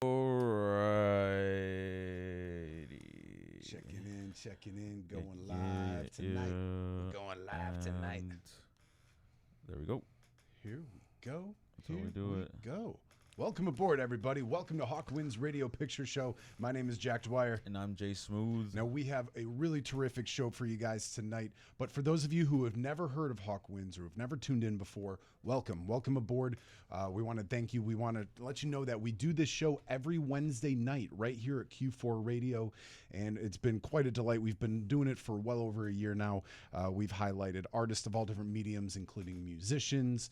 Alrighty. Checking in, going live tonight. Yeah, Going live tonight. and there we go. Here we go. That's how we do it. Go. Welcome aboard, everybody. Welcome to Hawkwind's Radio Picture Show. My name is Jack Dwyer. And I'm Jay Smooth. Now, we have a really terrific show for you guys tonight. But for those of you who have never heard of Hawkwinds or have never tuned in before, welcome. Welcome aboard. We want to thank you. We want to let you know that we do this show every Wednesday night right here at Q4 Radio. And it's been quite a delight. We've been doing it for well over a year now. We've highlighted artists of all different mediums, including musicians,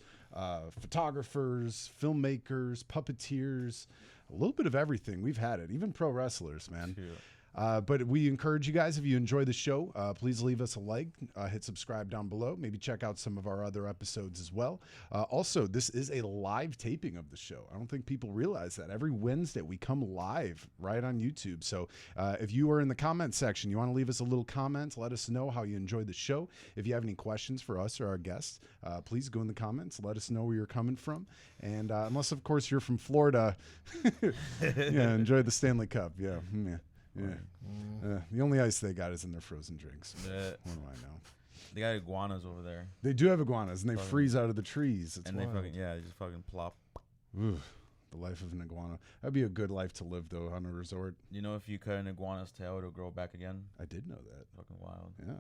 photographers, filmmakers, puppeteers, a little bit of everything. We've had it, even pro wrestlers, man. Yeah. But we encourage you guys, if you enjoy the show, please leave us a like, hit subscribe down below. Maybe check out some of our other episodes as well. Also, this is a live taping of the show. I don't think people realize that. Every Wednesday, we come live right on YouTube. So if you are in the comment section, you want to leave us a little comment, let us know how you enjoyed the show. If you have any questions for us or our guests, please go in the comments. Let us know where you're coming from. And unless, of course, you're from Florida, yeah, enjoy the Stanley Cup. Yeah. Yeah. The only ice they got is in their frozen drinks. What do I know? They got iguanas over there. They do have iguanas, and they freeze out of the trees. It's and wild. they just fucking plop. Ooh, the life of an iguana. That'd be a good life to live, though, on a resort. You know, if you cut an iguana's tail, it'll grow back again. I did know that. Fucking wild. Yeah.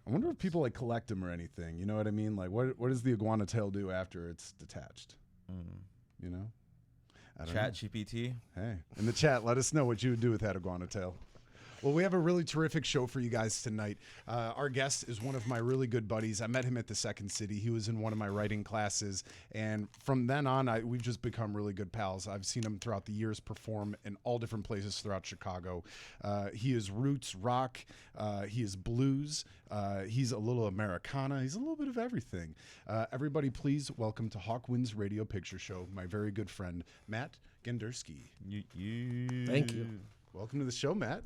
I wonder if people, like, collect them or anything. You know what I mean? Like, what does the iguana tail do after it's detached? You know? I don't know. Chat GPT. Hey, in the chat, let us know what you would do with that iguana tail. Well, we have a really terrific show for you guys tonight. Our guest is one of my really good buddies. I met him at the Second City. He was in one of my writing classes. And from then on, we've just become really good pals. I've seen him throughout the years perform in all different places throughout Chicago. He is roots rock. He is blues. He's a little Americana. He's a little bit of everything. Everybody, please welcome to Hawkwind's Radio Picture Show, my very good friend, Matt Gandurski. Thank you. Welcome to the show, Matt.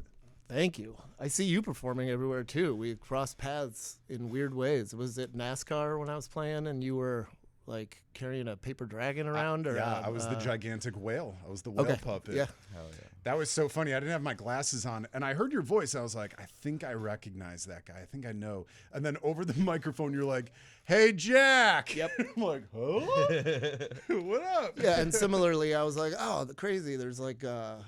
Thank you. I see you performing everywhere, too. We crossed paths in weird ways. Was it NASCAR when I was playing and you were, like, carrying a paper dragon around? I was the gigantic whale. I was the whale puppet. Yeah. Hell yeah. That was so funny. I didn't have my glasses on, and I heard your voice. I was like, I think I recognize that guy. I think I know. And then over the microphone, you're like, "Hey, Jack." Yep. I'm like, "Huh? What up?" Yeah, and similarly, I was like, oh, the crazy. There's like, a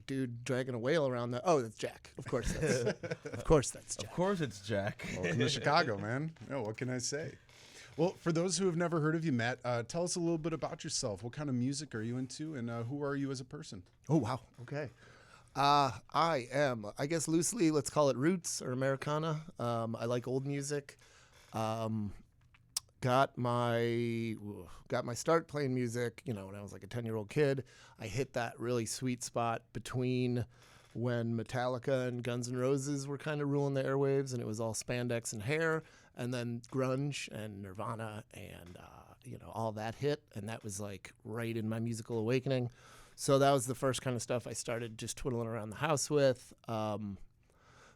dude dragging a whale around. That's Jack. Of course that's Jack. Of course it's Jack. Welcome to Chicago, man. Oh, what can I say? Well, for those who have never heard of you, Matt, tell us a little bit about yourself. What kind of music are you into, and who are you as a person? Oh, wow. Okay. I am, I guess loosely, let's call it roots or Americana. I like old music. Got my start playing music, when I was like a 10-year-old kid. I hit that really sweet spot between when Metallica and Guns N' Roses were kind of ruling the airwaves, and it was all spandex and hair, and then grunge and Nirvana and all that hit, and that was like right in my musical awakening. So that was the first kind of stuff I started just twiddling around the house with.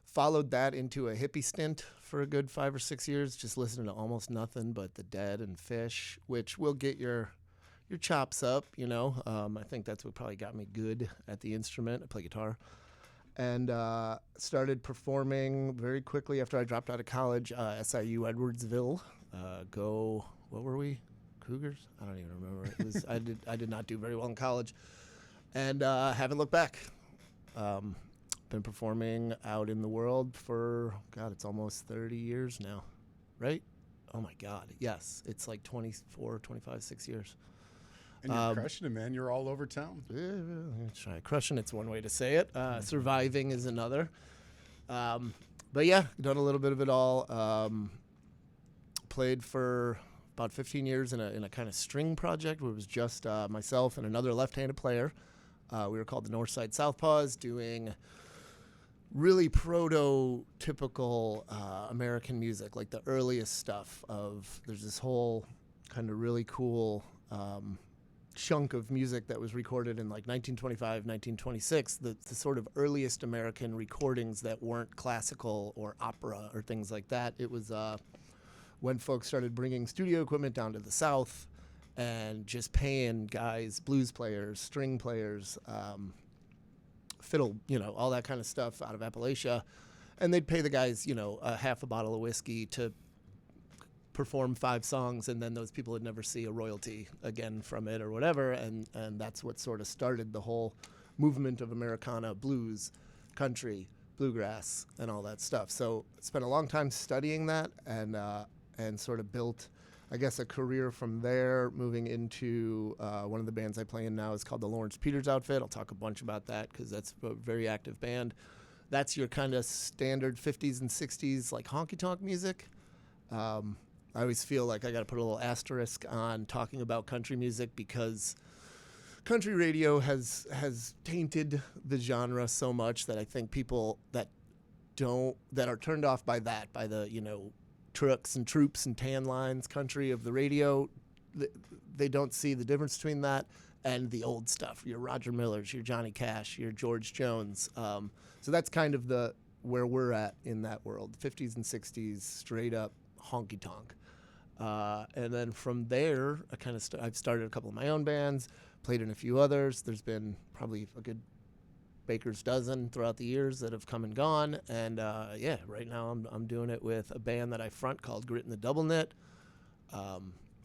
Followed that into a hippie stint for a good 5 or 6 years, just listening to almost nothing but the Dead and Fish, which will get your chops up, I think that's what probably got me good at the instrument. I play guitar. And started performing very quickly after I dropped out of college, SIU Edwardsville. What were we? Cougars? I don't even remember. It was I did not do very well in college. And haven't looked back. Been performing out in the world for, God, it's almost 30 years now, right? Oh, my God. Yes. It's like 24, 25, 6 years. And you're crushing it, man. You're all over town. Try crushing it's one way to say it. Surviving is another. But yeah, done a little bit of it all. Played for about 15 years in a kind of string project where it was just myself and another left-handed player. We were called the Northside Southpaws, doing really prototypical American music, like the earliest stuff of, there's this whole kind of really cool chunk of music that was recorded in like 1925, 1926, the sort of earliest American recordings that weren't classical or opera or things like that. It was when folks started bringing studio equipment down to the South and just paying guys, blues players, string players, fiddle, all that kind of stuff out of Appalachia. And they'd pay the guys, a half a bottle of whiskey to perform 5 songs, and then those people would never see a royalty again from it or whatever. And that's what sort of started the whole movement of Americana, blues, country, bluegrass, and all that stuff. So I spent a long time studying that and sort of built, I guess, a career from there, moving into one of the bands I play in now is called the Lawrence Peters Outfit. I'll talk a bunch about that because that's a very active band. That's your kind of standard 50s and 60s like honky-tonk music. I always feel like I got to put a little asterisk on talking about country music because country radio has tainted the genre so much that I think people that are turned off by the trucks and troops and tan lines country of the radio, they don't see the difference between that and the old stuff. Your Roger Millers, your Johnny Cash, your George Jones. So that's kind of where we're at in that world, 50s and 60s, straight up honky tonk. And then from there, I've started a couple of my own bands, played in a few others. There's been probably a good baker's dozen throughout the years that have come and gone. And right now I'm doing it with a band that I front called Grit and the Double Knit.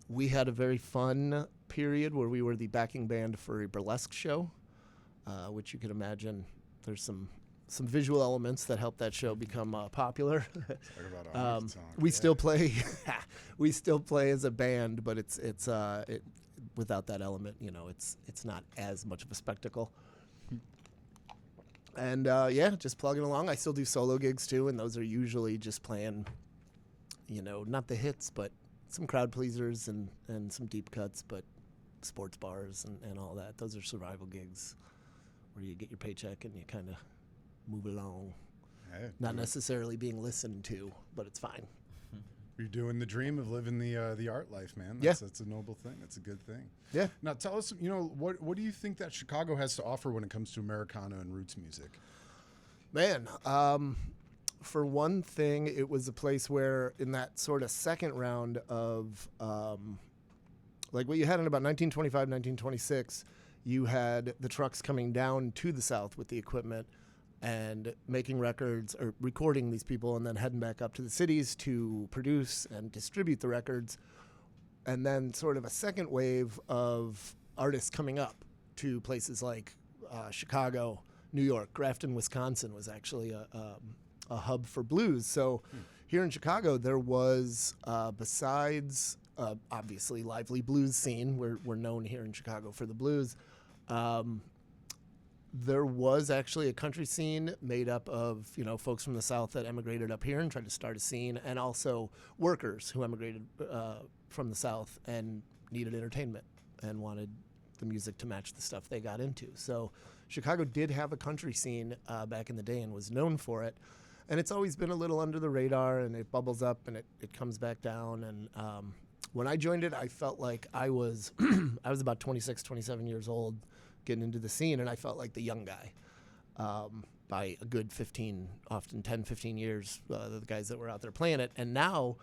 We had a very fun period where we were the backing band for a burlesque show, which you can imagine there's some visual elements that helped that show become popular. Talk about a we still play, we still play as a band, but it's without that element, it's not as much of a spectacle. And just plugging along. I still do solo gigs too, and those are usually just playing, not the hits, but some crowd pleasers and some deep cuts, but sports bars and all that. Those are survival gigs where you get your paycheck and you kind of move along. Hey, not necessarily being listened to, but it's fine. You're doing the dream of living the art life, man. Yeah. That's a noble thing. That's a good thing. Yeah. Now tell us, what do you think that Chicago has to offer when it comes to Americana and roots music? Man, for one thing, it was a place where in that sort of second round of like what you had in about 1925, 1926, you had the trucks coming down to the South with the equipment and making records or recording these people and then heading back up to the cities to produce and distribute the records. And then sort of a second wave of artists coming up to places like Chicago, New York. Grafton, Wisconsin was actually a hub for blues. So here in Chicago, there was, besides obviously lively blues scene, we're known here in Chicago for the blues, there was actually a country scene made up of, folks from the South that emigrated up here and tried to start a scene, and also workers who emigrated from the South and needed entertainment and wanted the music to match the stuff they got into. So Chicago did have a country scene back in the day and was known for it. And it's always been a little under the radar, and it bubbles up and it comes back down. And when I joined it, I felt like I was about 26, 27 years old getting into the scene, and I felt like the young guy by a good 15, often 10, 15 years, the guys that were out there playing it. And now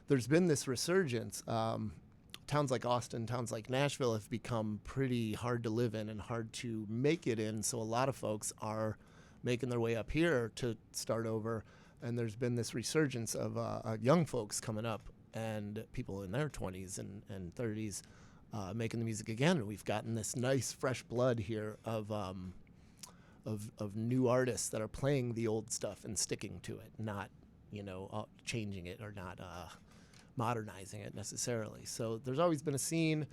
there's been this resurgence. Towns like Austin, towns like Nashville have become pretty hard to live in and hard to make it in, so a lot of folks are making their way up here to start over, and there's been this resurgence of young folks coming up and people in their 20s and 30s making the music again. And we've gotten this nice fresh blood here of new artists that are playing the old stuff and sticking to it, not changing it or not modernizing it necessarily. So there's always been a scene.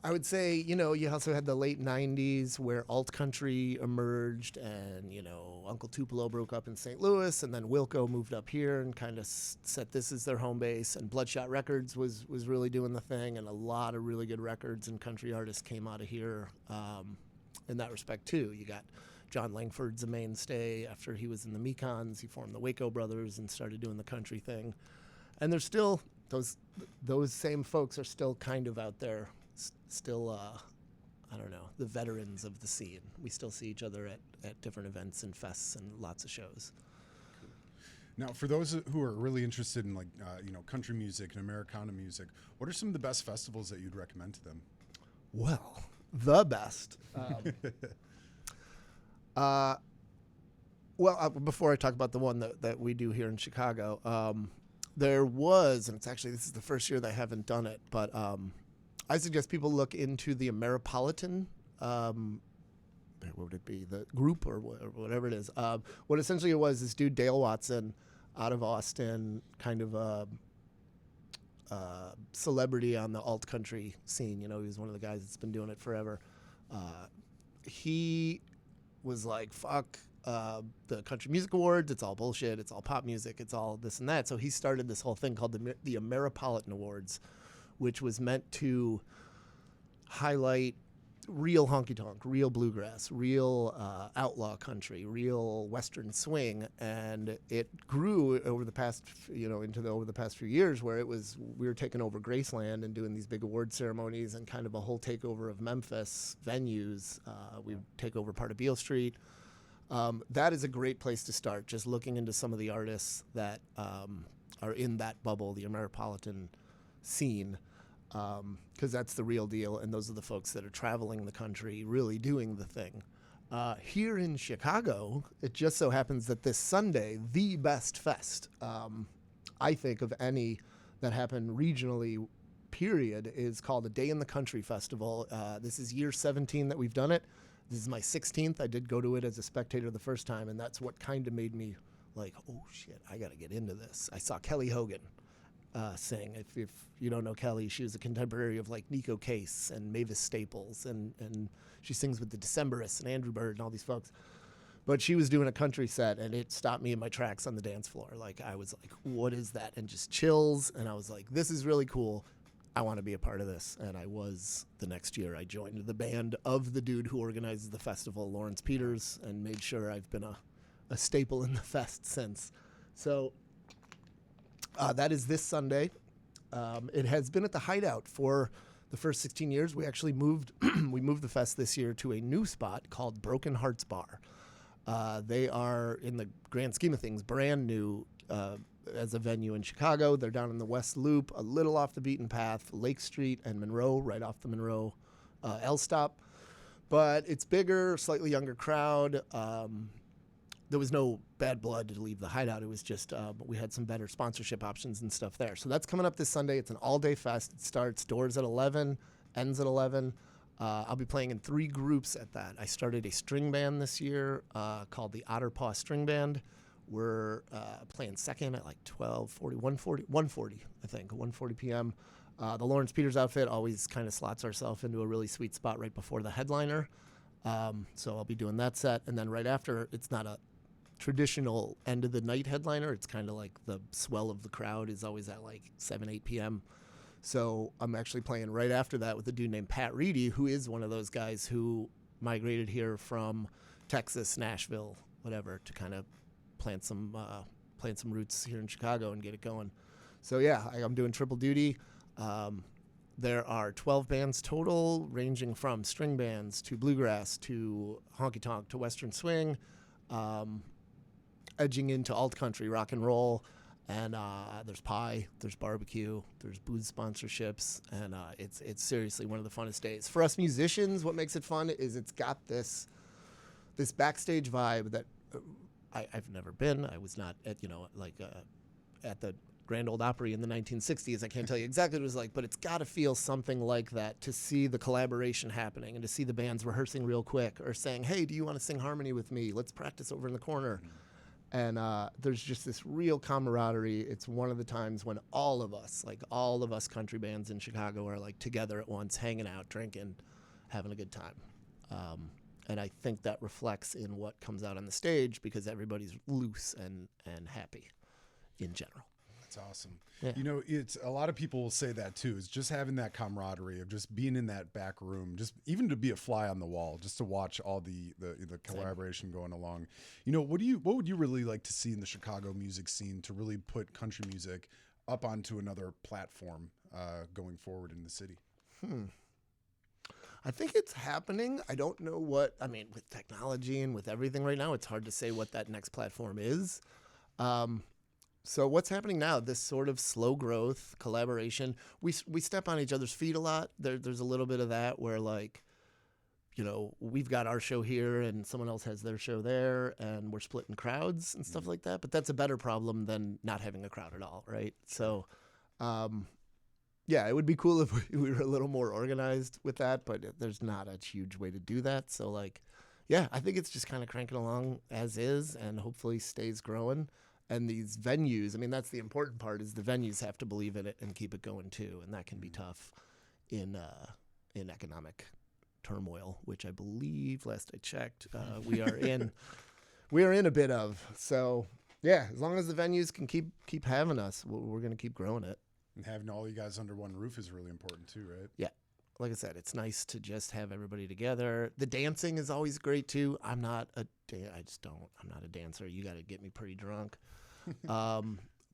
I would say, you also had the late 90s where alt country emerged, and, Uncle Tupelo broke up in St. Louis, and then Wilco moved up here and kind of set this as their home base, and Bloodshot Records was really doing the thing, and a lot of really good records and country artists came out of here in that respect too. You got John Langford's a mainstay. After he was in the Mekons, he formed the Waco Brothers and started doing the country thing. And there's still, those same folks are still kind of out there, still, I don't know, the veterans of the scene. We still see each other at different events and fests and lots of shows. Now, for those who are really interested in like country music and Americana music, what are some of the best festivals that you'd recommend to them? Well, the best. Before I talk about the one that we do here in Chicago, there was, and this is the first year that I haven't done it, but I suggest people look into the Ameripolitan. What would it be? The group or whatever it is. What essentially it was, this dude Dale Watson, out of Austin, kind of a celebrity on the alt country scene. You know, he was one of the guys that's been doing it forever. He was like, fuck the Country Music Awards. It's all bullshit. It's all pop music. It's all this and that. So he started this whole thing called the Ameripolitan Awards, which was meant to highlight real honky-tonk, real bluegrass, real outlaw country, real western swing, and it grew over the past, over the past few years, where we were taking over Graceland and doing these big award ceremonies and kind of a whole takeover of Memphis venues. We take over part of Beale Street. That is a great place to start, just looking into some of the artists that are in that bubble, the Ameripolitan scene. Because that's the real deal, and those are the folks that are traveling the country, really doing the thing. Here in Chicago, it just so happens that this Sunday, the best fest, I think, of any that happen regionally, period, is called a Day in the Country Festival. This is year 17 that we've done it. This is my 16th. I did go to it as a spectator the first time, and that's what kind of made me like, oh, shit, I got to get into this. I saw Kelly Hogan sing. If you don't know Kelly, she was a contemporary of like Nico Case and Mavis Staples, and she sings with the Decemberists and Andrew Bird and all these folks. But she was doing a country set, and it stopped me in my tracks on the dance floor. Like, I was like, what is that? And just chills, and I was like, this is really cool. I want to be a part of this. And I was, the next year, I joined the band of the dude who organizes the festival, Lawrence Peters, and made sure I've been a staple in the fest since. So that is this Sunday. It has been at the Hideout for the first 16 years. We actually moved the fest this year to a new spot called Broken Hearts Bar. They are, in the grand scheme of things, brand new as a venue in Chicago. They're down in the West Loop, a little off the beaten path, Lake Street and Monroe, right off the Monroe L stop. But it's bigger, slightly younger crowd. There was no bad blood to leave the Hideout. It was just we had some better sponsorship options and stuff there. So that's coming up this Sunday. It's an all-day fest. It starts doors at 11, ends at 11. I'll be playing in 3 groups at that. I started a string band this year called the Otter Paw String Band. We're playing second at like 1:40, I think, 1:40 p.m. The Lawrence Peters outfit always kind of slots ourselves into a really sweet spot right before the headliner. So I'll be doing that set. And then right after, it's not a traditional end of the night headliner. It's kind of like the swell of the crowd is always at like 7, 8 p.m. So I'm actually playing right after that with a dude named Pat Reedy, who is one of those guys who migrated here from Texas, Nashville, whatever, to kind of plant some roots here in Chicago and get it going. So yeah, I'm doing triple duty. There are 12 bands total, ranging from string bands to bluegrass to honky-tonk to western swing, edging into alt country, rock and roll, and there's pie, there's barbecue, there's booze sponsorships, and it's seriously one of the funnest days. For us musicians, what makes it fun is it's got this backstage vibe that I've never been. I was not at at the Grand Ole Opry in the 1960s. I can't tell you exactly what it was like, but it's got to feel something like that to see the collaboration happening and to see the bands rehearsing real quick or saying, hey, do you want to sing harmony with me? Let's practice over in the corner. And there's just this real camaraderie. It's one of the times when all of us country bands in Chicago are like together at once, hanging out, drinking, having a good time. And I think that reflects in what comes out on the stage because everybody's loose and happy in general. That's awesome. Yeah. You know, it's a lot of people will say that too, is just having that camaraderie of just being in that back room, just even to be a fly on the wall, just to watch all the collaboration going along. You know, what would you really like to see in the Chicago music scene to really put country music up onto another platform going forward in the city? I think it's happening. I don't know with technology and with everything right now, it's hard to say what that next platform is. So what's happening now? This sort of slow growth collaboration. We step on each other's feet a lot. There's a little bit of that where like, you know, we've got our show here and someone else has their show there and we're splitting crowds and stuff like that. But that's a better problem than not having a crowd at all, right? So, yeah, it would be cool if we were a little more organized with that, but there's not a huge way to do that. So, like, yeah, I think it's just kind of cranking along as is and hopefully stays growing. And these venues, I mean, that's the important part is the venues have to believe in it and keep it going too. And that can be tough in economic turmoil, which I believe last I checked, we are in a bit of. So yeah, as long as the venues can keep having us, we're going to keep growing it. And having all you guys under one roof is really important too, right? Yeah. Like I said, it's nice to just have everybody together. The dancing is always great too. I'm not a dancer. You got to get me pretty drunk.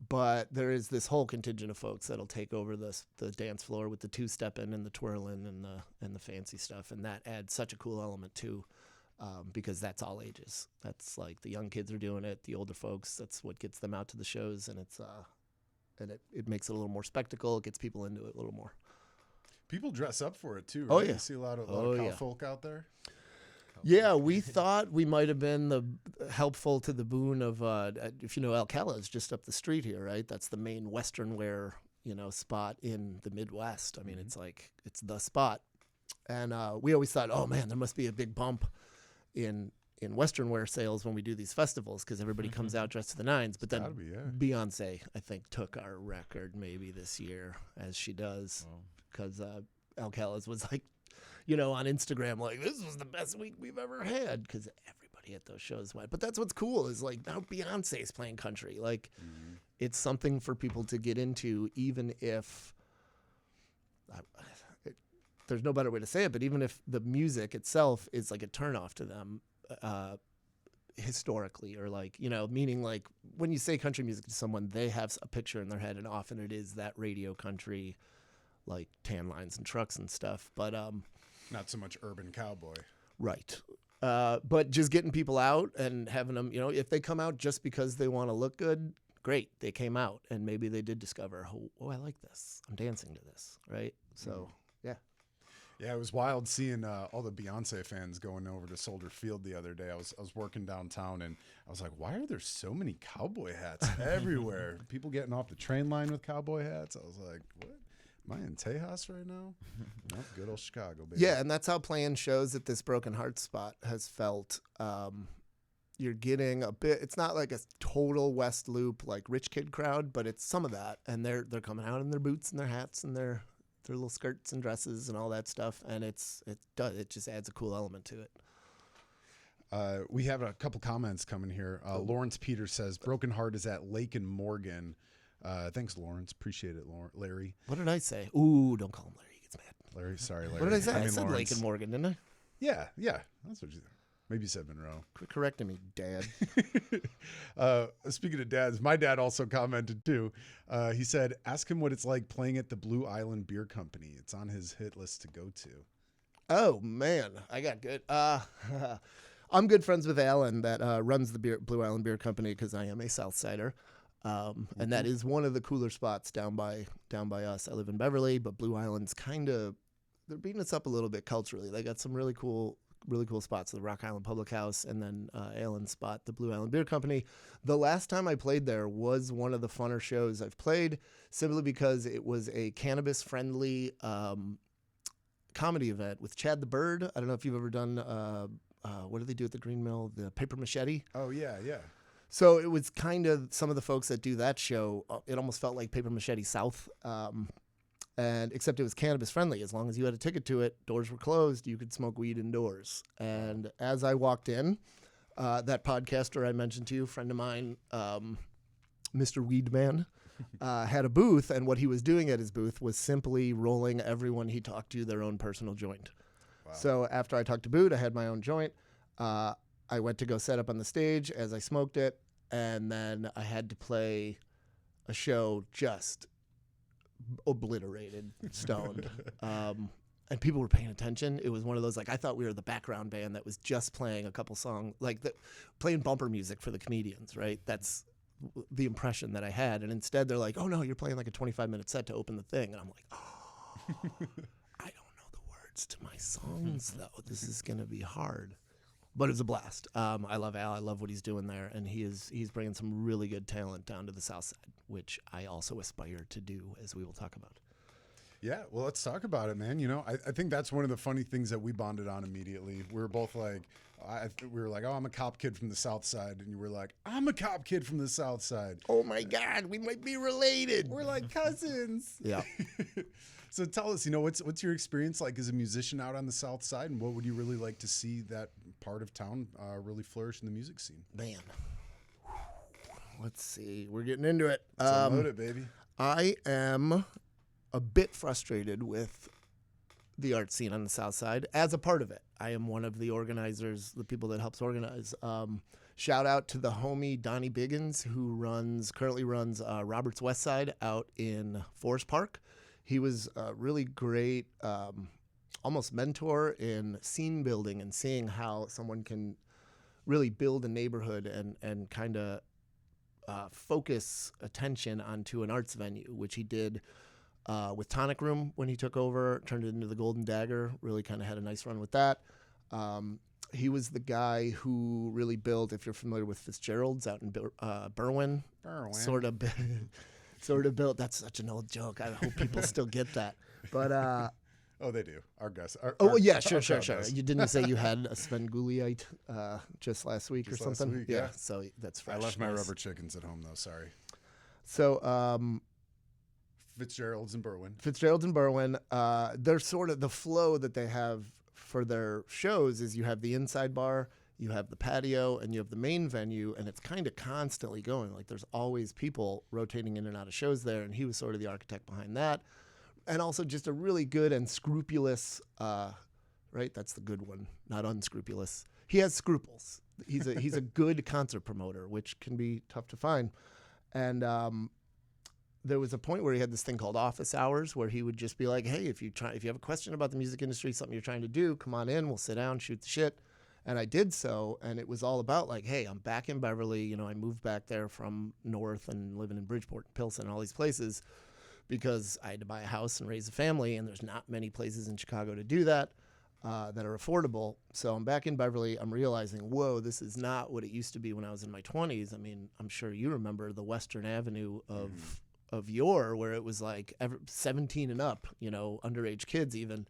But there is this whole contingent of folks that'll take over the dance floor with the two-stepping and the twirling and the fancy stuff, and that adds such a cool element too, because that's all ages. That's like the young kids are doing it, the older folks. That's what gets them out to the shows, and it makes it a little more spectacle. It gets people into it a little more. People dress up for it too, right? Oh, yeah. You see a lot of cow folk out there. Yeah, we thought we might have been helpful to the boon of, if you know, Alcala is just up the street here, right? That's the main Western wear, spot in the Midwest. I mean, it's the spot. And we always thought, oh man, there must be a big bump in Western wear sales when we do these festivals because everybody comes out dressed to the nines. But then Beyonce, I think, took our record maybe this year, as she does, because Alcala's was like, on Instagram, like, this was the best week we've ever had because everybody at those shows went. But that's what's cool is, like, now Beyonce's playing country. Like, it's something for people to get into, even if there's no better way to say it, but even if the music itself is, like, a turnoff to them historically or, like, meaning, like, when you say country music to someone, they have a picture in their head, and often it is that radio country, like tan lines and trucks and stuff. But not so much urban cowboy. Right. But just getting people out and having them, if they come out just because they want to look good, great. They came out and maybe they did discover, oh, I like this. I'm dancing to this. Right. So, yeah. Yeah, it was wild seeing all the Beyonce fans going over to Soldier Field the other day. I was working downtown and I was like, why are there so many cowboy hats everywhere? People getting off the train line with cowboy hats. I was like, what? Am I in Tejas right now? Nope, good old Chicago, baby. Yeah, and that's how playing shows at this Broken Heart spot has felt. You're getting a bit. It's not like a total West Loop like rich kid crowd, but it's some of that. And they're coming out in their boots and their hats and their little skirts and dresses and all that stuff. And it just adds a cool element to it. We have a couple comments coming here. Lawrence Peters says Broken Heart is at Lake and Morgan. Thanks, Lawrence. Appreciate it, Larry. What did I say? Ooh, don't call him Larry. He gets mad. Larry, sorry, Larry. What did I say? I mean, said Lawrence. Lake and Morgan, didn't I? Yeah. That's what you said. Maybe you said Monroe. Quit correcting me, Dad. Speaking of dads, my dad also commented too. He said, ask him what it's like playing at the Blue Island Beer Company. It's on his hit list to go to. Oh, man. I got good. I'm good friends with Alan that runs the Blue Island Beer Company because I am a South Sider. And that is one of the cooler spots down by us. I live in Beverly, but Blue Island's they're beating us up a little bit culturally. They got some really cool spots, the Rock Island Public House and then Alan's spot, the Blue Island Beer Company. The last time I played there was one of the funner shows I've played simply because it was a cannabis friendly comedy event with Chad the Bird. I don't know if you've ever done, what do they do at the Green Mill? The Paper Machete. Oh, yeah. So it was kind of some of the folks that do that show. It almost felt like Paper Machete South, and except it was cannabis friendly. As long as you had a ticket to it, doors were closed. You could smoke weed indoors. And as I walked in, that podcaster I mentioned to you, friend of mine, Mr. Weedman, had a booth, and what he was doing at his booth was simply rolling everyone he talked to their own personal joint. Wow. So after I talked to Boot, I had my own joint. I went to go set up on the stage as I smoked it, and then I had to play a show just obliterated, stoned. And people were paying attention. It was one of those, like, I thought we were the background band that was just playing a couple songs, like playing bumper music for the comedians, right? That's the impression that I had. And instead they're like, oh no, you're playing like a 25-minute set to open the thing. And I'm like, oh, I don't know the words to my songs though. This is going to be hard. But it was a blast. I love Al. I love what he's doing there. And he's bringing some really good talent down to the South Side, which I also aspire to do, as we will talk about. Yeah, well, let's talk about it, man. I think that's one of the funny things that we bonded on immediately. We were both like, we were like, oh, I'm a cop kid from the South Side. And you were like, I'm a cop kid from the South Side. Oh, my God, we might be related. We're like cousins. Yeah. So tell us, what's your experience like as a musician out on the South Side? And what would you really like to see that part of town really flourish in the music scene? Man. Let's see. We're getting into it. Load it, baby. I am a bit frustrated with the art scene on the South Side as a part of it. I am one of the organizers, the people that helps organize. Shout out to the homie Donnie Biggins, who currently runs Robert's West Side out in Forest Park. He was a really great, almost mentor in scene building and seeing how someone can really build a neighborhood and kind of focus attention onto an arts venue, which he did with Tonic Room when he took over, turned it into the Golden Dagger, really kind of had a nice run with that. He was the guy who really built, if you're familiar with Fitzgerald's out in Berwyn, sort of built. That's such an old joke. I hope people still get that. But oh, they do. Our guys. Yeah, sure. You didn't say you had a Svengooliite just last week or something? Last week, yeah. So that's fresh. I left my rubber chickens at home, though. Sorry. So Fitzgerald's in Berwyn. They're sort of the flow that they have for their shows is you have the inside bar, you have the patio, and you have the main venue, and it's kind of constantly going. Like there's always people rotating in and out of shows there, and he was sort of the architect behind that. And also just a really good and scrupulous, right? That's the good one, not unscrupulous. He has scruples. He's a good concert promoter, which can be tough to find. And there was a point where he had this thing called office hours, where he would just be like, "Hey, if you have a question about the music industry, something you're trying to do, come on in. We'll sit down, shoot the shit." And I did so, and it was all about like, "Hey, I'm back in Beverly. I moved back there from North and living in Bridgeport, Pilsen, and all these places." Because I had to buy a house and raise a family, and there's not many places in Chicago to do that that are affordable. So I'm back in Beverly. I'm realizing, whoa, this is not what it used to be when I was in my 20s. I mean, I'm sure you remember the Western Avenue of yore, where it was like 17 and up, underage kids even,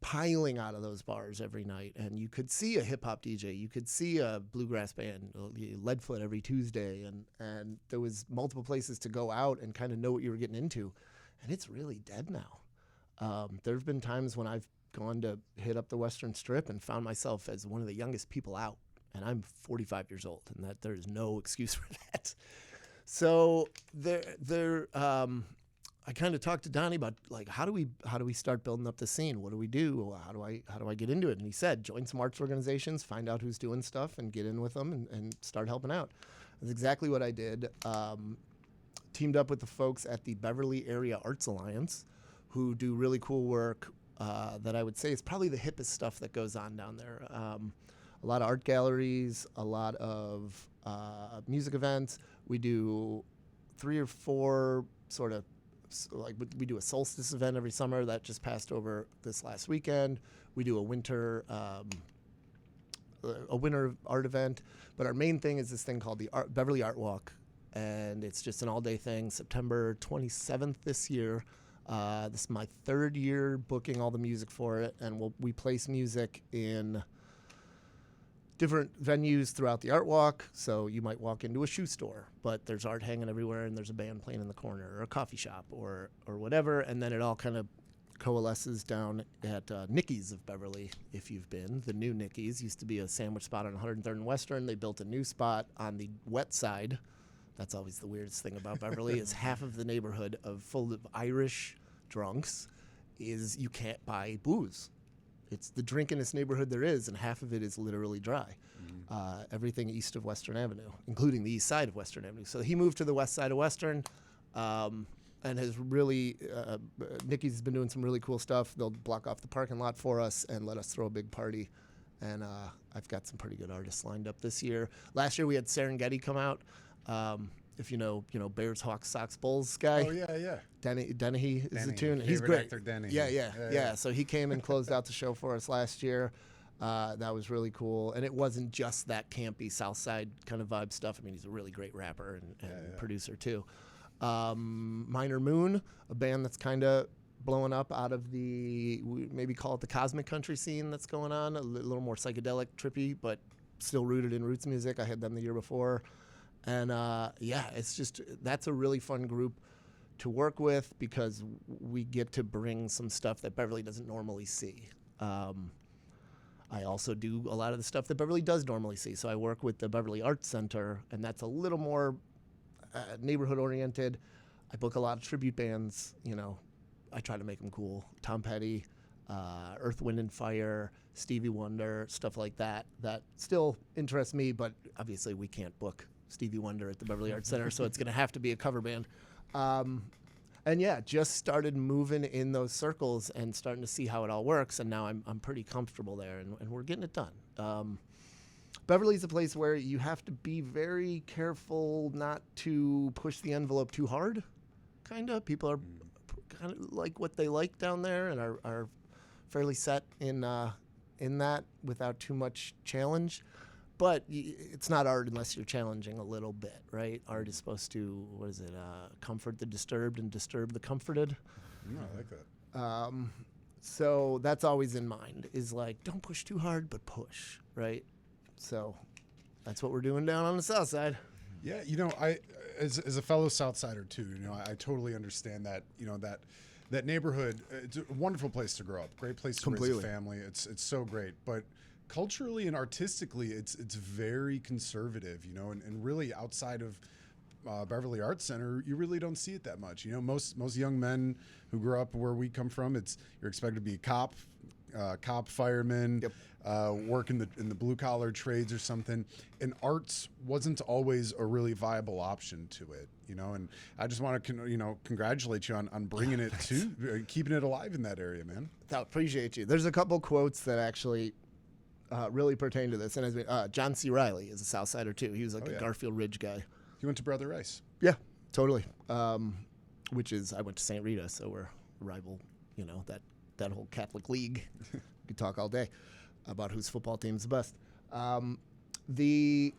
piling out of those bars every night. And you could see a hip-hop DJ. You could see a bluegrass band, Leadfoot every Tuesday. And there was multiple places to go out and kind of know what you were getting into. And it's really dead now. There have been times when I've gone to hit up the Western Strip and found myself as one of the youngest people out. And I'm 45 years old, and that there is no excuse for that. So I kind of talked to Donnie about like how do we start building up the scene? What do we do? How do I get into it? And he said, join some arts organizations, find out who's doing stuff, and get in with them and start helping out. That's exactly what I did. Teamed up with the folks at the Beverly Area Arts Alliance, who do really cool work that I would say is probably the hippest stuff that goes on down there. A lot of art galleries, a lot of music events. We do 3 or 4 sort of, like we do a solstice event every summer that just passed over this last weekend. We do a winter art event, but our main thing is this thing called the Beverly Art Walk, and it's just an all-day thing. September 27th this year. This is my 3rd year booking all the music for it, and we place music in different venues throughout the art walk. So you might walk into a shoe store, but there's art hanging everywhere, and there's a band playing in the corner, or a coffee shop, or whatever. And then it all kind of coalesces down at Nicky's of Beverly, if you've been. The new Nicky's used to be a sandwich spot on 103rd and Western. They built a new spot on the wet side. That's always the weirdest thing about Beverly is half of the neighborhood full of Irish drunks is you can't buy booze. It's the drinkinest neighborhood there is, and half of it is literally dry. Everything east of Western Avenue, including the east side of Western Avenue. So he moved to the west side of Western, and has really, Nicky's has been doing some really cool stuff. They'll block off the parking lot for us and let us throw a big party. And I've got some pretty good artists lined up this year. Last year we had Serengeti come out. if you know Bears, Hawks, Sox, Bulls guy. Oh yeah. Dennehy is the Denny, tune. He's favorite great. actor Denny. Yeah. So he came and closed out the show for us last year. That was really cool. And it wasn't just that campy South Side kind of vibe stuff. I mean, he's a really great rapper and producer too. Minor Moon, a band that's kind of blowing up out of maybe call it the cosmic country scene that's going on, a little more psychedelic, trippy, but still rooted in roots music. I had them the year before. And that's a really fun group to work with because we get to bring some stuff that Beverly doesn't normally see. I also do a lot of the stuff that Beverly does normally see. So I work with the Beverly Arts Center, and that's a little more neighborhood oriented. I book a lot of tribute bands, I try to make them cool. Tom Petty, Earth, Wind and Fire, Stevie Wonder, stuff like that still interests me, but obviously we can't book Stevie Wonder at the Beverly Arts Center, so it's going to have to be a cover band. Just started moving in those circles and starting to see how it all works, and now I'm pretty comfortable there, and we're getting it done. Beverly's a place where you have to be very careful not to push the envelope too hard, kind of. People are kind of like what they like down there and are fairly set in that without too much challenge. But it's not art unless you're challenging a little bit, right? Art is supposed to, comfort the disturbed and disturb the comforted. I like that. So that's always in mind, is like, don't push too hard, but push, right? So that's what we're doing down on the south side. Yeah, I as a fellow South Sider too, I totally understand that, that neighborhood. It's a wonderful place to grow up, great place to raise a family. It's so great, but culturally and artistically, it's very conservative, and really outside of Beverly Arts Center, you really don't see it that much. Most young men who grow up where we come from, you're expected to be a cop, fireman, work in the blue collar trades or something. And arts wasn't always a really viable option to it, And I just want to congratulate you on bringing it to keeping it alive in that area, man. I appreciate you. There's a couple quotes that actually really pertain to this, and John C. Reilly is a South Sider too. He was like a Garfield Ridge guy. You went to Brother Rice. Yeah, totally. I went to St. Rita, so we're a rival. That whole Catholic League. We could talk all day about whose football team's the best. He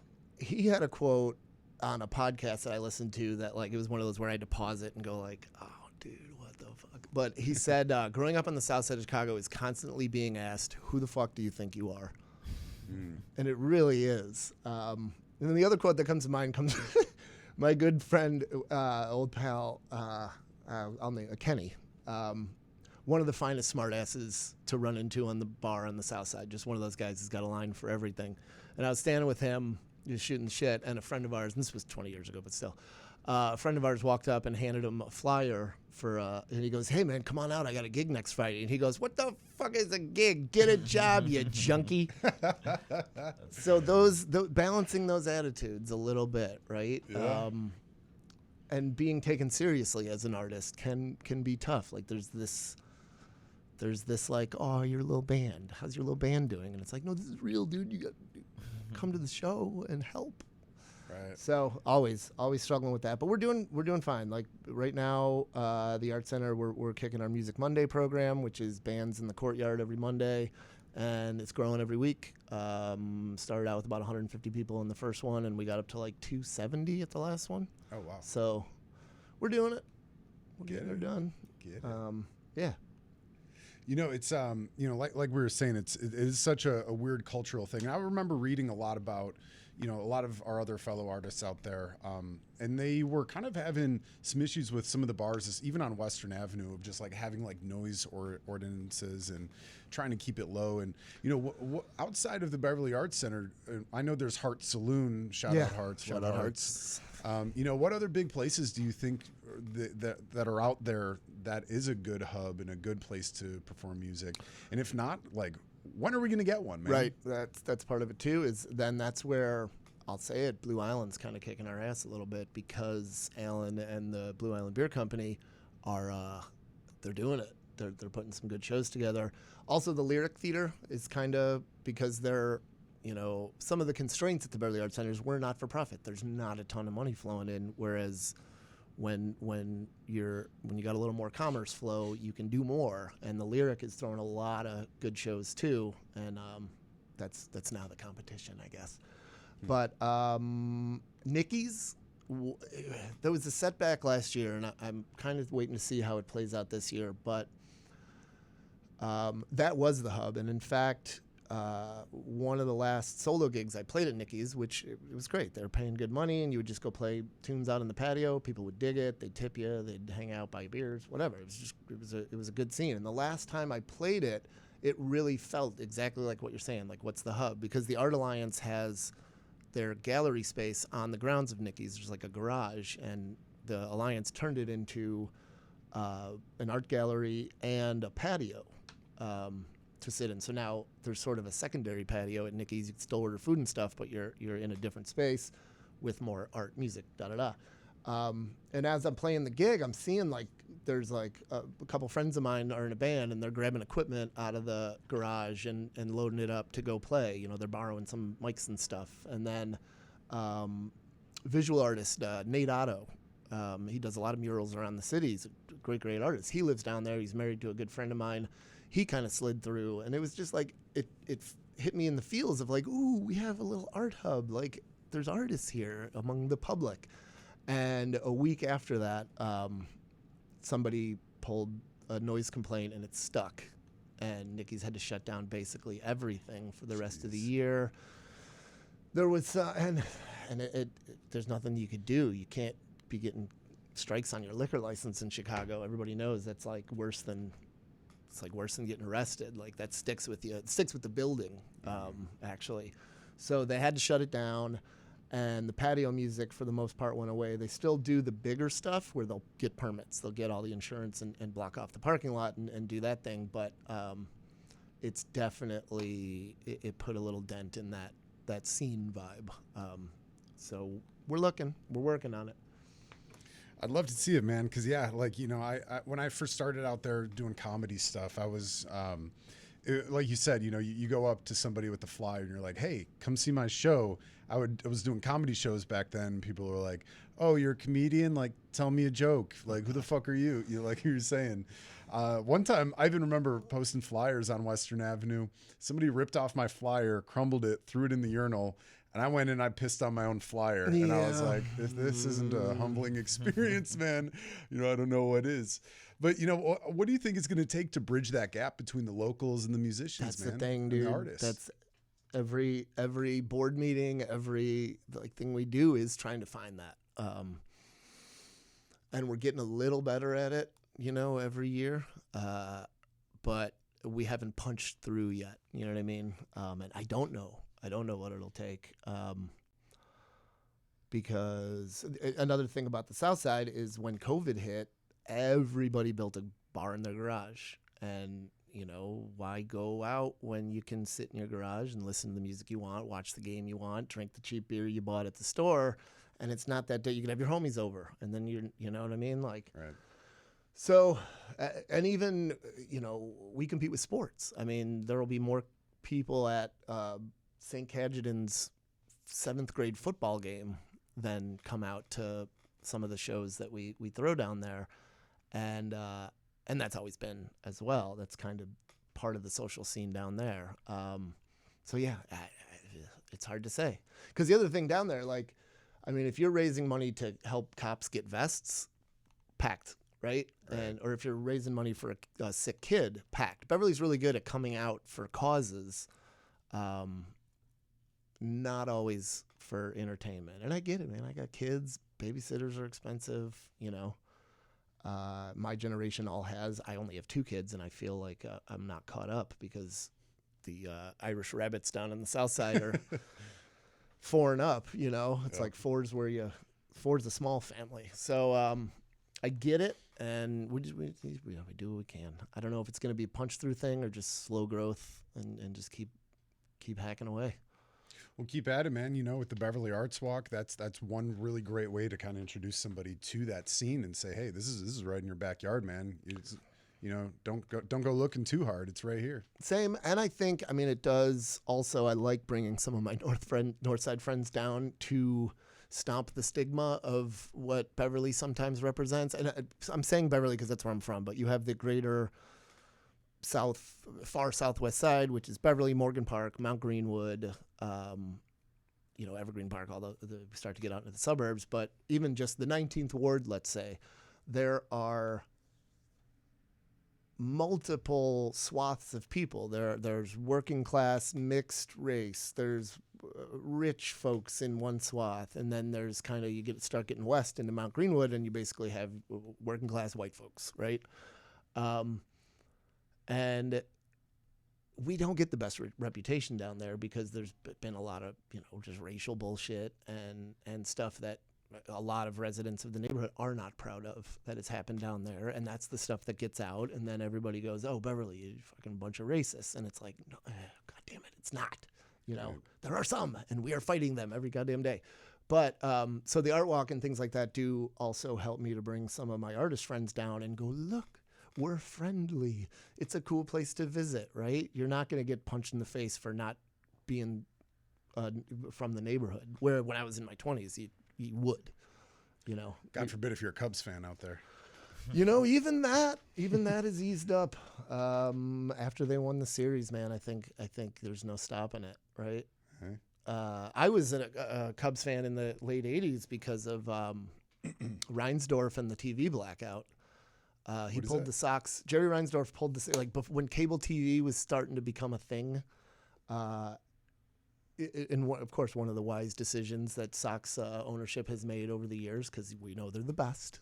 had a quote on a podcast that I listened to that it was one of those where I had to pause it and go like, oh, dude, what the fuck? But he said, growing up on the south side of Chicago is constantly being asked, who the fuck do you think you are? And it really is. And then the other quote that comes to mind comes my good friend, old pal, I'll name Kenny. One of the finest smartasses to run into on the bar on the south side. Just one of those guys who's got a line for everything. And I was standing with him, just shooting shit, and a friend of ours, and this was 20 years ago, but still, a friend of ours walked up and handed him a flyer and he goes, hey man, come on out, I got a gig next Friday. And he goes, what the fuck is a gig? Get a job, you junkie. So balancing those attitudes a little bit, right? Yeah. And being taken seriously as an artist can be tough. Like there's this like, oh, your little band, how's your little band doing? And it's like, no, this is real, dude. You got to come to the show and help. Right. So always struggling with that, but we're doing fine. Like right now, the Art Center, we're kicking our Music Monday program, which is bands in the courtyard every Monday, and it's growing every week. Started out with about 150 people in the first one, and we got up to like 270 at the last one. Oh wow! So we're doing it. We're Get getting it. her done. Get it. Yeah. It's like we were saying, it is such a weird cultural thing. I remember reading a lot about, a lot of our other fellow artists out there, and they were kind of having some issues with some of the bars, even on Western Avenue, of just like having like noise ordinances and trying to keep it low. And outside of the Beverly Arts Center, I know there's Heart Saloon. Shout out Hearts. Shout out Hearts. What other big places do you think that are out there that is a good hub and a good place to perform music? And if not, like, when are we going to get one, man? Right. That's part of it too. That's where I'll say it. Blue Island's kind of kicking our ass a little bit because Alan and the Blue Island Beer Company are they're doing it. They're putting some good shows together. Also, the Lyric Theater is kind of, because they're you know, some of the constraints at the Beverly Arts Centers were not for profit. There's not a ton of money flowing in, whereas when you got a little more commerce flow, you can do more. And the Lyric is throwing a lot of good shows too, and that's now the competition, I guess. But Nikki's, there was a setback last year, and I'm kind of waiting to see how it plays out this year. But that was the hub, and in fact, one of the last solo gigs I played at Nikki's, which it was great. They were paying good money, and you would just go play tunes out in the patio. People would dig it. They'd tip you. They'd hang out, buy beers, whatever. It was a good scene. And the last time I played it, it really felt exactly like what you're saying. Like, what's the hub? Because the Art Alliance has their gallery space on the grounds of Nikki's. There's like a garage, and the Alliance turned it into an art gallery and a patio to sit in. So now there's sort of a secondary patio at Nikki's. You can still order food and stuff, but you're in a different space with more art, music, and as I'm playing the gig, I'm seeing like there's like a couple friends of mine are in a band, and they're grabbing equipment out of the garage and loading it up to go play. You know, they're borrowing some mics and stuff. And then visual artist Nate Otto, he does a lot of murals around the city. He's a great artist. He lives down there. He's married to a good friend of mine. He kind of slid through, and it was just like it hit me in the feels of like, ooh, we have a little art hub. Like, there's artists here among the public. And a week after that, somebody pulled a noise complaint, and it stuck. And Nikki's had to shut down basically everything for the rest of the year. There was and there's nothing you could do. You can't be getting strikes on your liquor license in Chicago. Everybody knows that's like worse than getting arrested. Like, that sticks with you. It sticks with the building, actually. So they had to shut it down, and the patio music, for the most part, went away. They still do the bigger stuff where they'll get permits. They'll get all the insurance and block off the parking lot and do that thing. But it's definitely, it put a little dent in that scene vibe. So we're working on it. I'd love to see it, man. Cause yeah, like, you know, I when I first started out there doing comedy stuff, I was, like you said, you know, you go up to somebody with a flyer and you're like, hey, come see my show. I was doing comedy shows back then. People were like, oh, you're a comedian? Like, tell me a joke. Like, who the fuck are you? You know, like you were saying. One time, I even remember posting flyers on Western Avenue. Somebody ripped off my flyer, crumbled it, threw it in the urinal. And I went and I pissed on my own flyer. Yeah. And I was like, if this isn't a humbling experience, man, you know, I don't know what is. But, you know, what do you think it's going to take to bridge that gap between the locals and the musicians, That's man? the thing, dude. The artists. That's every board meeting, every thing we do is trying to find that. And we're getting a little better at it, you know, every year. But we haven't punched through yet. You know what I mean? And I don't know what it'll take. Because another thing about the South Side is when COVID hit, everybody built a bar in their garage. And, you know, why go out when you can sit in your garage and listen to the music you want, watch the game you want, drink the cheap beer you bought at the store, and it's not that day. You can have your homies over, and then you know what I mean? Like, right. So, and even, you know, we compete with sports. I mean, there will be more people at St. Cajetan's 7th grade football game than come out to some of the shows that we throw down there. And that's always been as well. That's kind of part of the social scene down there. So yeah, it's hard to say. Because the other thing down there, like, I mean, if you're raising money to help cops get vests, packed, right? Or if you're raising money for a sick kid, packed. Beverly's really good at coming out for causes, not always for entertainment. And I get it, man. I got kids. Babysitters are expensive, you know. My generation all has. I only have 2 kids, and I feel like I'm not caught up because the Irish rabbits down on the South Side are 4 and up. You know, it's like 4's a small family. So I get it, and we do what we can. I don't know if it's going to be a punch through thing or just slow growth and just keep hacking away. Well, keep at it, man. You know, with the Beverly Arts Walk, that's one really great way to kind of introduce somebody to that scene and say, hey, this is right in your backyard, man. don't go looking too hard. It's right here. Same. And I think, I mean, it does also, I like bringing some of my North Side friends down to stomp the stigma of what Beverly sometimes represents. And I'm saying Beverly because that's where I'm from, but you have the greater far southwest side, which is Beverly, Morgan Park, Mount Greenwood, Evergreen Park, although we start to get out into the suburbs. But even just the 19th Ward, let's say, there are multiple swaths of people. There's working class, mixed race. There's rich folks in one swath, and then there's kind of start getting west into Mount Greenwood, and you basically have working class white folks, right? And we don't get the best reputation down there because there's been a lot of just racial bullshit and stuff that a lot of residents of the neighborhood are not proud of that has happened down there, and that's the stuff that gets out, and then everybody goes, "Oh, Beverly, you fucking bunch of racists," and it's like, no, God damn it, it's not. There are some, and we are fighting them every goddamn day. But so the art walk and things like that do also help me to bring some of my artist friends down and go, look, we're friendly. It's a cool place to visit, right? You're not going to get punched in the face for not being from the neighborhood. Where when I was in my 20s, you would, God forbid if you're a Cubs fan out there. Even that has eased up after they won the series, man. I think there's no stopping it, right? Okay. I was a Cubs fan in the late 80s because of Reinsdorf and the TV blackout. He pulled the Sox. Jerry Reinsdorf pulled when cable TV was starting to become a thing. Of course, one of the wise decisions that Sox ownership has made over the years, because we know they're the best.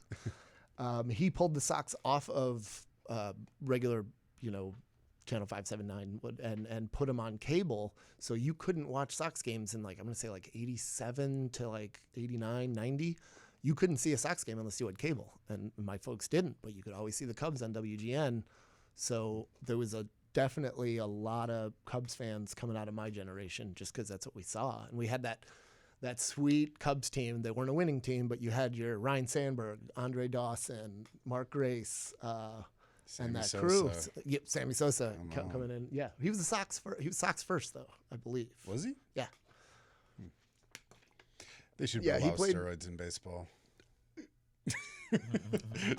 He pulled the Sox off of regular, Channel 579 and put them on cable, so you couldn't watch Sox games in I'm going to say 87 to 89, 90. You couldn't see a Sox game unless you had cable, and my folks didn't, but you could always see the Cubs on WGN. So there was definitely a lot of Cubs fans coming out of my generation just because that's what we saw. And we had that sweet Cubs team. They weren't a winning team, but you had your Ryan Sandberg, Andre Dawson, Mark Grace, and that Sosa. crew. Yep, Sammy Sosa coming in. Yeah, he was he was Sox first, though, I believe. Was he? Yeah. They should Yeah, allow he played steroids in baseball.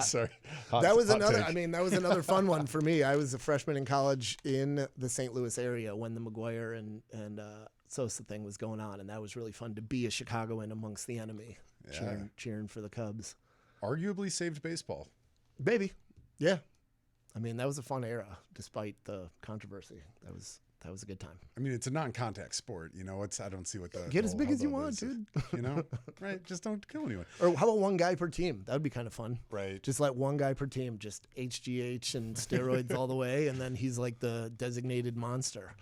Sorry. That was another. Take. I mean, that was another fun one for me. I was a freshman in college in the St. Louis area when the McGuire and Sosa thing was going on, and that was really fun to be a Chicagoan amongst the enemy, cheering for the Cubs. Arguably saved baseball. Baby, yeah. I mean, that was a fun era, despite the controversy. That was a good time. I mean, it's a non-contact sport. I don't see what the get as big as you want, is. dude. Right? Just don't kill anyone. Or how about one guy per team? That would be kind of fun. Right. Just let one guy per team, just HGH and steroids all the way, and then he's like the designated monster.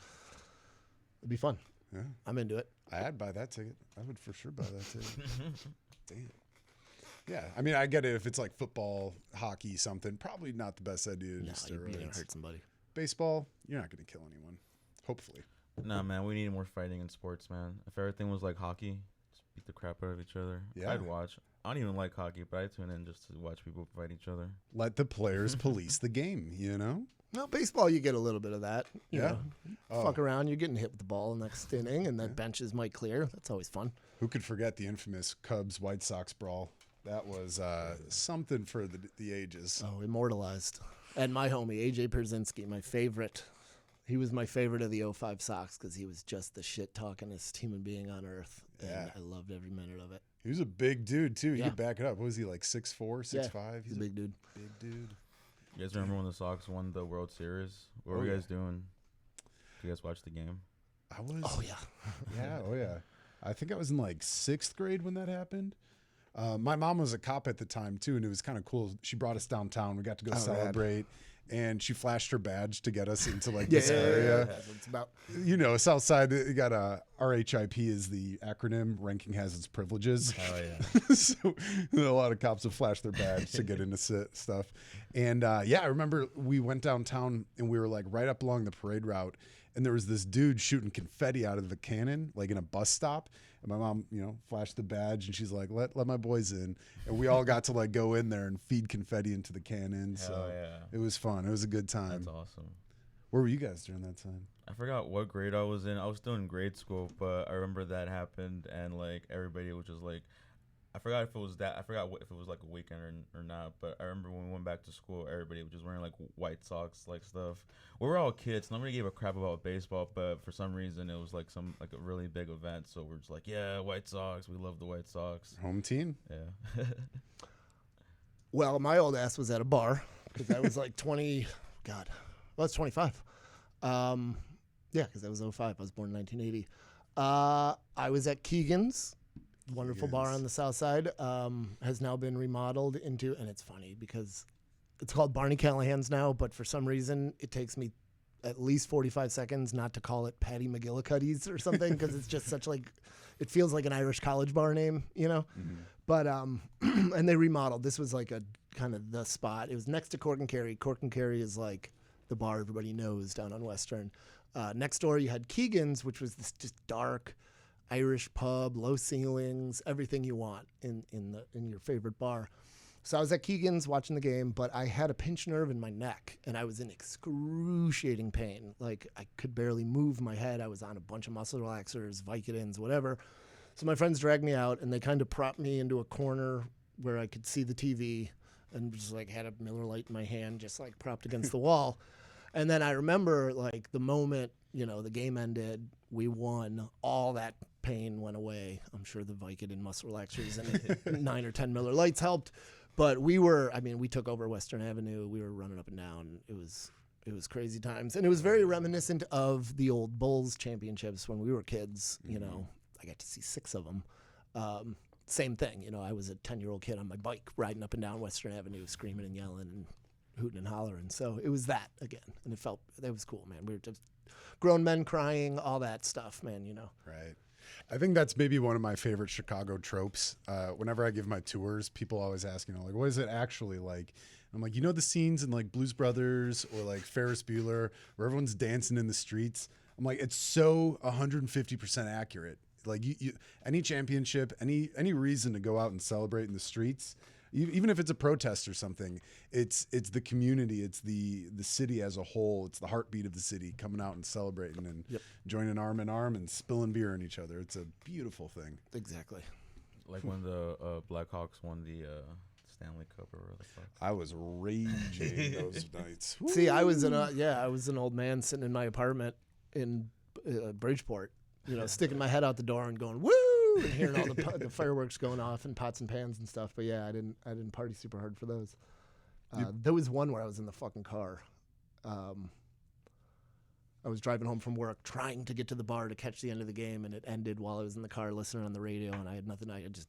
It'd be fun. Yeah. I'm into it. I'd buy that ticket. I would for sure buy that ticket. Damn. Yeah, I mean, I get it if it's like football, hockey, something. Probably not the best idea to do steroids. You're gonna hurt somebody. Baseball, you're not gonna kill anyone. Hopefully. Nah, man, we need more fighting in sports, man. If everything was like hockey, just beat the crap out of each other. Yeah. I'd watch. I don't even like hockey, but I tune in just to watch people fight each other. Let the players police the game, No, baseball, you get a little bit of that. You Yeah. know. Oh. Fuck around, you're getting hit with the ball next inning, and the benches might clear. That's always fun. Who could forget the infamous Cubs-White Sox brawl? That was something for the ages. Oh, immortalized. And my homie, AJ Pierzynski, my favorite. He was my favorite of the 05 Sox because he was just the shit-talkingest human being on earth. Yeah. And I loved every minute of it. He was a big dude, too. He Yeah. could back it up. What was he, like 6'4", 6'5"? He's a big dude. Big dude. You guys remember when the Sox won the World Series? What were you guys doing? Did you guys watch the game? I was. Oh, yeah. Yeah, oh, yeah. I think I was in like 6th grade when that happened. My mom was a cop at the time, too, and it was kind of cool. She brought us downtown. We got to go celebrate. And she flashed her badge to get us into like this area. That's what it's about. South side, you got RHIP is the acronym, ranking has its privileges. Oh, yeah. So a lot of cops have flashed their badge to get into stuff. And I remember we went downtown and we were like right up along the parade route. and there was this dude shooting confetti out of the cannon, like in a bus stop. And my mom, flashed the badge, and she's like, let my boys in. And we all got to like go in there and feed confetti into the cannon. Hell So yeah. it was fun. It was a good time. That's awesome. Where were you guys during that time? I forgot what grade I was in. I was still in grade school, but I remember that happened, and like everybody was just like, I forgot if it was that. I forgot if it was like a weekend or not. But I remember when we went back to school, everybody was just wearing like White Sox like stuff. We were all kids. Nobody gave a crap about baseball, but for some reason it was like a really big event. So we're just like, yeah, White Sox. We love the White Sox. Home team? Yeah. Well, my old ass was at a bar because I was like 20. God, well, it's 25. Yeah, because I was 05. I was born in 1980. I was at Keegan's. Wonderful bar on the south side, has now been remodeled into, and it's funny because it's called Barney Callahan's now, but for some reason it takes me at least 45 seconds not to call it Patty McGillicuddy's or something because it's just such like, it feels like an Irish college bar name, Mm-hmm. But, and they remodeled. This was like a kind of the spot. It was next to Cork and Kerry. Cork and Kerry is like the bar everybody knows down on Western. Next door you had Keegan's, which was this just dark Irish pub, low ceilings, everything you want in your favorite bar. So I was at Keegan's watching the game, but I had a pinched nerve in my neck, and I was in excruciating pain. Like, I could barely move my head. I was on a bunch of muscle relaxers, Vicodins, whatever. So my friends dragged me out, and they kind of propped me into a corner where I could see the TV, and just like had a Miller Lite in my hand, just like propped against the wall. And then I remember like the moment, the game ended, we won, all that pain went away. I'm sure the Vicodin muscle relaxers and 9 or 10 Miller Lights helped. But we took over Western Avenue. We were running up and down. It was crazy times. And it was very reminiscent of the old Bulls championships when we were kids. Mm-hmm. I got to see 6 of them. Same thing. I was a 10-year-old kid on my bike riding up and down Western Avenue, screaming and yelling and hooting and hollering. So it was that again. And that was cool, man. We were just grown men crying, all that stuff, man, Right. I think that's maybe one of my favorite Chicago tropes. Whenever I give my tours, people always ask, like, what is it actually like? I'm like, the scenes in like Blues Brothers or like Ferris Bueller where everyone's dancing in the streets. I'm like, it's so 150% accurate. Like you any championship, any reason to go out and celebrate in the streets, even if it's a protest or something, it's the community, it's the city as a whole, it's the heartbeat of the city coming out and celebrating and joining arm in arm and spilling beer on each other. It's a beautiful thing. Exactly. Like when the Blackhawks won the Stanley Cup or whatever the fuck. I was raging those nights. See, I was an old man sitting in my apartment in Bridgeport, sticking my head out the door and going, woo! And hearing all the fireworks going off and pots and pans and stuff. But yeah, I didn't party super hard for those. There was one where I was in the fucking car. I was driving home from work trying to get to the bar to catch the end of the game, and it ended while I was in the car listening on the radio, and I had nothing. I just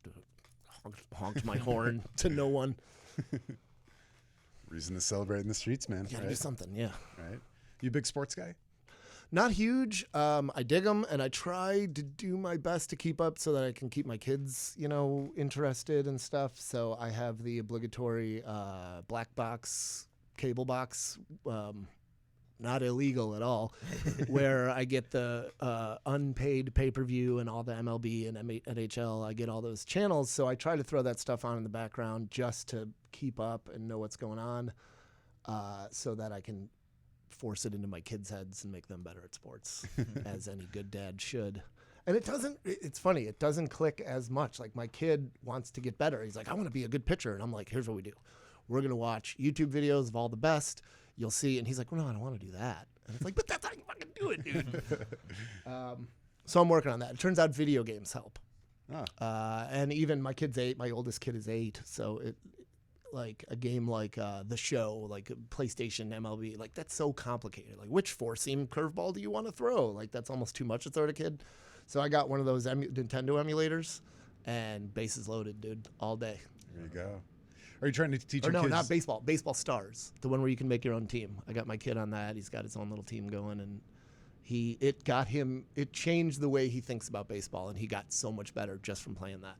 honked my horn to no one. Reason to celebrate in the streets, man. You gotta do something, yeah. Right. You a big sports guy? Not huge. I dig them, and I try to do my best to keep up so that I can keep my kids, interested and stuff. So I have the obligatory black box, cable box, not illegal at all, where I get the unpaid pay-per-view and all the MLB and NHL. I get all those channels, so I try to throw that stuff on in the background just to keep up and know what's going on, so that I can force it into my kids' heads and make them better at sports, as any good dad should. And it's funny, it doesn't click as much. Like, my kid wants to get better. He's like, I want to be a good pitcher. And I'm like, here's what we do. We're going to watch YouTube videos of all the best. You'll see. And he's like, well, no, I don't want to do that. And it's like, but that's how you fucking do it, dude. So I'm working on that. It turns out video games help. And even my kid's 8. My oldest kid is 8. So like a game like The Show, like PlayStation, MLB, like that's so complicated. Like, which 4-seam curveball do you want to throw? Like, that's almost too much to throw at a kid. So I got one of those Nintendo emulators, and bases loaded, dude, all day. There you go. Are you trying to teach your kids? No, not baseball. Baseball Stars, the one where you can make your own team. I got my kid on that. He's got his own little team going, and it changed the way he thinks about baseball, and he got so much better just from playing that.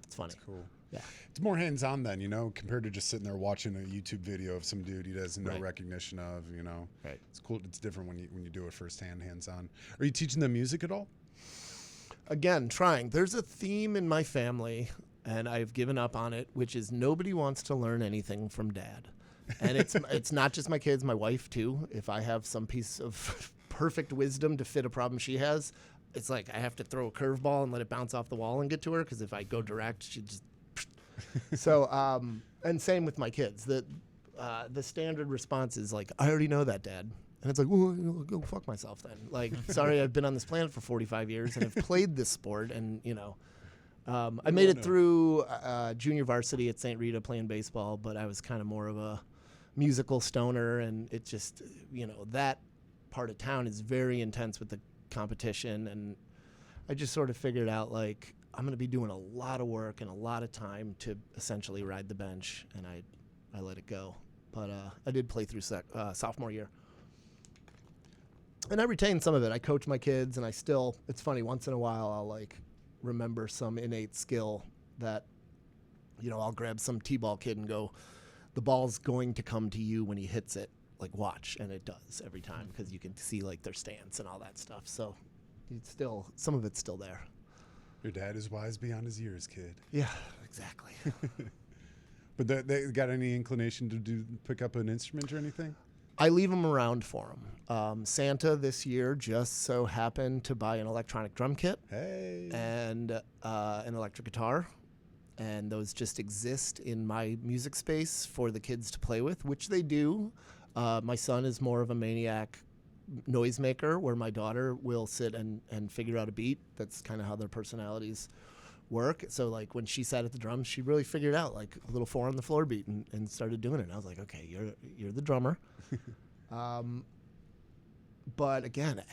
It's funny. That's cool. Yeah. It's more hands-on then, compared to just sitting there watching a YouTube video of some dude he has no Right. recognition of, Right. It's cool. It's different when you do it firsthand, hands-on. Are you teaching them music at all? Again, trying. There's a theme in my family, and I've given up on it, which is nobody wants to learn anything from dad. And it's not just my kids, my wife too. If I have some piece of perfect wisdom to fit a problem she has, it's like I have to throw a curveball and let it bounce off the wall and get to her, because if I go direct, she just... So, and same with my kids. The standard response is like, I already know that, Dad. And it's like, well, go fuck myself then. Like, sorry, I've been on this planet for 45 years and I've played this sport. And, I made it through junior varsity at St. Rita playing baseball, but I was kind of more of a musical stoner. And it just, that part of town is very intense with the competition. And I just sort of figured out, like, I'm going to be doing a lot of work and a lot of time to essentially ride the bench. And I let it go. But I did play through sophomore year. And I retained some of it. I coach my kids, and it's funny, once in a while I'll like remember some innate skill that, I'll grab some T-ball kid and go, the ball's going to come to you when he hits it, like watch. And it does every time, because you can see like their stance and all that stuff. So some of it's still there. Your dad is wise beyond his years, kid. Yeah, exactly. But they got any inclination to pick up an instrument or anything? I leave them around for them. Santa this year just so happened to buy an electronic drum kit and an electric guitar. And those just exist in my music space for the kids to play with, which they do. My son is more of a maniac noisemaker, where my daughter will sit and figure out a beat. That's kind of how their personalities work. So like when she sat at the drums, she really figured out like a little 4 on the floor beat and started doing it. And I was like, okay, you're the drummer. But again,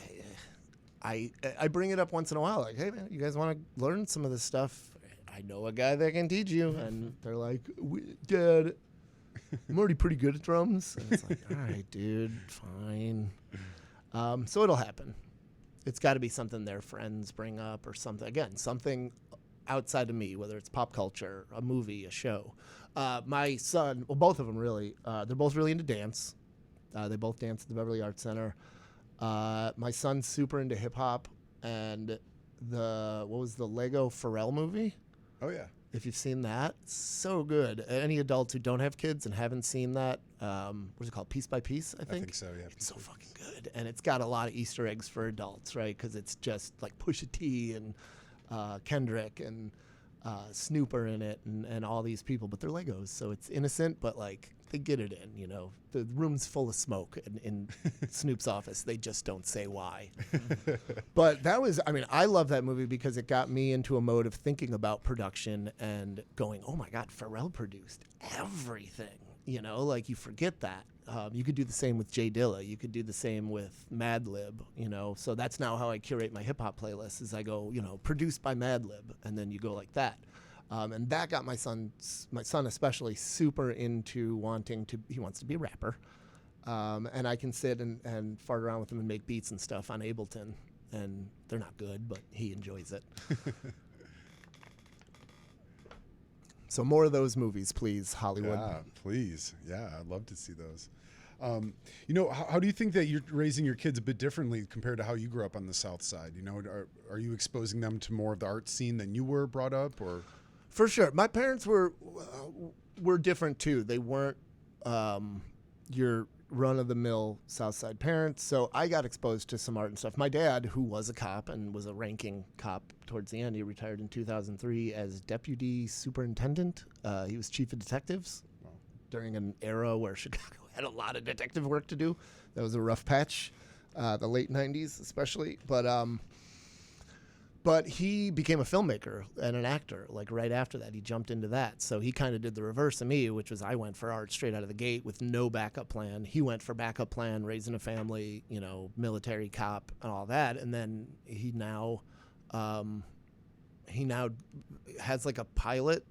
I bring it up once in a while, like, hey man, you guys want to learn some of this stuff? I know a guy that can teach you. And they're like, Dad, I'm already pretty good at drums. And it's like, all right, dude, fine. So it'll happen. It's got to be something their friends bring up or something. Again, something outside of me, whether it's pop culture, a movie, a show. My son, well, both of them really, they're both really into dance. They both dance at the Beverly Arts Center. My son's super into hip hop, and what was the Lego Pharrell movie? Oh yeah. If you've seen that, so good. Any adults who don't have kids and haven't seen that, what is it called? Piece by Piece, I think? I think so, yeah. It's so fucking good. And it's got a lot of Easter eggs for adults, right? Because it's just like Pusha T and Kendrick and Snooper in it and all these people. But they're Legos, so it's innocent, but like they get it in, The room's full of smoke in Snoop's office. They just don't say why. But I love that movie because it got me into a mode of thinking about production and going, oh my God, Pharrell produced everything. Like you forget that. You could do the same with Jay Dilla. You could do the same with Madlib, So that's now how I curate my hip hop playlist is I go, produced by Madlib, and then you go like that. And that got my son especially super into he wants to be a rapper. And I can sit and fart around with him and make beats and stuff on Ableton. And they're not good, but he enjoys it. So more of those movies, please, Hollywood. Yeah, please. Yeah, I'd love to see those. How do you think that you're raising your kids a bit differently compared to how you grew up on the South Side? Are you exposing them to more of the art scene than you were brought up, or? For sure. My parents were different too. They weren't your run-of-the-mill South Side parents, so I got exposed to some art and stuff. My dad, who was a cop and was a ranking cop towards the end, he retired in 2003 as deputy superintendent. He was chief of detectives during an era where Chicago had a lot of detective work to do. That was a rough patch, the late 90s especially. But he became a filmmaker and an actor, like right after that. He jumped into that. So he kind of did the reverse of me, which was I went for art straight out of the gate with no backup plan. He went for backup plan, raising a family, military cop and all that. And then he now has like a pilot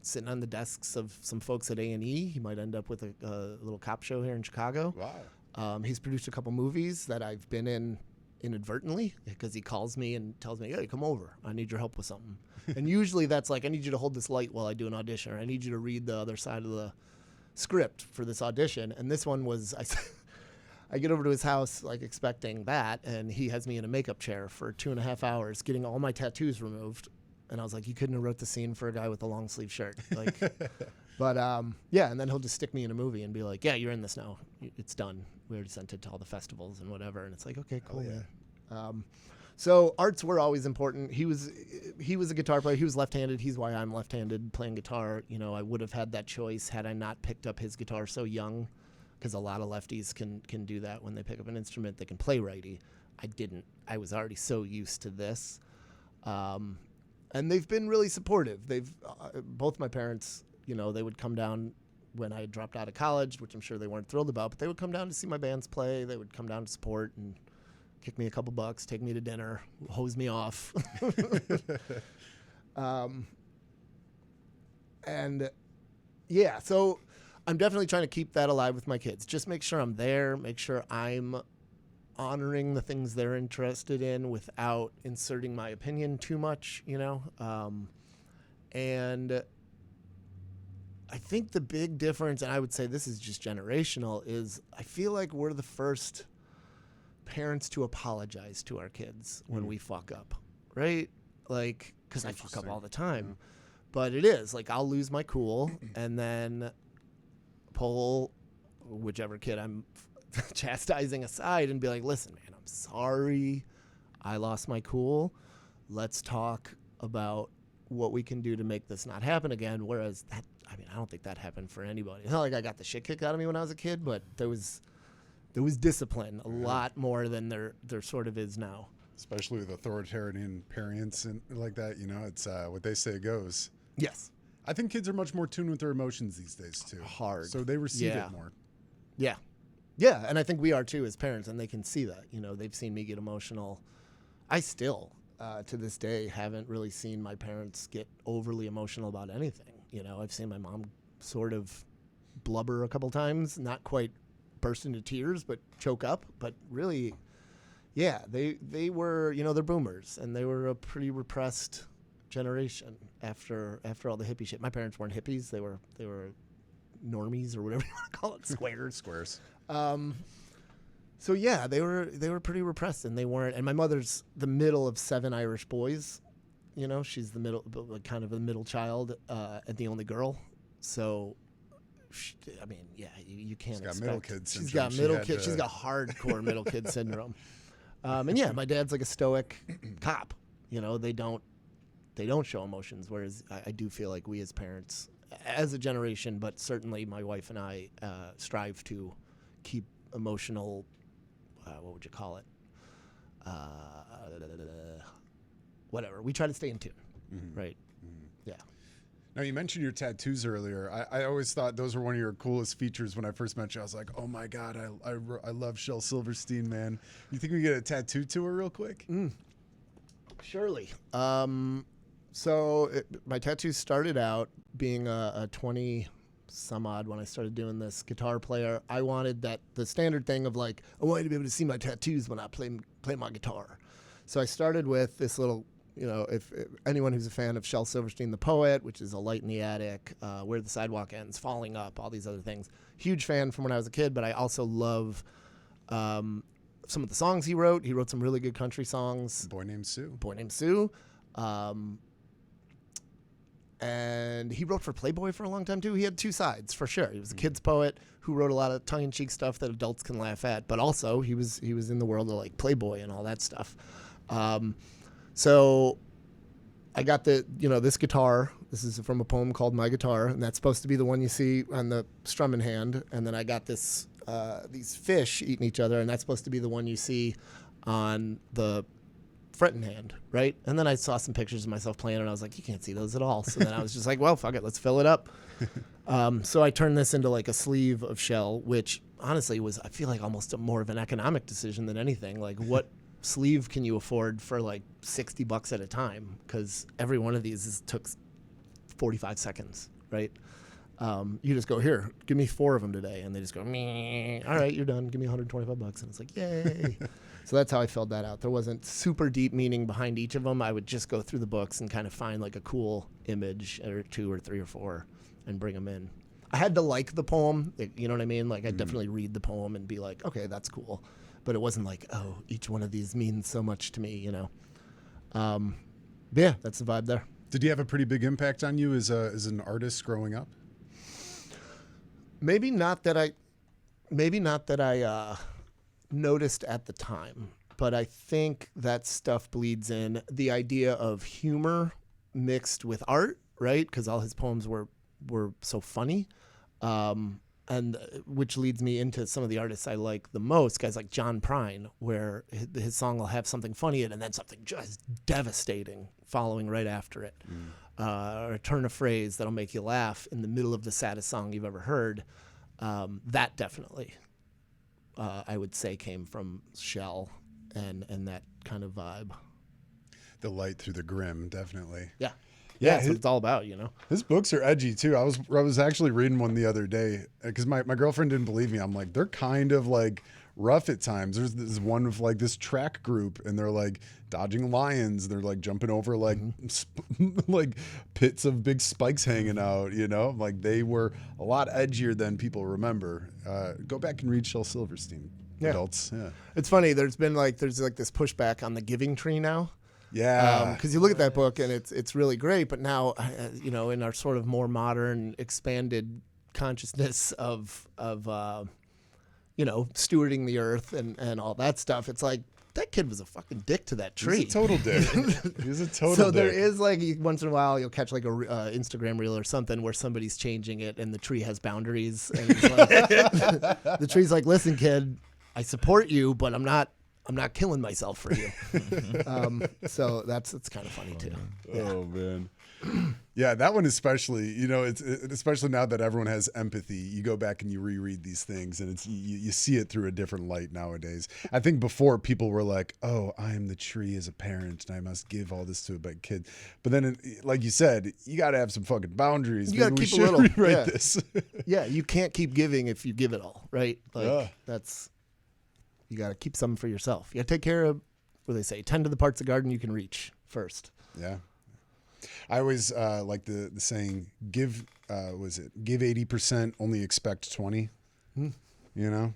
sitting on the desks of some folks at A&E. He might end up with a little cop show here in Chicago. Wow. He's produced a couple movies that I've been in inadvertently because he calls me and tells me, hey, come over. I need your help with something. And usually that's like, I need you to hold this light while I do an audition, or I need you to read the other side of the script for this audition. And this one was, I get over to his house like expecting that, and he has me in a makeup chair for 2.5 hours getting all my tattoos removed. And I was like, you couldn't have wrote the scene for a guy with a long sleeve shirt. Like, but yeah, and then he'll just stick me in a movie and be like, yeah, you're in this now. It's done. We already sent it to all the festivals and whatever. And it's like, okay, cool. Oh, yeah. So arts were always important. He was a guitar player. He was left-handed. He's why I'm left-handed playing guitar. You know, I would have had that choice had I not picked up his guitar so young, because a lot of lefties can do that when they pick up an instrument. They can play righty. I didn't. I was already so used to this. And they've been really supportive. They've both my parents, you know, they would come down when I dropped out of college, which I'm sure they weren't thrilled about, but they would come down to see my bands play. They would come down to support and kick me a couple bucks, take me to dinner, hose me off. And yeah, so I'm definitely trying to keep that alive with my kids. Just make sure I'm there, make sure I'm honoring the things they're interested in without inserting my opinion too much, you know? And I think the big difference, and I would say this is just generational, is I feel like we're the first parents to apologize to our kids when we fuck up, right? Like, because I fuck up all the time. But it is, like, I'll lose my cool and then pull whichever kid I'm chastising aside and be like, listen, man, I'm sorry I lost my cool. Let's talk about what we can do to make this not happen again. Whereas that, I mean, I don't think that happened for anybody. It's not like I got the shit kicked out of me when I was a kid, but there was discipline a lot more than there sort of is now. Especially with authoritarian parents and like that, you know, it's what they say goes. Yes. I think kids are much more tuned with their emotions these days too. Hard. So they receive it more. Yeah. Yeah, and I think we are too as parents, and they can see that. You know, they've seen me get emotional. I still, to this day, haven't really seen my parents get overly emotional about anything. You know, I've seen my mom sort of blubber a couple times, not quite burst into tears, but choke up. But really, yeah, they were, you know, they're boomers, and they were a pretty repressed generation after all the hippie shit. My parents weren't hippies; they were normies or whatever you want to call it, squares. So yeah, they were pretty repressed, and they weren't. And my mother's the middle of 7 Irish boys. You know, she's the middle, kind of a middle child, and the only girl. So, I mean, yeah, you can't. She's got middle kid syndrome. She's got middle kid. She's got hardcore middle kid syndrome. And yeah, my dad's like a stoic cop. You know, they don't show emotions. Whereas I do feel like we as parents, as a generation, but certainly my wife and I, strive to keep emotional, what would you call it? Whatever. We try to stay in tune, right? Yeah. Now, you mentioned your tattoos earlier. I always thought those were one of your coolest features when I first met you. I was like, oh my God, I love Shel Silverstein, man. You think we get a tattoo tour real quick? Surely. So my tattoos started out being a 20 some odd when I started doing this guitar player. I wanted the standard thing of like, I want you to be able to see my tattoos when I play my guitar. So I started with this little, you know, if anyone who's a fan of Shel Silverstein the Poet, which is A Light in the Attic, Where the Sidewalk Ends, Falling Up, all these other things. Huge fan from when I was a kid, but I also love some of the songs he wrote. He wrote some really good country songs. Boy Named Sue. And he wrote for Playboy for a long time, too. He had two sides, for sure. He was a kid's poet who wrote a lot of tongue-in-cheek stuff that adults can laugh at. But also, he was in the world of, like, Playboy and all that stuff. So I got this guitar. This is from a poem called My Guitar, and that's supposed to be the one you see on the strumming hand. And then I got these fish eating each other, and that's supposed to be the one you see on the fretting hand, right? And then I saw some pictures of myself playing, and I was like, you can't see those at all. So then I was just like, well, fuck it, let's fill it up. So I turned this into like a sleeve of Shel, which honestly was, I feel like, almost more of an economic decision than anything. Like, what sleeve can you afford for like $60 at a time? Because every one of these took 45 seconds, right? You just go, here, give me 4 of them today. And they just go, meh. All right, you're done. Give me $125. And it's like, yay. So that's how I filled that out. There wasn't super deep meaning behind each of them. I would just go through the books and kind of find like a cool image or 2 or 3 or 4 and bring them in. I had to like the poem, you know what I mean? Like I'd definitely read the poem and be like, okay, that's cool. But it wasn't like, oh, each one of these means so much to me, you know? But yeah, that's the vibe there. Did he have a pretty big impact on you as an artist growing up? Maybe not that I noticed at the time, but I think that stuff bleeds in. The idea of humor mixed with art, right? Because all his poems were so funny, and which leads me into some of the artists I like the most, guys like John Prine, where his song will have something funny in it and then something just devastating following right after it. Or a turn of phrase that'll make you laugh in the middle of the saddest song you've ever heard. That definitely, I would say, came from Shell and that kind of vibe. The light through the grim, definitely. Yeah. Yeah, that's what it's all about, you know. His books are edgy too. I was actually reading one the other day because my girlfriend didn't believe me. I'm like, they're kind of like rough at times. There's this one with like this track group, and they're like dodging lions. They're like jumping over like like pits of big spikes hanging out. You know, like they were a lot edgier than people remember. Go back and read Shel Silverstein. Yeah. Adults. Yeah, it's funny. There's this pushback on the Giving Tree now. Yeah, because you look at that book and it's really great, but now you know, in our sort of more modern, expanded consciousness of you know, stewarding the earth and all that stuff, it's like that kid was a fucking dick to that tree. He's a total dick. He's a total. So dick. there is like once in a while you'll catch like a Instagram reel or something where somebody's changing it and the tree has boundaries, and it's like, the tree's like, listen, kid, I support you, but I'm not killing myself for you. So it's kind of funny too. Yeah. Oh man. Yeah, that one especially, you know, it's especially now that everyone has empathy, you go back and you reread these things and it's you see it through a different light nowadays. I think before people were like, oh, I am the tree as a parent and I must give all this to a big kid. But then, like you said, you got to have some fucking boundaries. You got to keep a little. Rewrite this. Yeah, you can't keep giving if you give it all, right? Like you got to keep some for yourself. You got to take care of, what do they say, tend to the parts of the garden you can reach first. Yeah. I always like the saying, give 80%, only expect 20. You know?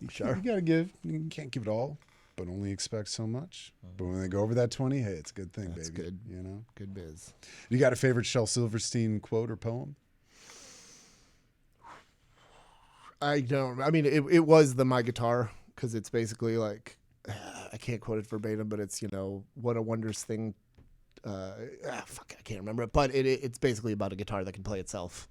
Sure. You got to give. You can't give it all, but only expect so much. But when they go over that 20, hey, it's a good thing, That's baby. good. You know? Good biz. You got a favorite Shel Silverstein quote or poem? I don't. I mean, it was the My Guitar, because it's basically like, I can't quote it verbatim, but it's, you know, what a wondrous thing. I can't remember it, but it's basically about a guitar that can play itself,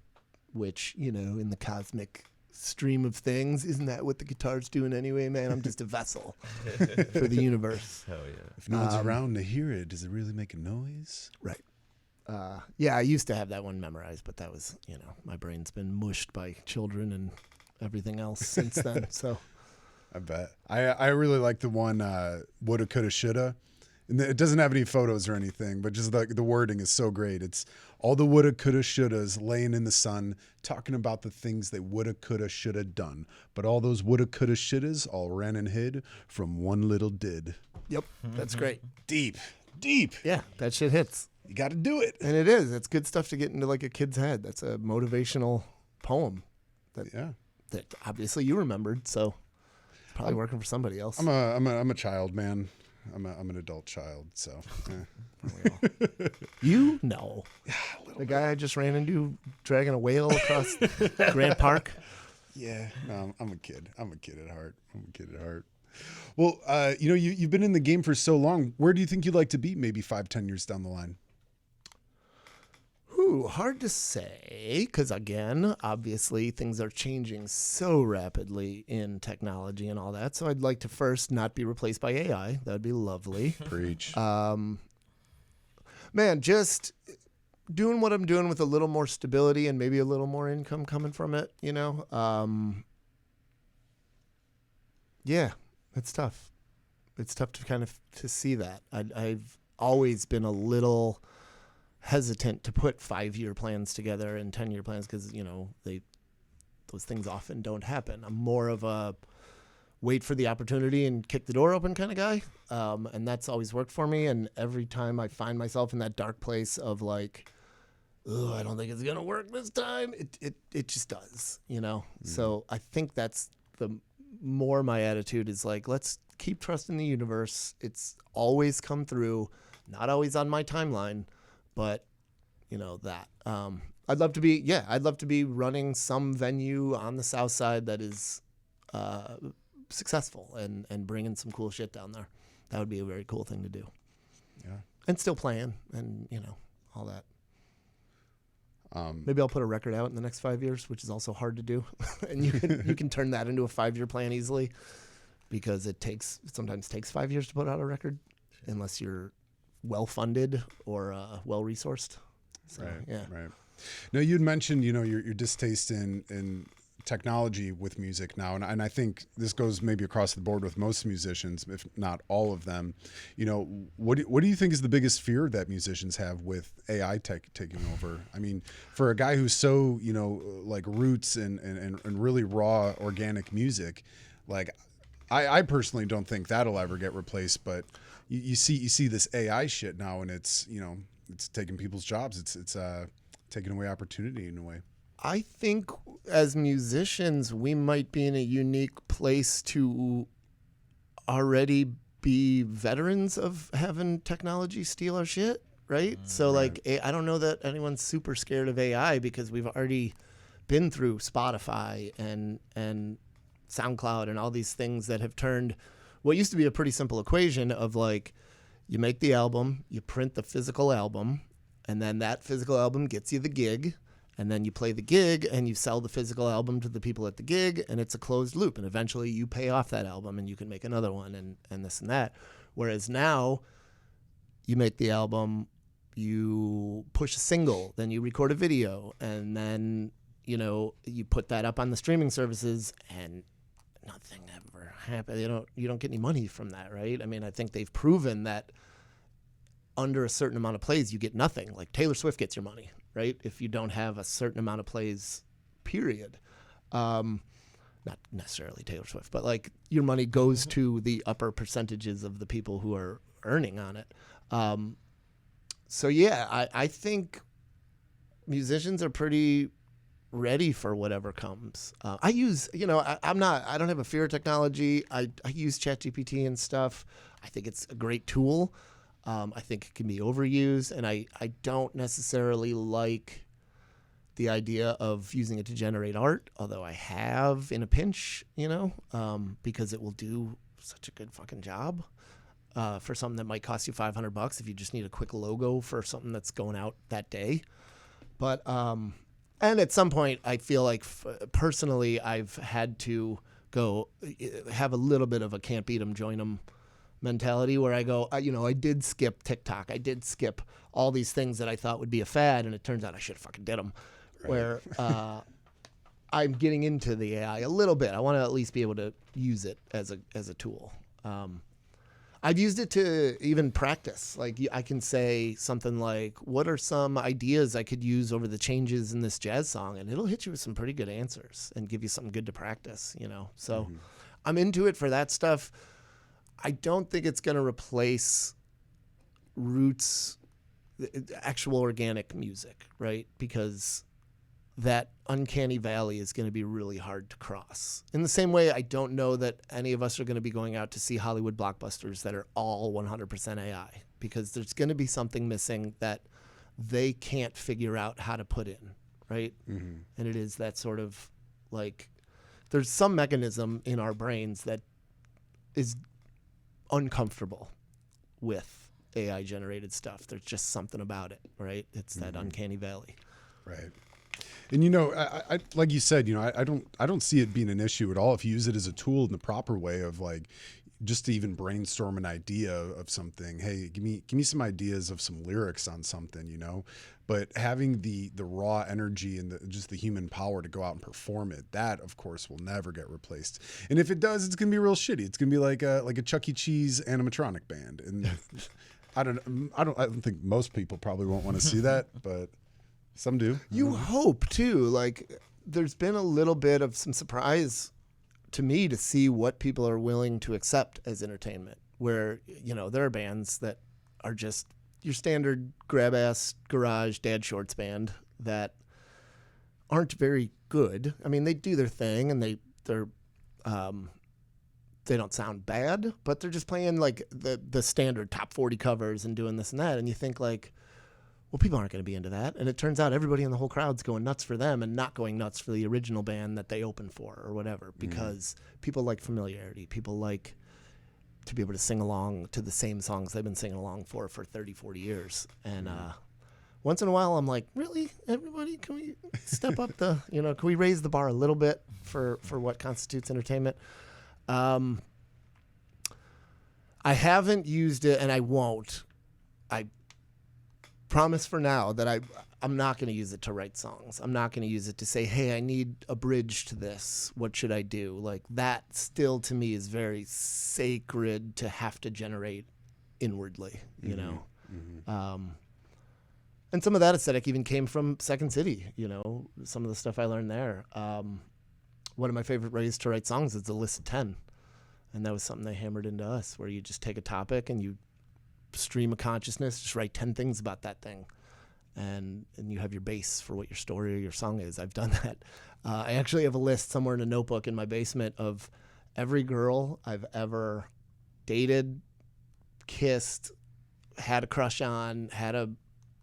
which, you know, in the cosmic stream of things, isn't that what the guitar's doing anyway, man? I'm just a vessel for the universe. Hell yeah. If no one's around to hear it, does it really make a noise? Right. Yeah, I used to have that one memorized, but that was, you know, my brain's been mushed by children and everything else since then. So I bet. I really like the one, woulda, coulda, shoulda. And it doesn't have any photos or anything, but just the wording is so great. It's all the woulda, coulda, shouldas laying in the sun, talking about the things they woulda, coulda, shoulda done. But all those woulda, coulda, shouldas all ran and hid from one little did. Yep, that's great. Deep. Yeah, that shit hits. You got to do it. And it is. It's good stuff to get into like a kid's head. That's a motivational poem that obviously you remembered. So it's probably working for somebody else. I'm a child, man. I'm an adult child, so. You know, the guy I just ran into dragging a whale across Grant Park. Yeah, no, I'm a kid. I'm a kid at heart. Well, you know, you've been in the game for so long. Where do you think you'd like to be maybe 5-10 years down the line? Ooh, hard to say, because again, obviously things are changing so rapidly in technology and all that. So I'd like to first not be replaced by AI. That'd be lovely. Preach. Man, just doing what I'm doing with a little more stability and maybe a little more income coming from it, you know? Yeah, it's tough. It's tough to kind of to see that. I've always been a little hesitant to put 5-year plans together and 10-year plans because, you know, those things often don't happen. I'm more of a wait for the opportunity and kick the door open kind of guy. And that's always worked for me. And every time I find myself in that dark place of like, oh, I don't think it's going to work this time, it just does, you know? So I think that's the more my attitude is like, let's keep trusting the universe. It's always come through, not always on my timeline, but you know, that, I'd love to be running some venue on the South Side that is, successful and bringing some cool shit down there. That would be a very cool thing to do. Yeah. And still playing and, you know, all that. Maybe I'll put a record out in the next 5 years, which is also hard to do. And you can turn that into a 5-year plan easily, because it sometimes takes 5 years to put out a record unless you're well funded or well resourced. So, right. Yeah. Right. Now, you'd mentioned, you know, your distaste in technology with music now, and I think this goes maybe across the board with most musicians, if not all of them. You know, what do you think is the biggest fear that musicians have with AI taking over? I mean, for a guy who's so, you know, like roots and really raw organic music, like I personally don't think that'll ever get replaced. But you see this AI shit now, and it's, you know, it's taking people's jobs. It's taking away opportunity in a way. I think as musicians, we might be in a unique place to already be veterans of having technology steal our shit, right? So, like, I don't know that anyone's super scared of AI, because we've already been through Spotify and SoundCloud and all these things that have turned what used to be a pretty simple equation of, like, you make the album, you print the physical album, and then that physical album gets you the gig. And then you play the gig and you sell the physical album to the people at the gig, and it's a closed loop. And eventually you pay off that album and you can make another one and this and that. Whereas now you make the album, you push a single, then you record a video, and then, you know, you put that up on the streaming services, and nothing ever happens. You don't get any money from that, right? I mean, I think they've proven that under a certain amount of plays, you get nothing. Like Taylor Swift gets your money, right? If you don't have a certain amount of plays, period. Not necessarily Taylor Swift, but like your money goes to the upper percentages of the people who are earning on it. So yeah, I think musicians are pretty ready for whatever comes. I use, you know, I don't have a fear of technology. I use ChatGPT and stuff. I think it's a great tool. I think it can be overused, and I don't necessarily like the idea of using it to generate art, although I have in a pinch, you know, because it will do such a good fucking job for something that might cost you $500 if you just need a quick logo for something that's going out that day. But and at some point, I feel like personally, I've had to go have a little bit of a can't beat 'em, join 'em mentality, where I go, you know, I did skip TikTok. I did skip all these things that I thought would be a fad, and it turns out I should have fucking did them. Right. Where I'm getting into the AI a little bit. I want to at least be able to use it as a tool. I've used it to even practice. Like, I can say something like, what are some ideas I could use over the changes in this jazz song? And it'll hit you with some pretty good answers and give you something good to practice, you know? So I'm into it for that stuff. I don't think it's going to replace roots, actual organic music, right? Because that uncanny valley is going to be really hard to cross. In the same way, I don't know that any of us are going to be going out to see Hollywood blockbusters that are all 100% AI, because there's going to be something missing that they can't figure out how to put in, right? Mm-hmm. And it is that sort of like, there's some mechanism in our brains that is uncomfortable with AI generated stuff. There's just something about it, right? It's that uncanny valley. Right. And, you know, I like you said, you know, I don't see it being an issue at all if you use it as a tool in the proper way of, like, just to even brainstorm an idea of something. Hey, give me some ideas of some lyrics on something, you know. But having the raw energy and just the human power to go out and perform it, that of course will never get replaced. And if it does, it's gonna be real shitty. It's gonna be like a Chuck E. Cheese animatronic band. And I don't think most people probably won't want to see that, but some do. You hope too. Like, there's been a little bit of some surprise to me to see what people are willing to accept as entertainment. Where, there are bands that are just your standard grab-ass garage dad shorts band that aren't very good. I mean, they do their thing and they don't sound bad, but they're just playing like the standard top 40 covers and doing this and that. And you think like, well, people aren't going to be into that. And it turns out everybody in the whole crowd's going nuts for them and not going nuts for the original band that they opened for or whatever, because people like familiarity. People like to be able to sing along to the same songs they've been singing along for 30, 40 years. And once in a while, I'm like, really, everybody, can we step up can we raise the bar a little bit for what constitutes entertainment? I haven't used it, and I won't. I promise for now that I'm not going to use it to write songs. I'm not going to use it to say, hey, I need a bridge to this. What should I do? Like, that still to me is very sacred to have to generate inwardly, you know? Mm-hmm. And some of that aesthetic even came from Second City, some of the stuff I learned there. One of my favorite ways to write songs is the list of 10. And that was something they hammered into us, where you just take a topic and you stream of consciousness, just write 10 things about that thing. And you have your base for what your story or your song is. I've done that. I actually have a list somewhere in a notebook in my basement of every girl I've ever dated, kissed, had a crush on, had a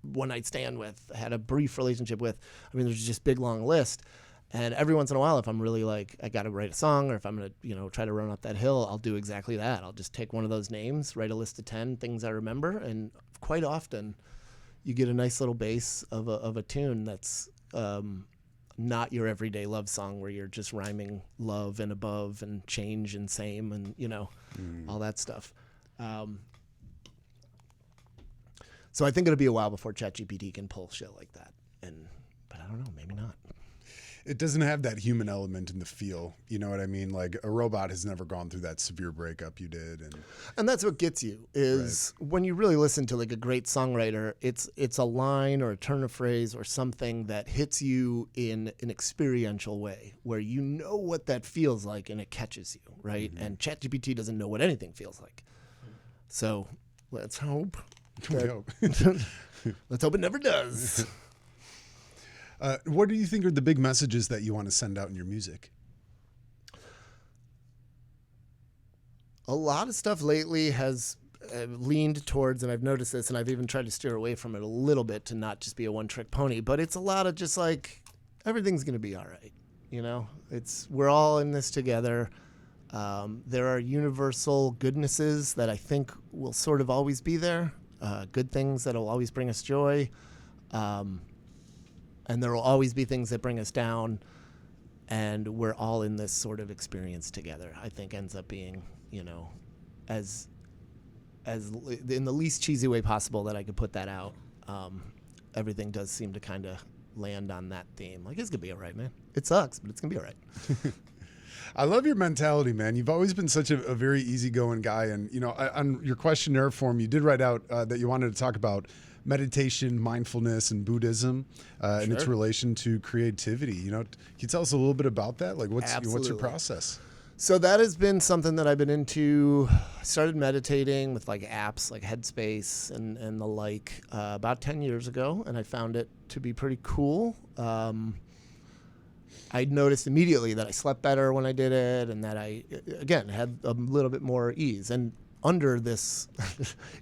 one-night stand with, had a brief relationship with. I mean, there's just a big, long list. And every once in a while, if I'm really like, I got to write a song, or if I'm going to, try to run up that hill, I'll do exactly that. I'll just take one of those names, write a list of 10 things I remember. And quite often you get a nice little base of a tune that's not your everyday love song where you're just rhyming love and above and change and same and, all that stuff. So I think it'll be a while before ChatGPT can pull shit like that. But I don't know, maybe not. It doesn't have that human element in the feel. You know what I mean? Like a robot has never gone through that severe breakup you did. And that's what gets you is when you really listen to like a great songwriter, it's a line or a turn of phrase or something that hits you in an experiential way where you know what that feels like and it catches you, right? Mm-hmm. And ChatGPT doesn't know what anything feels like. So let's hope. Let's hope it never does. What do you think are the big messages that you want to send out in your music? A lot of stuff lately has leaned towards, and I've noticed this, and I've even tried to steer away from it a little bit to not just be a one-trick pony, but it's a lot of just like, everything's going to be all right. We're all in this together. There are universal goodnesses that I think will sort of always be there. Good things that will always bring us joy. And there will always be things that bring us down, and we're all in this sort of experience together. I think ends up being, as in the least cheesy way possible that I could put that out. Everything does seem to kind of land on that theme. Like, it's gonna be all right, man. It sucks, but it's gonna be all right. I love your mentality, man. You've always been such a very easygoing guy, and on your questionnaire form, you did write out that you wanted to talk about meditation, mindfulness, and Buddhism, and its relation to creativity. Can you tell us a little bit about that? Like, what's your process? So that has been something that I've been into. I started meditating with like apps like Headspace and the like about 10 years ago, and I found it to be pretty cool. I noticed immediately that I slept better when I did it, and that I, again, had a little bit more ease. And under this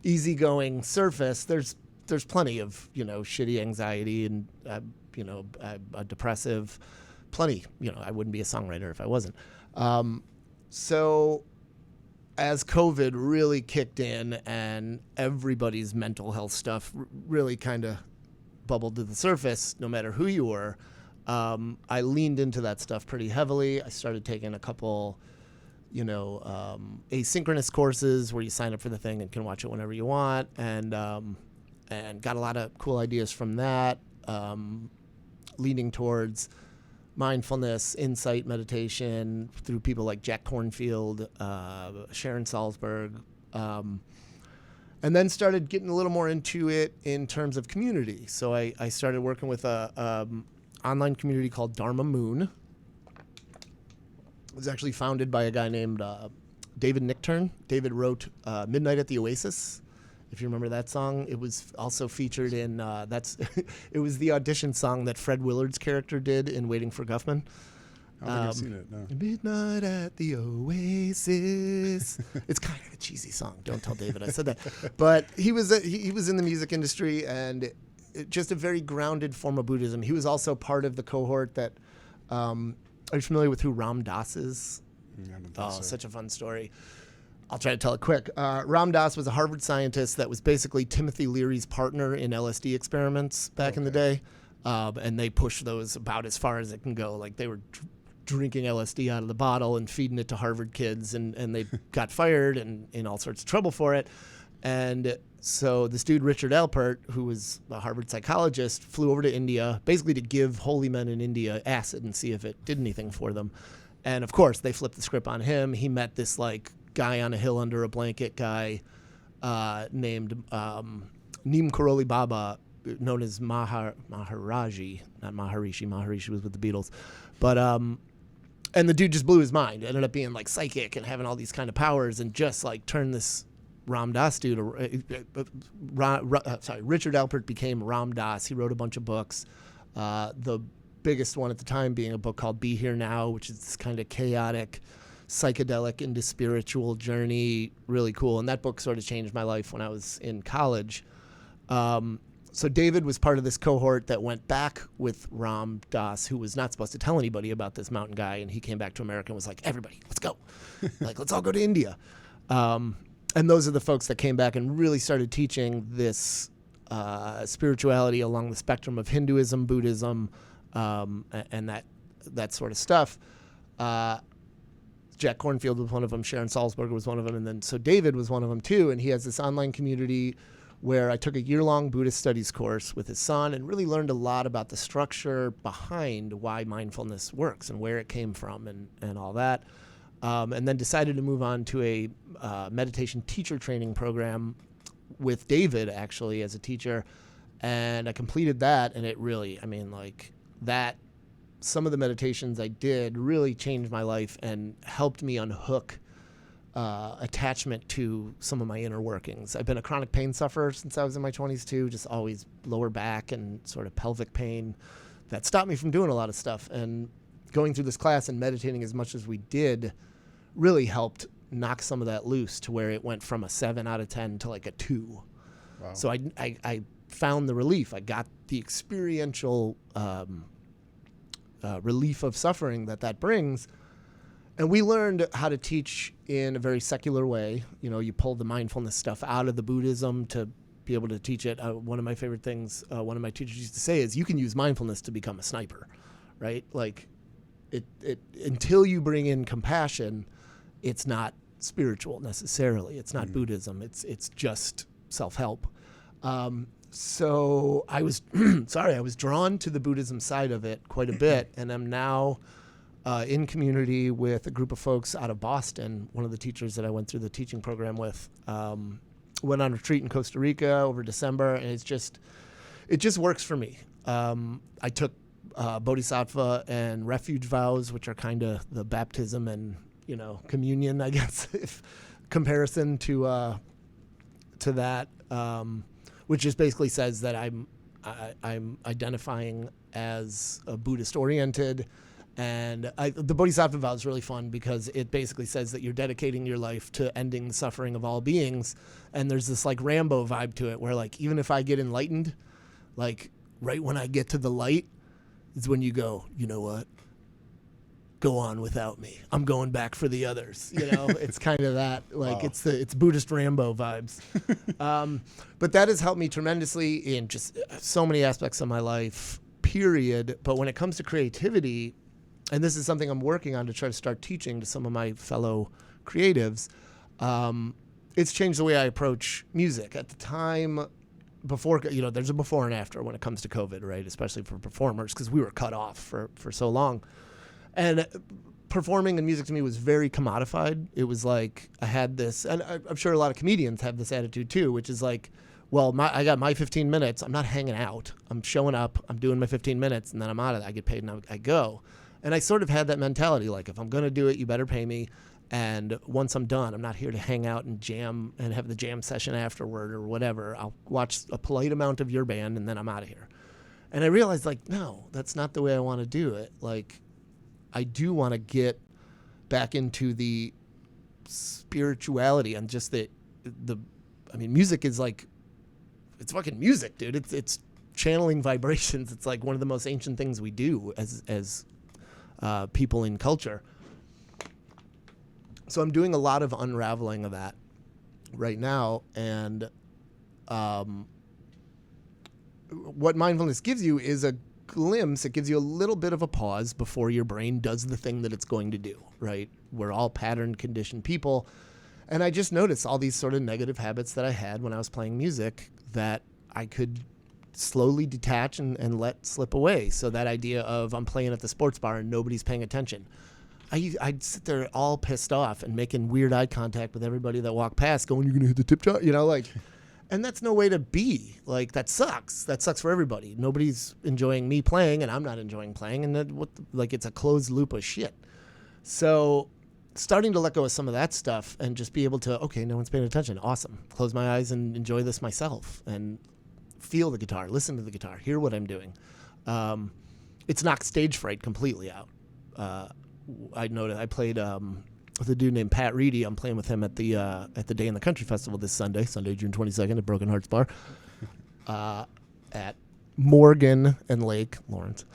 easygoing surface, there's plenty of, shitty anxiety and, depressive, plenty, I wouldn't be a songwriter if I wasn't. So as COVID really kicked in and everybody's mental health stuff really kind of bubbled to the surface, no matter who you were, I leaned into that stuff pretty heavily. I started taking a couple, asynchronous courses where you sign up for the thing and can watch it whenever you want. And got a lot of cool ideas from that, leaning towards mindfulness, insight, meditation through people like Jack Kornfield, Sharon Salzberg, and then started getting a little more into it in terms of community. So I started working with a online community called Dharma Moon. It was actually founded by a guy named David Nickturn. David wrote "Midnight at the Oasis." If you remember that song, it was also featured in it was the audition song that Fred Willard's character did in Waiting for Guffman. I don't think I've seen it. No. Midnight at the Oasis. It's kind of a cheesy song. Don't tell David I said that. But he was in the music industry, and just a very grounded form of Buddhism. He was also part of the cohort that. Are you familiar with who Ram Dass is? I don't think so. Such a fun story. I'll try to tell it quick. Ram Dass was a Harvard scientist that was basically Timothy Leary's partner in LSD experiments back in the day. And they pushed those about as far as it can go. Like they were drinking LSD out of the bottle and feeding it to Harvard kids, and they got fired and in all sorts of trouble for it. And so this dude, Richard Alpert, who was a Harvard psychologist, flew over to India basically to give holy men in India acid and see if it did anything for them. And of course, they flipped the script on him. He met this like guy on a hill under a blanket guy named Neem Karoli Baba, known as Maharaji, not Maharishi. Maharishi was with the Beatles. But and the dude just blew his mind. Ended up being like psychic and having all these kind of powers, and just like turned this Ram Dass dude. Richard Alpert became Ram Dass. He wrote a bunch of books. The biggest one at the time being a book called Be Here Now, which is this kind of chaotic, psychedelic into spiritual journey. Really cool. And that book sort of changed my life when I was in college. So David was part of this cohort that went back with Ram Dass, who was not supposed to tell anybody about this mountain guy. And he came back to America and was like, everybody, let's go. Like, let's all go to India. And those are the folks that came back and really started teaching this spirituality along the spectrum of Hinduism, Buddhism, and that sort of stuff. Jack Kornfield was one of them. Sharon Salzberger was one of them. And then so David was one of them too. And he has this online community where I took a year-long Buddhist studies course with his son and really learned a lot about the structure behind why mindfulness works and where it came from and all that. And then decided to move on to a meditation teacher training program with David, actually, as a teacher. And I completed that, and it really, I mean, like, that, some of the meditations I did really changed my life and helped me unhook attachment to some of my inner workings. I've been a chronic pain sufferer since I was in my 20s, too, just always lower back and sort of pelvic pain that stopped me from doing a lot of stuff. And going through this class and meditating as much as we did really helped knock some of that loose to where it went from a 7 out of 10 to like a 2. Wow. So I found the relief. I got the experiential relief of suffering that brings. And we learned how to teach in a very secular way. You know, you pull the mindfulness stuff out of the Buddhism to be able to teach it. One of my favorite things one of my teachers used to say is you can use mindfulness to become a sniper, right? Like it until you bring in compassion, it's not spiritual necessarily. It's not Buddhism. It's just self-help. So I was I was drawn to the Buddhism side of it quite a bit, and I'm now in community with a group of folks out of Boston. One of the teachers that I went through the teaching program with went on retreat in Costa Rica over December, and it just works for me. I took Bodhisattva and refuge vows, which are kind of the baptism and communion, I guess, if comparison to that, which just basically says that I'm identifying as a Buddhist oriented. And the Bodhisattva vow is really fun because it basically says that you're dedicating your life to ending the suffering of all beings. And there's this like Rambo vibe to it where like, even if I get enlightened, like right when I get to the light is when you go, you know what? Go on without me. I'm going back for the others. It's kind of that, like, wow. it's Buddhist Rambo vibes. But that has helped me tremendously in just so many aspects of my life, period. But when it comes to creativity, and this is something I'm working on to try to start teaching to some of my fellow creatives, it's changed the way I approach music. At the time, before, there's a before and after when it comes to COVID, right? Especially for performers, because we were cut off for so long. And performing and music to me was very commodified. It was like I had this, and I'm sure a lot of comedians have this attitude too, which is like, well, I got my 15 minutes. I'm not hanging out. I'm showing up. I'm doing my 15 minutes, and then I'm out of it. I get paid, and I go. And I sort of had that mentality, like, if I'm going to do it, you better pay me. And once I'm done, I'm not here to hang out and jam and have the jam session afterward or whatever. I'll watch a polite amount of your band and then I'm out of here. And I realized, like, no, that's not the way I want to do it. Like, I do want to get back into the spirituality and just I mean, music is like, it's fucking music, dude. It's channeling vibrations. It's like one of the most ancient things we do as people in culture. So I'm doing a lot of unraveling of that right now. And what mindfulness gives you is a glimpse. It gives you a little bit of a pause before your brain does the thing that it's going to do, right? We're all pattern conditioned people. And I just noticed all these sort of negative habits that I had when I was playing music that I could slowly detach and let slip away. So that idea of I'm playing at the sports bar and nobody's paying attention. I'd sit there all pissed off and making weird eye contact with everybody that walked past going, you're going to hit the tip jar? You know, like, and that's no way to be. Like, that sucks. That sucks for everybody. Nobody's enjoying me playing and I'm not enjoying playing. And like, it's a closed loop of shit. So starting to let go of some of that stuff and just be able to, okay, no one's paying attention. Awesome. Close my eyes and enjoy this myself and feel the guitar, listen to the guitar, hear what I'm doing. It's knocked stage fright completely out. I noticed I played with a dude named Pat Reedy. I'm playing with him at the Day in the Country Festival this Sunday, June 22nd at Broken Hearts Bar at Morgan and Lake Lawrence.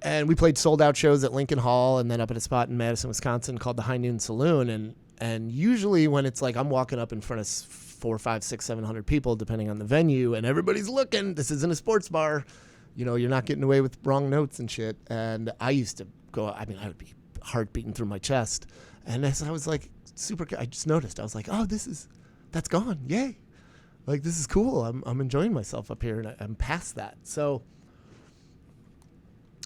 And we played sold out shows at Lincoln Hall and then up at a spot in Madison, Wisconsin called the High Noon Saloon. And usually when it's like I'm walking up in front of 400, 500, 600, 700 people, depending on the venue, and everybody's looking, this isn't a sports bar. You know, you're not getting away with wrong notes and shit. And I used to go, I mean, I would be heart beating through my chest. And as I was like, I just noticed, I was like, oh, that's gone. Yay. Like, this is cool. I'm enjoying myself up here and I'm past that. So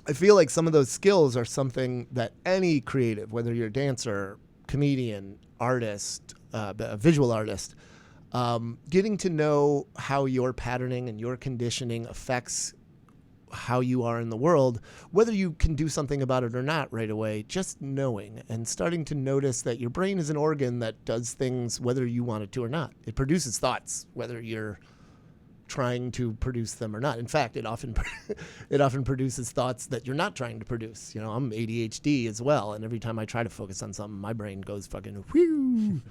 I feel like some of those skills are something that any creative, whether you're a dancer, comedian, artist, a visual artist, getting to know how your patterning and your conditioning affects how you are in the world, whether you can do something about it or not right away, just knowing and starting to notice that your brain is an organ that does things whether you want it to or not. It produces thoughts, whether you're trying to produce them or not. In fact, it often produces thoughts that you're not trying to produce. You know, I'm ADHD as well, and every time I try to focus on something, my brain goes fucking whew.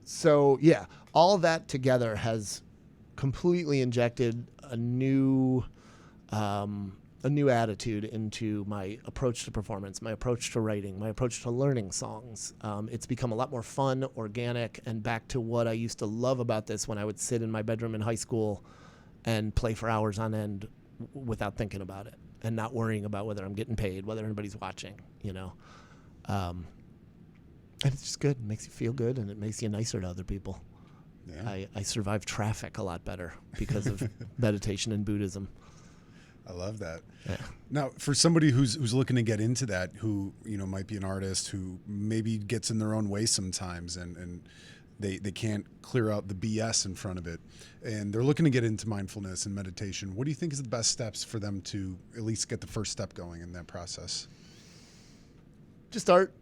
So yeah, all that together has completely injected a new attitude into my approach to performance, my approach to writing, my approach to learning songs. It's become a lot more fun, organic, and back to what I used to love about this when I would sit in my bedroom in high school and play for hours on end without thinking about it and not worrying about whether I'm getting paid, whether anybody's watching, you know. And it's just good. It makes you feel good, and it makes you nicer to other people. Yeah. I survive traffic a lot better because of meditation and Buddhism. I love that. Yeah. Now, for somebody who's looking to get into that, who, you know, might be an artist who maybe gets in their own way sometimes and they can't clear out the BS in front of it, and they're looking to get into mindfulness and meditation, what do you think is the best steps for them to at least get the first step going in that process? Just start.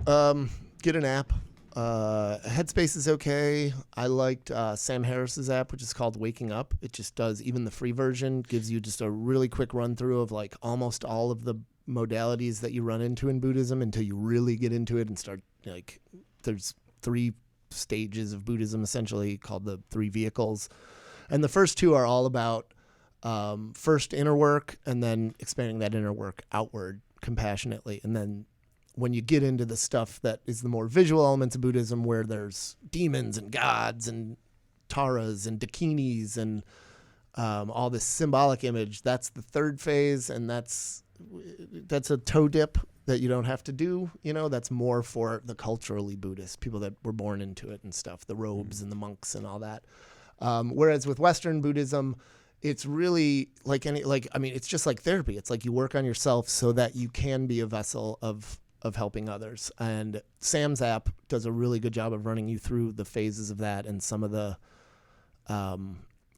Get an app. Headspace is okay. I liked Sam Harris's app, which is called Waking Up. It just does, even the free version gives you just a really quick run through of like almost all of the modalities that you run into in Buddhism until you really get into it and start, like, there's 3 stages of Buddhism essentially called the 3 vehicles. And the first 2 are all about first inner work and then expanding that inner work outward compassionately. And then when you get into the stuff that is the more visual elements of Buddhism, where there's demons and gods and taras and dakinis and all this symbolic image, that's the 3rd phase, and that's a toe dip that you don't have to do. You know, that's more for the culturally Buddhist people that were born into it and stuff, the robes and the monks and all that. Whereas with Western Buddhism, it's really it's just like therapy. It's like you work on yourself so that you can be a vessel of helping others. And Sam's app does a really good job of running you through the phases of that and some of the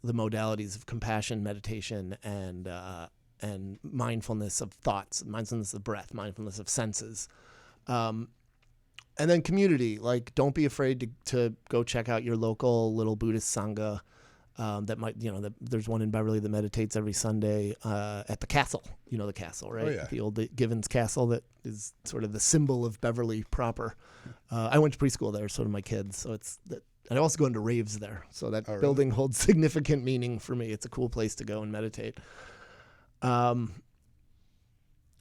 modalities of compassion, meditation, and mindfulness of thoughts, mindfulness of breath, mindfulness of senses. And then community, like don't be afraid to go check out your local little Buddhist Sangha. That might, there's one in Beverly that meditates every Sunday at the castle. You know the castle, right? Oh, yeah. The old Givens Castle that is sort of the symbol of Beverly proper. I went to preschool there, so did my kids. So it's that. I also go into raves there, so that building holds significant meaning for me. It's a cool place to go and meditate. And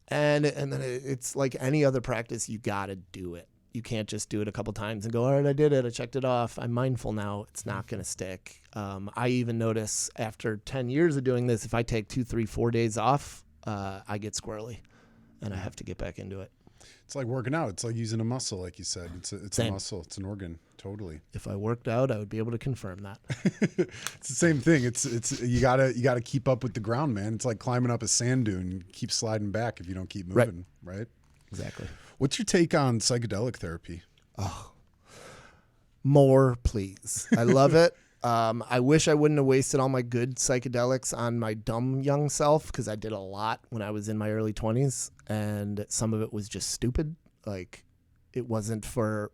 then it's like any other practice, you got to do it. You can't just do it a couple times and go, all right, I did it. I checked it off. I'm mindful now. It's not going to stick. I even notice after 10 years of doing this, if I take 2, 3, 4 days off, I get squirrely and I have to get back into it. It's like working out. It's like using a muscle, like you said. It's a muscle. It's an organ. Totally. If I worked out, I would be able to confirm that. It's the same thing. It's you gotta keep up with the ground, man. It's like climbing up a sand dune. You keep sliding back if you don't keep moving, right? Exactly. What's your take on psychedelic therapy? Oh, more, please. I love it. I wish I wouldn't have wasted all my good psychedelics on my dumb young self, because I did a lot when I was in my early 20s, and some of it was just stupid. Like, it wasn't for,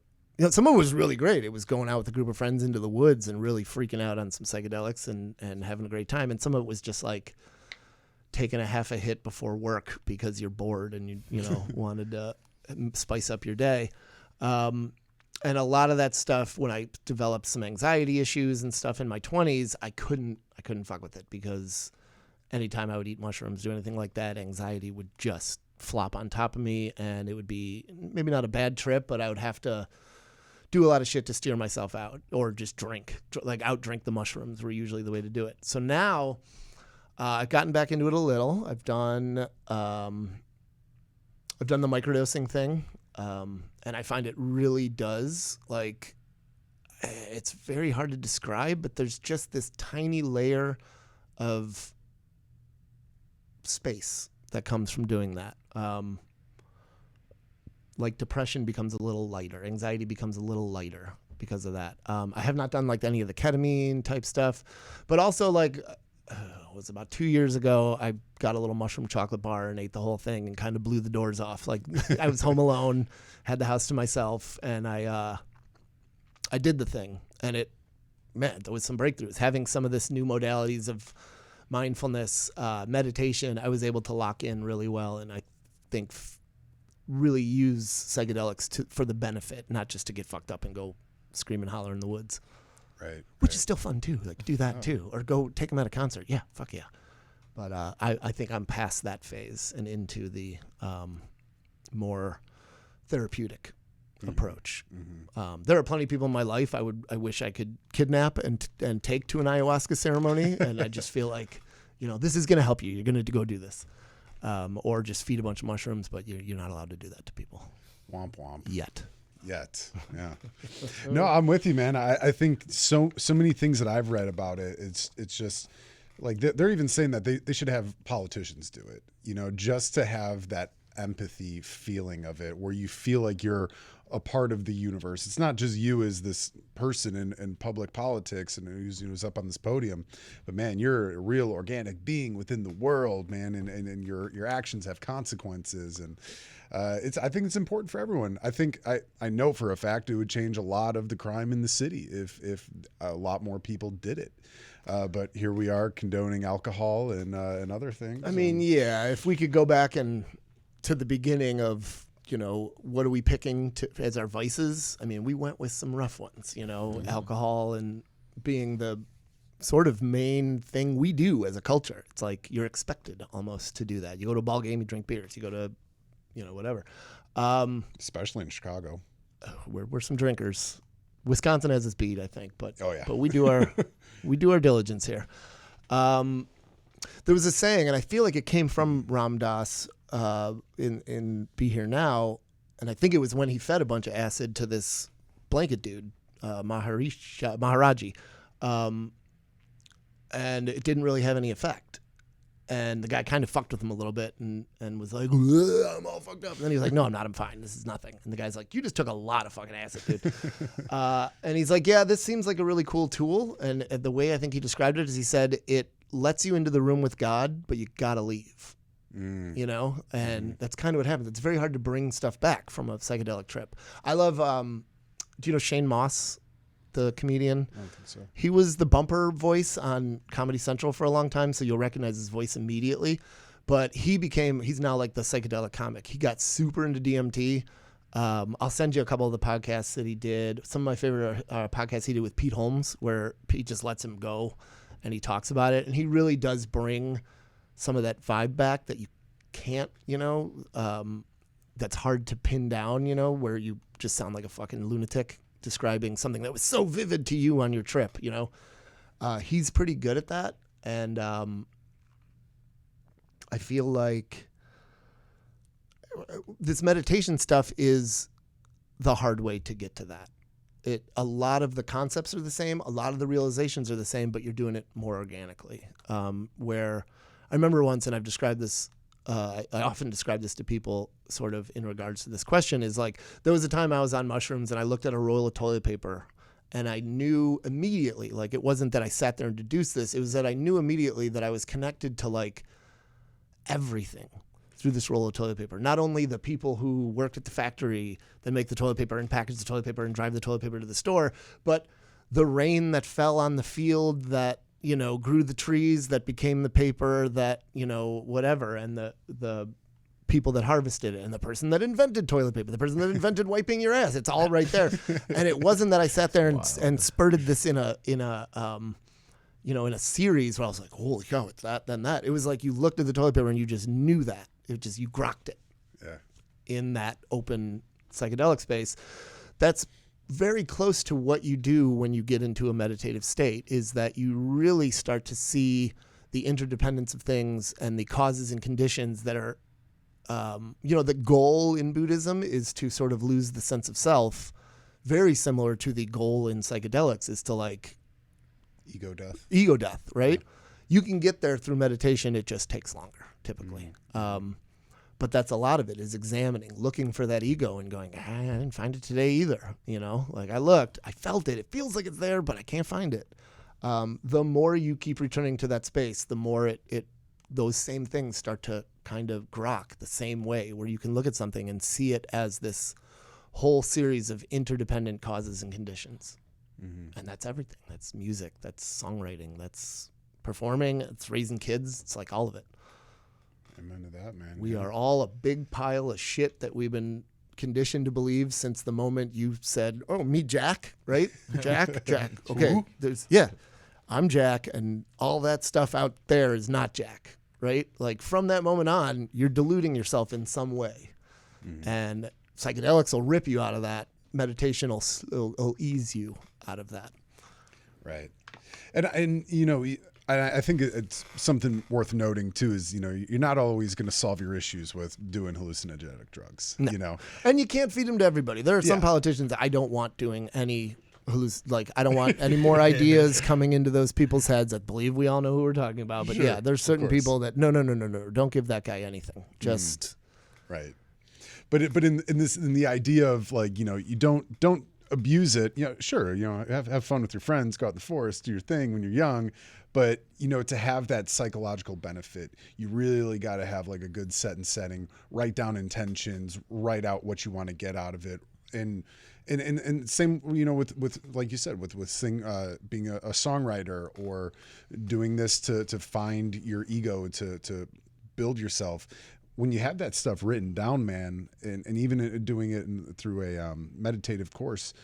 some of it was really great. It was going out with a group of friends into the woods and really freaking out on some psychedelics and having a great time. And some of it was just like taking a half a hit before work because you're bored and you wanted to spice up your day. And a lot of that stuff, when I developed some anxiety issues and stuff in my 20s, I couldn't fuck with it, because anytime I would eat mushrooms, do anything like that, anxiety would just flop on top of me, and it would be maybe not a bad trip, but I would have to do a lot of shit to steer myself out, or just out-drink the mushrooms were usually the way to do it. So now I've gotten back into it a little. I've done the microdosing thing. And I find it really does, like, it's very hard to describe, but there's just this tiny layer of space that comes from doing that. Like depression becomes a little lighter, anxiety becomes a little lighter because of that. I have not done like any of the ketamine type stuff, but also like, it was about 2 years ago, I got a little mushroom chocolate bar and ate the whole thing and kind of blew the doors off. Like, I was home alone, had the house to myself, and I did the thing. And there was some breakthroughs. Having some of this new modalities of mindfulness, meditation, I was able to lock in really well, and I think really use psychedelics for the benefit, not just to get fucked up and go scream and holler in the woods. Right. Which is still fun too. Like, do that too, or go take them at a concert. Yeah, fuck yeah. But I think I'm past that phase and into the more therapeutic approach. Mm-hmm. There are plenty of people in my life I wish I could kidnap and take to an ayahuasca ceremony, and I just feel like, this is going to help you. You're going to go do this, or just feed a bunch of mushrooms, but you're not allowed to do that to people. Womp womp. Yet. Yeah. No, I'm with you, man. I think so many things that I've read about it, it's just like they're even saying that they should have politicians do it, just to have that empathy feeling of it, where you feel like you're a part of the universe. It's not just you as this person in public politics and who's up on this podium, but man, you're a real organic being within the world, man, and your actions have consequences. And I think it's important for everyone. I think I know for a fact it would change a lot of the crime in the city if a lot more people did it. But here we are condoning alcohol and other things. I mean, yeah, if we could go back and to the beginning of, what are we picking as our vices? I mean, we went with some rough ones, mm-hmm. Alcohol and being the sort of main thing we do as a culture. It's like you're expected almost to do that. You go to a ball game, you drink beers. You go to whatever. Especially in Chicago. We're some drinkers. Wisconsin has its beat, I think, but but we do our diligence here. There was a saying, and I feel like it came from Ram Dass in Be Here Now, and I think it was when he fed a bunch of acid to this blanket dude, Maharaji, and it didn't really have any effect. And the guy kind of fucked with him a little bit and was like, I'm all fucked up. And then he was like, no, I'm not. I'm fine. This is nothing. And the guy's like, you just took a lot of fucking acid, dude. And he's like, yeah, this seems like a really cool tool. And the way I think he described it is he said it lets you into the room with God, but you gotta leave. You know, and that's kind of what happens. It's very hard to bring stuff back from a psychedelic trip. I love. Do you know Shane Moss, the comedian? I don't think so. He was the bumper voice on Comedy Central for a long time, so you'll recognize his voice immediately. But he's now like the psychedelic comic. He got super into DMT. I'll send you a couple of the podcasts that he did. Some of my favorite podcasts he did with Pete Holmes, where Pete just lets him go and he talks about it. And he really does bring some of that vibe back that you can't, you know, that's hard to pin down, you know, where you just sound like a fucking lunatic describing something that was so vivid to you on your trip, you know. He's pretty good at that. And I feel like this meditation stuff is the hard way to get to that. A lot of the concepts are the same, a lot of the realizations are the same, but you're doing it more organically. Where I remember once, and I've described this, I often describe this to people sort of in regards to this question, is like, there was a time I was on mushrooms and I looked at a roll of toilet paper and I knew immediately, like, it wasn't that I sat there and deduced this, it was that I knew immediately that I was connected to like everything through this roll of toilet paper. Not only the people who worked at the factory that make the toilet paper and package the toilet paper and drive the toilet paper to the store, but the rain that fell on the field that, you know, grew the trees that became the paper that, you know, whatever, and the people that harvested it, and the person that invented toilet paper, the person that invented wiping your ass. It's all right there. And it wasn't that I sat there and spurted this in a you know, in a series where I was like, holy cow, it's that, then that. It was like you looked at the toilet paper and you just knew that. It just, you grokked it in that open psychedelic space. That's very close to what you do when you get into a meditative state, is that you really start to see the interdependence of things and the causes and conditions that are, you know, the goal in Buddhism is to sort of lose the sense of self, very similar to the goal in psychedelics is to like Ego death, right? Yeah. You can get there through meditation. It just takes longer typically. But that's a lot of it, is examining, looking for that ego and going, I didn't find it today either. You know, like I looked, I felt it. It feels like it's there, but I can't find it. The more you keep returning to that space, the more those same things start to kind of grok the same way, where you can look at something and see it as this whole series of interdependent causes and conditions. And that's everything. That's music, that's songwriting, that's performing, it's raising kids. It's like all of it. Amen to that, man. We are all a big pile of shit that we've been conditioned to believe since the moment you said, oh, me, Jack, right? Jack. Okay. I'm Jack, and all that stuff out there is not Jack, right? Like from that moment on, you're deluding yourself in some way. And psychedelics will rip you out of that. Meditation will ease you out of that. Right. And you know, I think it's something worth noting too, is, you know, you're not always going to solve your issues with doing hallucinogenic drugs, you know. And you can't feed them to everybody. There are some politicians that I don't want doing any, I don't want any more ideas coming into those people's heads. I believe we all know who we're talking about. But yeah, there's certain people that, no, don't give that guy anything. Just. Right. But in the idea of like, you know, you don't abuse it. You know, sure, you know, have fun with your friends, go out in the forest, do your thing when you're young. But, you know, to have that psychological benefit, you really got to have like a good set and setting, write down intentions, write out what you want to get out of it. And same, you know, with like you said, with being a songwriter or doing this to find your ego, to build yourself. When you have that stuff written down, man, and even doing it through a meditative course,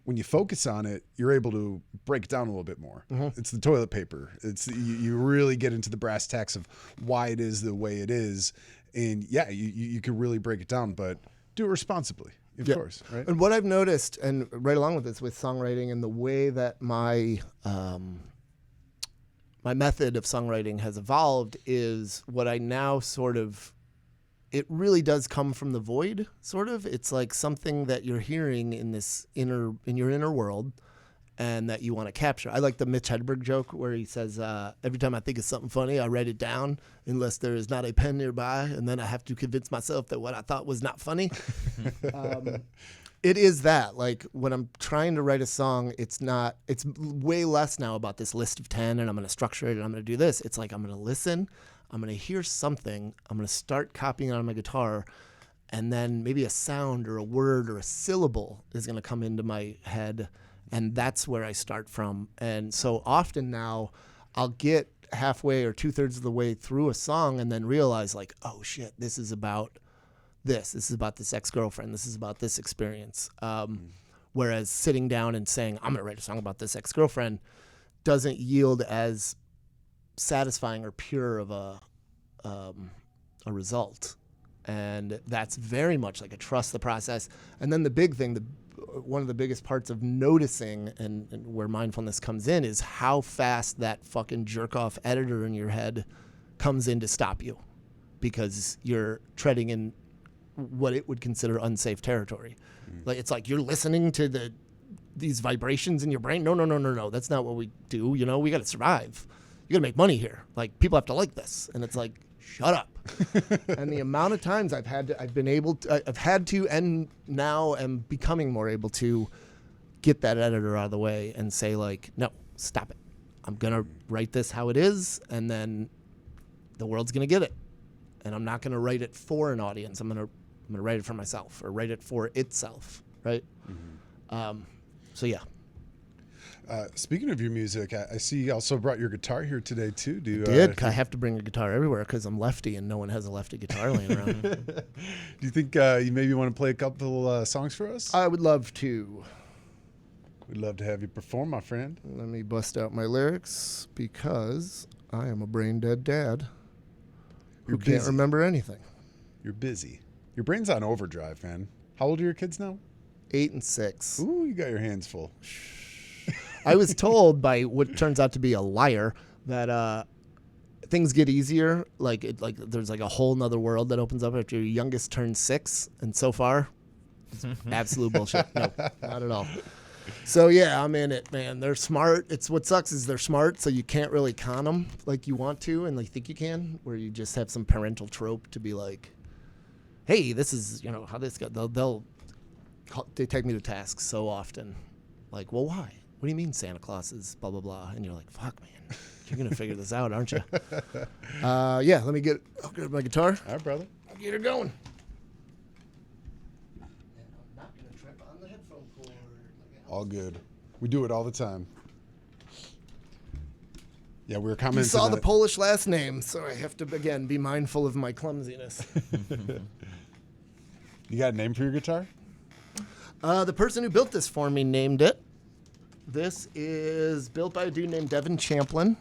when you focus on it, you're able to break it down a little bit more. It's the toilet paper. It's you really get into the brass tacks of why it is the way it is, and yeah, you can really break it down, but do it responsibly, of course, right? And what I've noticed, and right along with this, with songwriting and the way that my method of songwriting has evolved, is what I now sort of. It really does come from the void, sort of. It's like something that you're hearing in your inner world, and that you want to capture. I like the Mitch Hedberg joke where he says, every time I think of something funny, I write it down unless there is not a pen nearby, and then I have to convince myself that what I thought was not funny. It is that. Like when I'm trying to write a song, it's way less now about this list of 10 and I'm going to structure it and I'm going to do this. It's like I'm going to listen, I'm going to hear something, I'm going to start copying it on my guitar, and then maybe a sound or a word or a syllable is going to come into my head, and that's where I start from. And so often now I'll get halfway or 2/3 of the way through a song and then realize like, oh shit, this is about this is about this ex-girlfriend, this is about this experience. Whereas sitting down and saying, I'm going to write a song about this ex-girlfriend doesn't yield as satisfying or pure of a result. And that's very much like a trust the process. And then the big thing, one of the biggest parts of noticing and where mindfulness comes in is how fast that fucking jerk-off editor in your head comes in to stop you because you're treading in what it would consider unsafe territory. Like it's like you're listening to these vibrations in your brain. No. That's not what we do. You know, we got to survive. You got to make money here. Like people have to like this. And it's like, shut up. And the amount of times I've had to, and now am becoming more able to get that editor out of the way and say like, no, stop it. I'm going to write this how it is. And then the world's going to get it. And I'm not going to write it for an audience. I'm going to write it for myself or write it for itself. Right. So yeah. Speaking of your music, I see you also brought your guitar here today too. I have to bring a guitar everywhere because I'm lefty and no one has a lefty guitar laying around. Do you think you maybe want to play a couple songs for us? I would love to. We'd love to have you perform, my friend. Let me bust out my lyrics because I am a brain dead dad who can't remember anything. You're busy. Your brain's on overdrive, man. How old are your kids now? 8 and 6. Ooh, you got your hands full. I was told by what turns out to be a liar that things get easier. Like there's like a whole nother world that opens up after your youngest turns 6. And so far, it's absolute bullshit. No, not at all. So yeah, I'm in it, man. They're smart. It's what sucks is they're smart, so you can't really con them like you want to and like think you can, where you just have some parental trope to be like, hey, this is, you know, how this got. They take me to task so often. Like, well, why? What do you mean Santa Claus is blah, blah, blah? And you're like, fuck, man. You're going to figure this out, aren't you? Yeah, I'll get my guitar. All right, brother. I'll get her going. And I'm not going to trip on the headphone cord. All good. We do it all the time. Yeah, we were commenting. You saw the Polish last name, so I have to, again, be mindful of my clumsiness. You got a name for your guitar? The person who built this for me named it. This is built by a dude named Devin Champlin.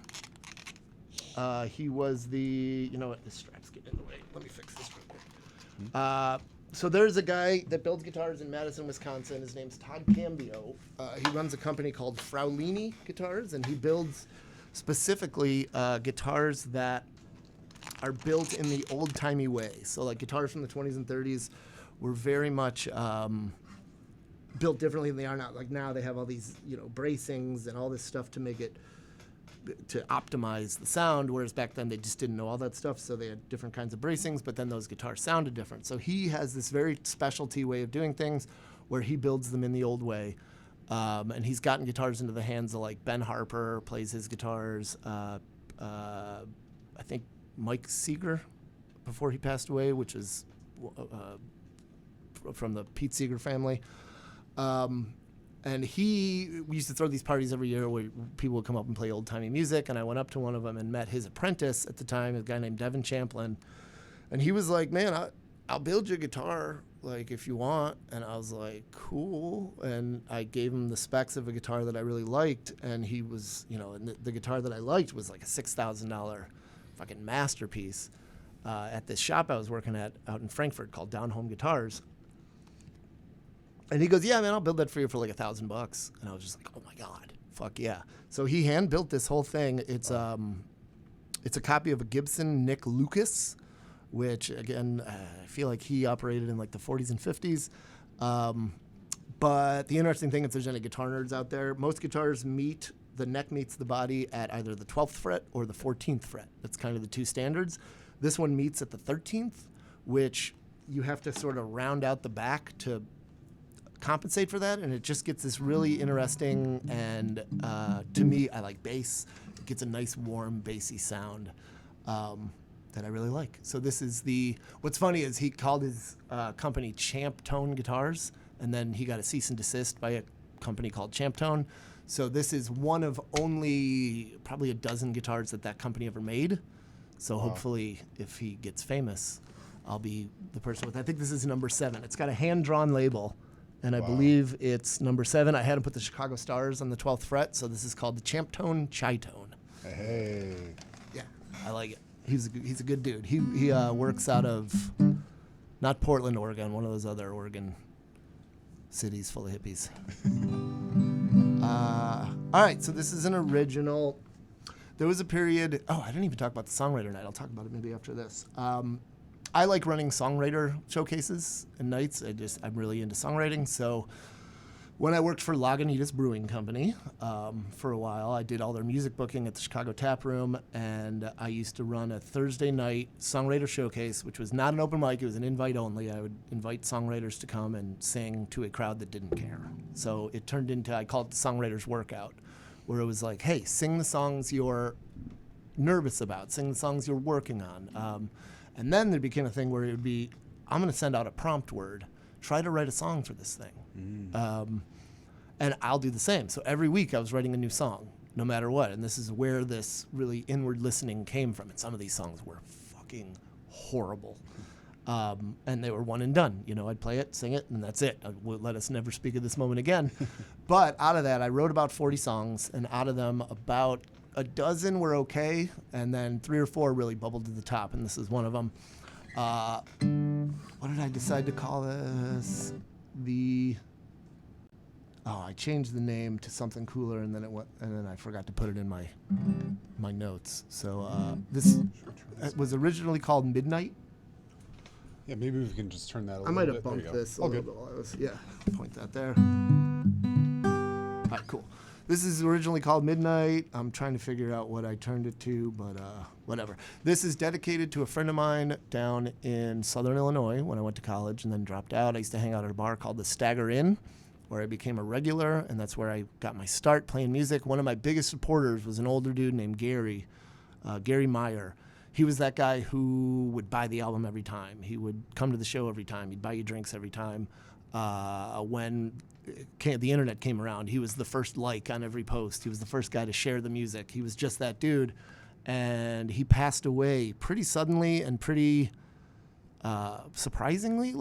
He was the, you know what, this strap's getting in the way. Let me fix this real quick. So there's a guy that builds guitars in Madison, Wisconsin. His name's Todd Cambio. He runs a company called Fraulini Guitars, and he builds specifically guitars that are built in the old-timey way. So like guitars from the 20s and 30s were very much built differently than they are now. Like now they have all these, you know, bracings and all this stuff to make it, to optimize the sound, whereas back then they just didn't know all that stuff, so they had different kinds of bracings, but then those guitars sounded different. So he has this very specialty way of doing things where he builds them in the old way. And he's gotten guitars into the hands of like Ben Harper plays his guitars. I think Mike Seeger before he passed away, which is from the Pete Seeger family. And we used to throw these parties every year where people would come up and play old-timey music, and I went up to one of them and met his apprentice at the time, a guy named Devin Champlin, and he was like, man, I'll build you a guitar, like, if you want, and I was like, cool, and I gave him the specs of a guitar that I really liked, and he was, you know, and the guitar that I liked was like a $6,000 fucking masterpiece at this shop I was working at out in Frankfurt called Down Home Guitars. And he goes, yeah, man, I'll build that for you for like $1,000. And I was just like, oh my God, fuck yeah. So he hand built this whole thing. It's a copy of a Gibson Nick Lucas, which again, I feel like he operated in like the 40s and 50s. But the interesting thing, if there's any guitar nerds out there, most guitars the neck meets the body at either the 12th fret or the 14th fret. That's kind of the two standards. This one meets at the 13th, which you have to sort of round out the back to compensate for that, and it just gets this really interesting, and to me, I like bass. It gets a nice, warm, bassy sound that I really like. So this is what's funny is he called his company Champ Tone Guitars, and then he got a cease and desist by a company called Champ Tone. So this is one of only probably a dozen guitars that company ever made. So hopefully, if he gets famous, I'll be the person with. I think this is number 7. It's got a hand-drawn label, and I believe it's number 7. I had him put the Chicago Stars on the 12th fret, so this is called the Champ Tone Chi Tone. Hey. Yeah, I like it. He's a good dude. He works out of not Portland, Oregon, one of those other Oregon cities full of hippies. All right, so this is an original. There was a period. Oh, I didn't even talk about the songwriter night. I'll talk about it maybe after this. I like running songwriter showcases and nights. I'm really into songwriting. So when I worked for Lagunitas Brewing Company for a while, I did all their music booking at the Chicago Tap Room, and I used to run a Thursday night songwriter showcase, which was not an open mic. It was an invite only. I would invite songwriters to come and sing to a crowd that didn't care. So it turned into, I call it the songwriter's workout, where it was like, hey, sing the songs you're nervous about, sing the songs you're working on. And then there became a thing where it would be, I'm going to send out a prompt word. Try to write a song for this thing. And I'll do the same. So every week I was writing a new song, no matter what. And this is where this really inward listening came from. And some of these songs were fucking horrible. And they were one and done. You know, I'd play it, sing it, and that's it. Let us never speak of this moment again. But out of that, I wrote about 40 songs. And out of them, about a dozen were okay. And then 3 or 4 really bubbled to the top. And this is one of them. What did I decide to call this? I changed the name to something cooler, and then I forgot to put it in my notes. So this was originally called Midnight. Yeah, maybe we can just turn that a little bit. I might have bumped this a little bit while I was, point that there. All right, cool. This is originally called Midnight. I'm trying to figure out what I turned it to, but whatever. This is dedicated to a friend of mine down in Southern Illinois when I went to college and then dropped out. I used to hang out at a bar called the Stagger Inn, where I became a regular, and that's where I got my start playing music. One of my biggest supporters was an older dude named Gary Meyer. He was that guy who would buy the album every time. He would come to the show every time. He'd buy you drinks every time. When the internet came around, he was the first like on every post. He was the first guy to share the music. He was just that dude. And he passed away pretty suddenly and pretty surprisingly.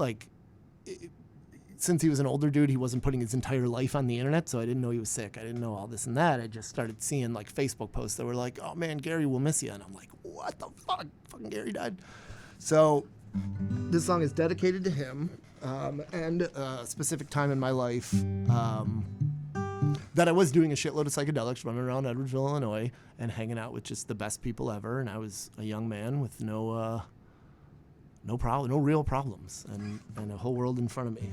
Since he was an older dude, he wasn't putting his entire life on the internet, so I didn't know he was sick. I didn't know all this and that. I just started seeing Facebook posts that were like, oh man, Gary, we'll miss you. And I'm like, what the fuck? Fucking Gary died. So this song is dedicated to him. And a specific time in my life that I was doing a shitload of psychedelics, running around Edwardsville, Illinois, and hanging out with just the best people ever. And I was a young man with no real problems, and a whole world in front of me.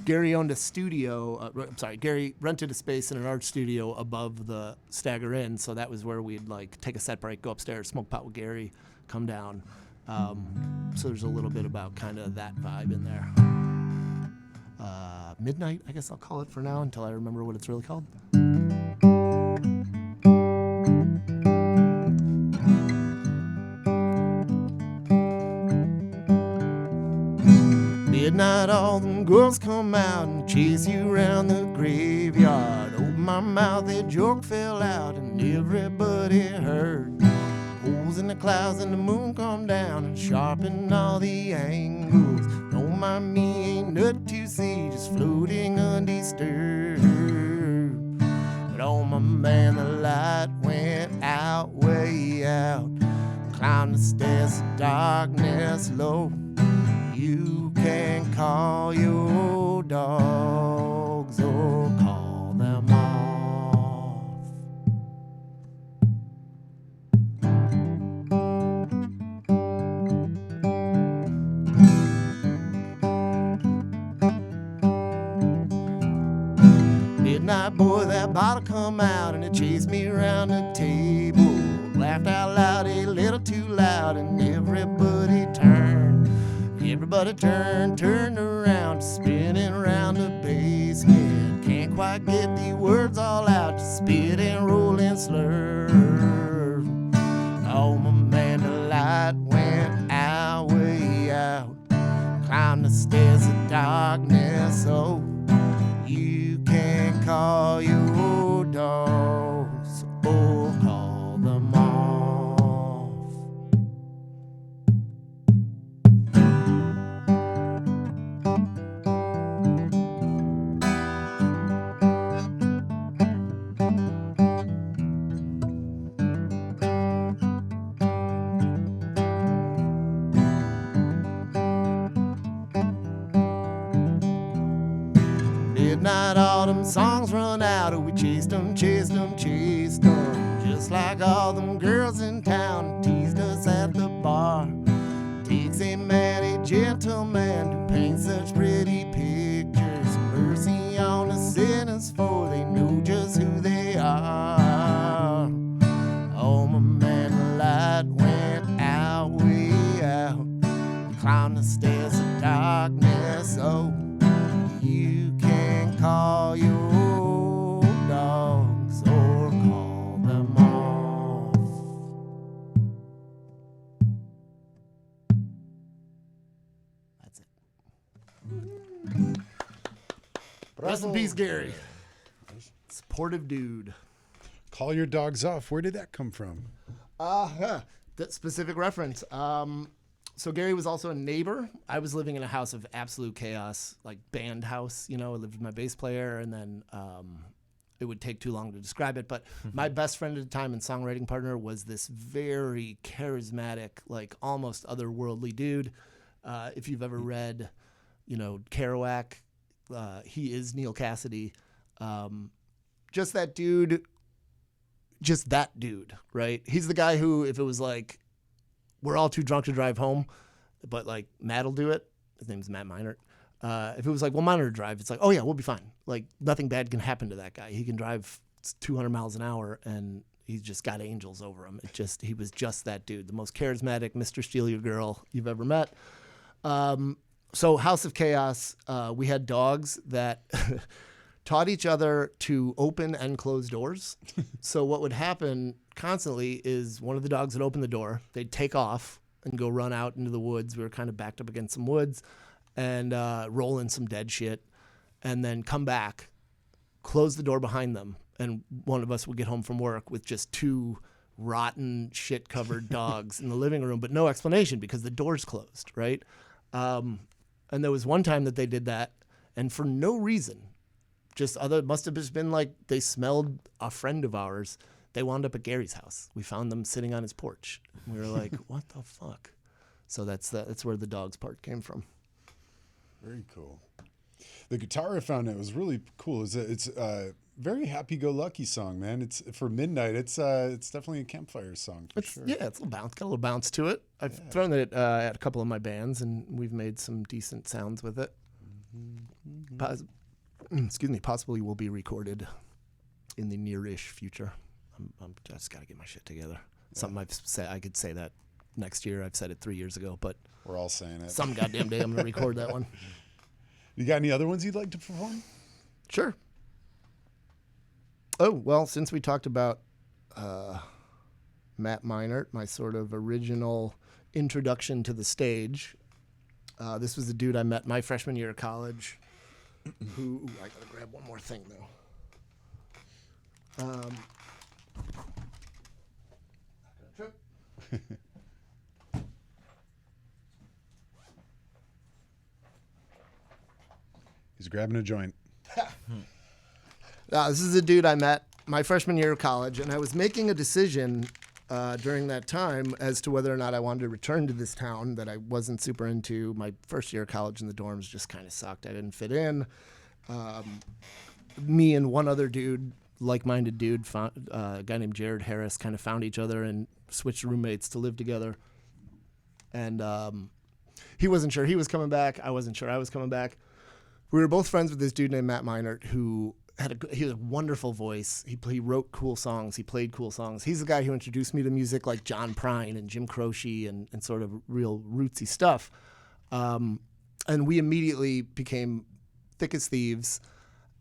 Gary owned a studio. Gary rented a space in an art studio above the Stagger Inn, so that was where we'd take a set break, go upstairs, smoke pot with Gary, come down. So there's a little bit about kind of that vibe in there. Midnight, I guess I'll call it for now until I remember what it's really called. Midnight, all them girls come out and chase you around the graveyard. Open my mouth, that joke fell out and everybody heard. Holes in the clouds and the moon come down and sharpen all the angles. Don't mind me, ain't nothing to see, just floating undisturbed. But oh my man, the light went out, way out. Climb the stairs of darkness low. You can call your dogs or call them off. Midnight boy, that bottle come out and it chased me around the table. Laughed out loud, a little too loud, and everybody turned. Everybody turn around, spinning around the basement. Can't quite get the words all out, just spit and roll and slur. Oh, my man, the light went out, way out. Climb the stairs of darkness, oh, you can call your dogs or call them off. Midnight autumn songs run out, we chased them, just like all them girls in town teased us at the bar. Takes a man, a gentleman, to paint such pretty pictures. Mercy on the sinners, for they know just who they are. Oh, my man, the light went out, way out. Climbed the stairs of darkness, oh, you can call your dogs or call them off. That's it. Rest in peace, Gary. Supportive dude. Call your dogs off. Where did that come from? That specific reference. So Gary was also a neighbor. I was living in a house of absolute chaos, like band house. You know, I lived with my bass player, and then it would take too long to describe it. But my best friend at the time and songwriting partner was this very charismatic, like almost otherworldly dude. If you've ever read, you know, Kerouac, he is Neil Cassidy. Just that dude, right? He's the guy who, if it was like, we're all too drunk to drive home, but like Matt'll do it. His name's Matt Meinert. If it was like, well, Meinert drive, it's like, oh yeah, we'll be fine. Like nothing bad can happen to that guy. He can drive 200 miles an hour and he's just got angels over him. He was just that dude, the most charismatic Mr. Steal Your Girl you've ever met. So House of Chaos, we had dogs that taught each other to open and close doors. So what would happen constantly is one of the dogs would open the door, they'd take off and go run out into the woods. We were kind of backed up against some woods and roll in some dead shit and then come back, close the door behind them. And one of us would get home from work with just two rotten shit-covered dogs in the living room, but no explanation because the door's closed, right? And there was one time that they did that, and for no reason, must have just been like they smelled a friend of ours. They wound up at Gary's house. We found them sitting on his porch. We were like, what the fuck? So that's where the dogs part came from. Very cool. The guitar I found, it was really cool. It's a very happy-go-lucky song, man. It's for midnight. It's definitely a campfire song for sure. Yeah, it's a little bounce. Got a little bounce to it. I've thrown it at a couple of my bands, and we've made some decent sounds with it. Possibly will be recorded in the near-ish future. I just got to get my shit together. Something I've said, I could say that next year. I've said it 3 years ago, but we're all saying it. Some goddamn day I'm going to record that one. You got any other ones you'd like to perform? Sure. Oh, well, since we talked about Matt Meinert, my sort of original introduction to the stage, this was a dude I met my freshman year of college who, I got to grab one more thing, though. He's grabbing a joint. This is a dude I met my freshman year of college, and I was making a decision during that time as to whether or not I wanted to return to this town that I wasn't super into. My first year of college in the dorms just kind of sucked. I didn't fit in. Me and one other dude, like-minded dude, a guy named Jared Harris, kind of found each other and switched roommates to live together. And he wasn't sure he was coming back. I wasn't sure I was coming back. We were both friends with this dude named Matt Meinert, who he had a wonderful voice. He wrote cool songs. He played cool songs. He's the guy who introduced me to music like John Prine and Jim Croce and sort of real rootsy stuff. And we immediately became thick as thieves.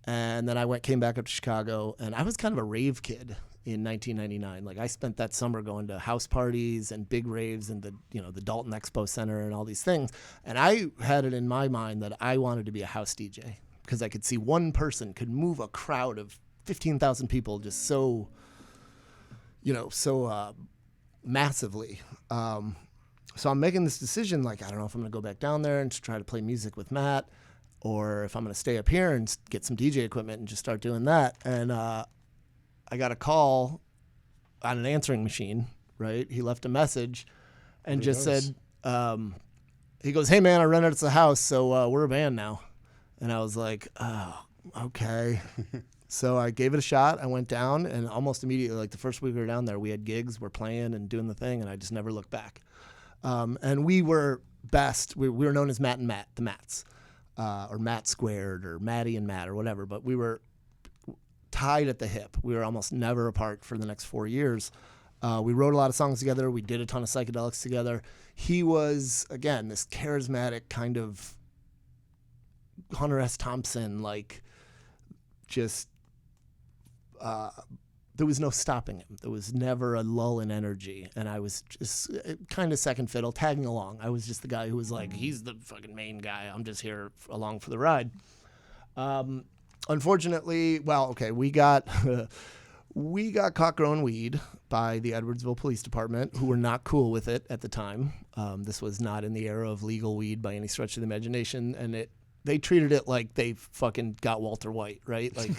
And then came back up to Chicago, and I was kind of a rave kid in 1999. Like I spent that summer going to house parties and big raves and the Dalton Expo Center and all these things. And I had it in my mind that I wanted to be a house DJ because I could see one person could move a crowd of 15,000 people just so massively. So I'm making this decision, like, I don't know if I'm going to go back down there and try to play music with Matt, or if I'm going to stay up here and get some DJ equipment and just start doing that. And I got a call on an answering machine, right? He left a message and just said, he goes, "Hey, man, I rented us a house, so we're a band now." And I was like, oh, okay. So I gave it a shot. I went down, and almost immediately, like the first week we were down there, we had gigs, we're playing and doing the thing, and I just never looked back. And we were best. We were known as Matt and Matt, the Matts. Or Matt Squared or Matty and Matt or whatever, but we were tied at the hip. We were almost never apart for the next 4 years. We wrote a lot of songs together. We did a ton of psychedelics together. He was, again, this charismatic kind of Hunter S. Thompson, like just there was no stopping him. There was never a lull in energy. And I was just kind of second fiddle, tagging along. I was just the guy who was like, he's the fucking main guy. I'm just here along for the ride. Unfortunately, we got caught growing weed by the Edwardsville Police Department, who were not cool with it at the time. This was not in the era of legal weed by any stretch of the imagination. And they treated it like they fucking got Walter White, right? Like...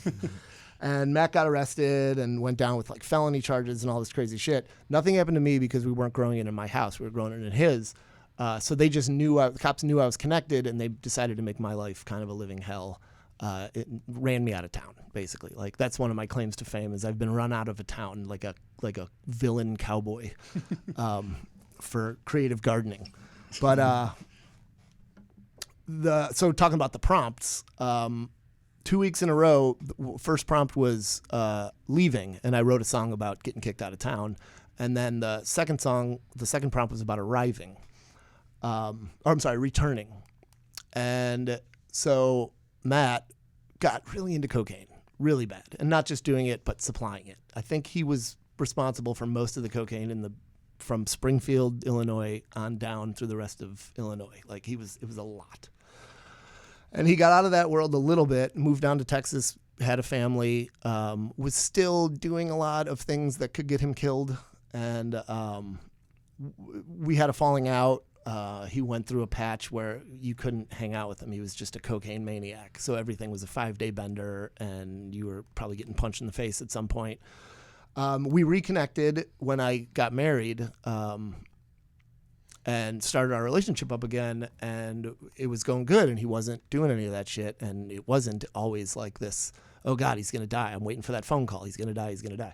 And Matt got arrested and went down with like felony charges and all this crazy shit. Nothing happened to me because we weren't growing it in my house. We were growing it in his. So they just the cops knew I was connected, and they decided to make my life kind of a living hell. It ran me out of town, basically. Like that's one of my claims to fame is I've been run out of a town like a villain cowboy for creative gardening. But so talking about the prompts. 2 weeks in a row, first prompt was leaving, and I wrote a song about getting kicked out of town. And then the second prompt was about arriving. Returning. And so Matt got really into cocaine, really bad. And not just doing it, but supplying it. I think he was responsible for most of the cocaine from Springfield, Illinois, on down through the rest of Illinois. Like it was a lot. And he got out of that world a little bit, moved down to Texas, had a family, was still doing a lot of things that could get him killed. And we had a falling out. He went through a patch where you couldn't hang out with him. He was just a cocaine maniac. So everything was a 5-day bender, and you were probably getting punched in the face at some point. We reconnected when I got married. And started our relationship up again, and it was going good, and he wasn't doing any of that shit, and it wasn't always like this, oh God, he's going to die. I'm waiting for that phone call. He's going to die.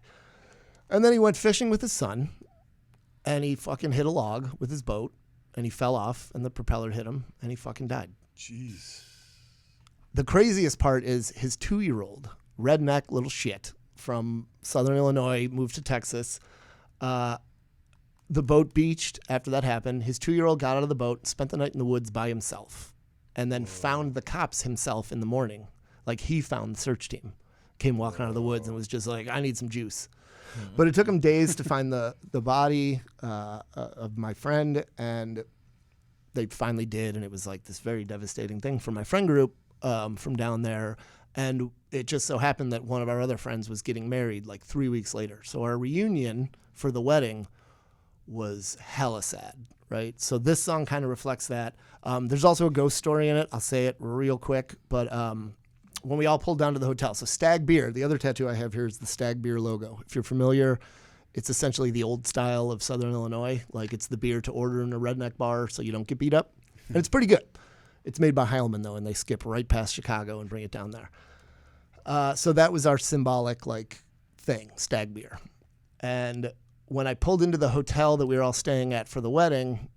And then he went fishing with his son, and he fucking hit a log with his boat, and he fell off, and the propeller hit him, and he fucking died. Jeez. The craziest part is his 2-year-old, redneck little shit from Southern Illinois, moved to Texas, the boat beached after that happened. His 2-year-old got out of the boat, spent the night in the woods by himself, and then found the cops himself in the morning. Like he found the search team, came walking out of the woods and was just like, I need some juice. But it took him days to find the body of my friend, and they finally did. And it was like this very devastating thing for my friend group from down there. And it just so happened that one of our other friends was getting married like 3 weeks later. So our reunion for the wedding was hella sad, right? So this song kind of reflects that. There's also a ghost story in it. I'll say it real quick. But when we all pulled down to the hotel, so Stag Beer, the other tattoo I have here is the Stag Beer logo. If you're familiar, it's essentially the old style of Southern Illinois. Like it's the beer to order in a redneck bar so you don't get beat up. And it's pretty good. It's made by Heilman, though, and they skip right past Chicago and bring it down there. So that was our symbolic thing, Stag Beer. And when I pulled into the hotel that we were all staying at for the wedding,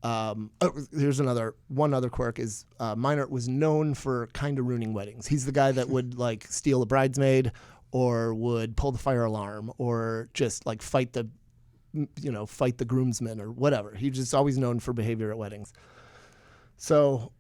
here's one other quirk is Meinert was known for kind of ruining weddings. He's the guy that would steal a bridesmaid or would pull the fire alarm or just fight the groomsmen or whatever. He's just always known for behavior at weddings. So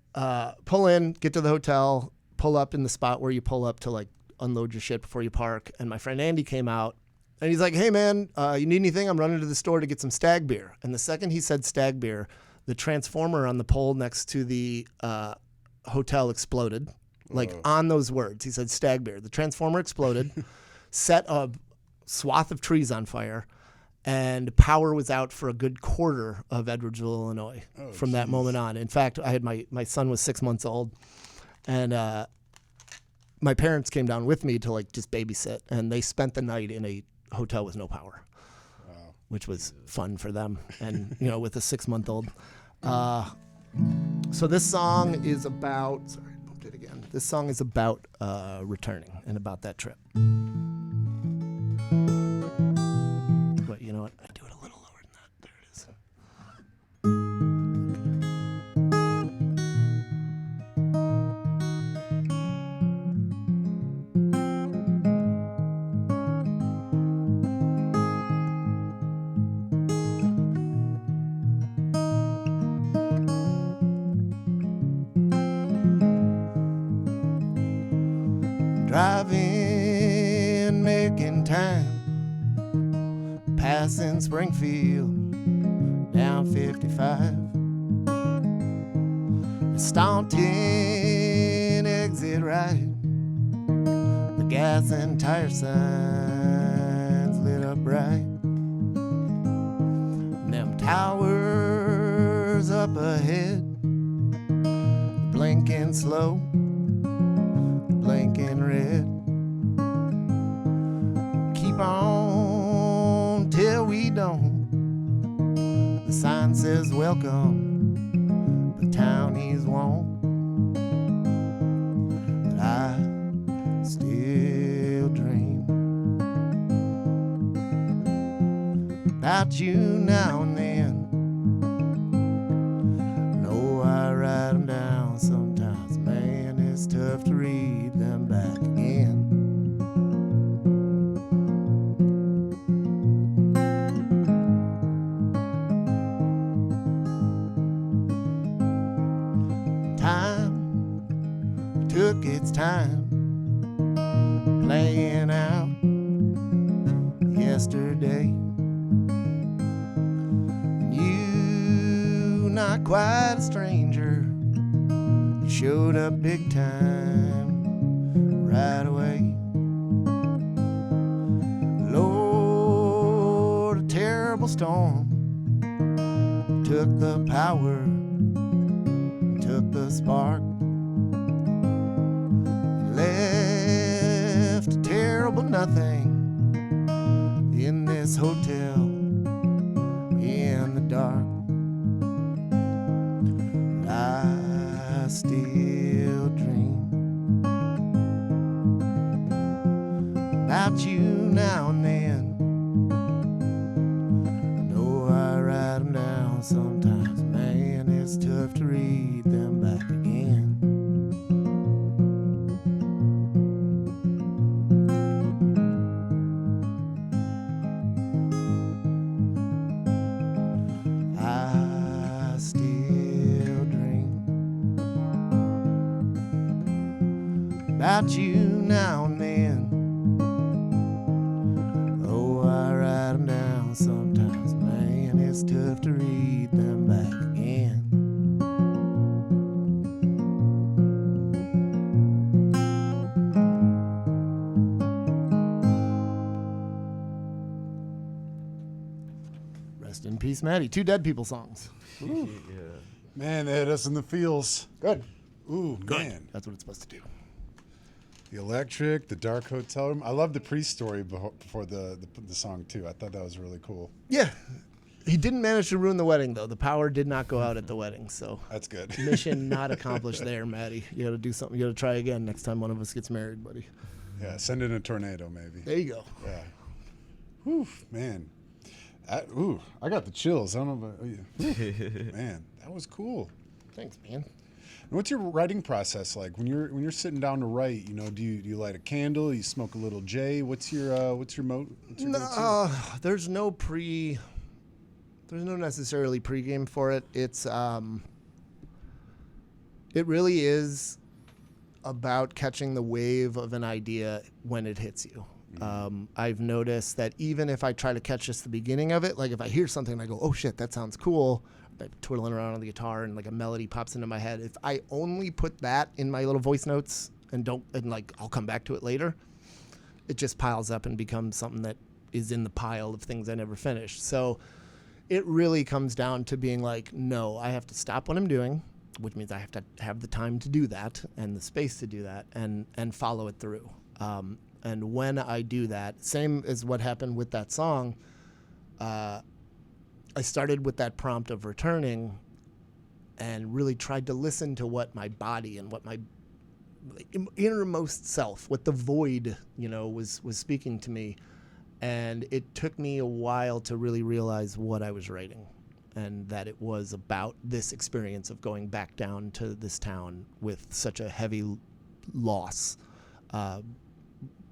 pull in, get to the hotel, pull up in the spot where you pull up to like unload your shit before you park. And my friend Andy came out and he's like, hey man, you need anything? I'm running to the store to get some Stag beer. And the second he said Stag beer, the transformer on the pole next to the hotel exploded. Like on those words, he said Stag beer. The transformer exploded, set a swath of trees on fire, and power was out for a good quarter of Edwardsville, Illinois from that moment on. In fact, I had my son was 6 months old, and my parents came down with me to like just babysit, and they spent the night in a hotel with no power, which was fun for them, and with a 6-month-old. So this song is about. Sorry, I bumped it again. This song is about returning and about that trip. But you know what? I do it a little lower than that. There it is. Driving, making time, passing Springfield down 55. Staunting exit right, the gas and tire signs lit up bright. Them towers up ahead, blinking slow, blinking red. Keep on till we don't. The sign says welcome, but townies won't. But I still dream about you now and then. Know I write them down sometimes, man, it's tough to read them back again. Time took its time playing out yesterday. You, not quite a stranger, you showed up big time right away. Lord, a terrible storm took the power, took the spark, left a terrible nothing in this hotel in the dark. I still dream about you now and then. I know I write them down sometimes, man, it's tough to read them back again. I still dream about you now and then. Oh, I write them down sometimes, man, it's tough to read them back again. Rest in peace, Maddie. 2 Dead People songs. Yeah. Man, they hit us in the feels. Good. Ooh, Good. man. That's what it's supposed to do. The electric, the dark hotel room. I love the pre-story before the song too. I thought that was really cool. Yeah. He didn't manage to ruin the wedding, though. The power did not go out at the wedding, so That's good. mission not accomplished there, Maddie. You got to do something. You got to try again next time one of us gets married, buddy. Yeah, send in a tornado maybe. There you go. Yeah. Whew, man. I got the chills. I don't know about you. Man, that was cool. Thanks, man. And what's your writing process like when you're sitting down to write? Do you light a candle? You smoke a little J? What's your go-to? There's no necessarily pregame for it. It's It really is about catching the wave of an idea when it hits you. I've noticed that even if I try to catch just the beginning of it, like if I hear something and I go, oh shit, that sounds cool, I'm twirling around on the guitar and like a melody pops into my head. If I only put that in my little voice notes and like I'll come back to it later, it just piles up and becomes something that is in the pile of things I never finished. So it really comes down to being like, no, I have to stop what I'm doing, which means I have to have the time to do that and the space to do that and follow it through. And when I do that, same as what happened with that song, I started with that prompt of returning and really tried to listen to what my body and what my innermost self, what the void, was speaking to me. And it took me a while to really realize what I was writing and that it was about this experience of going back down to this town with such a heavy loss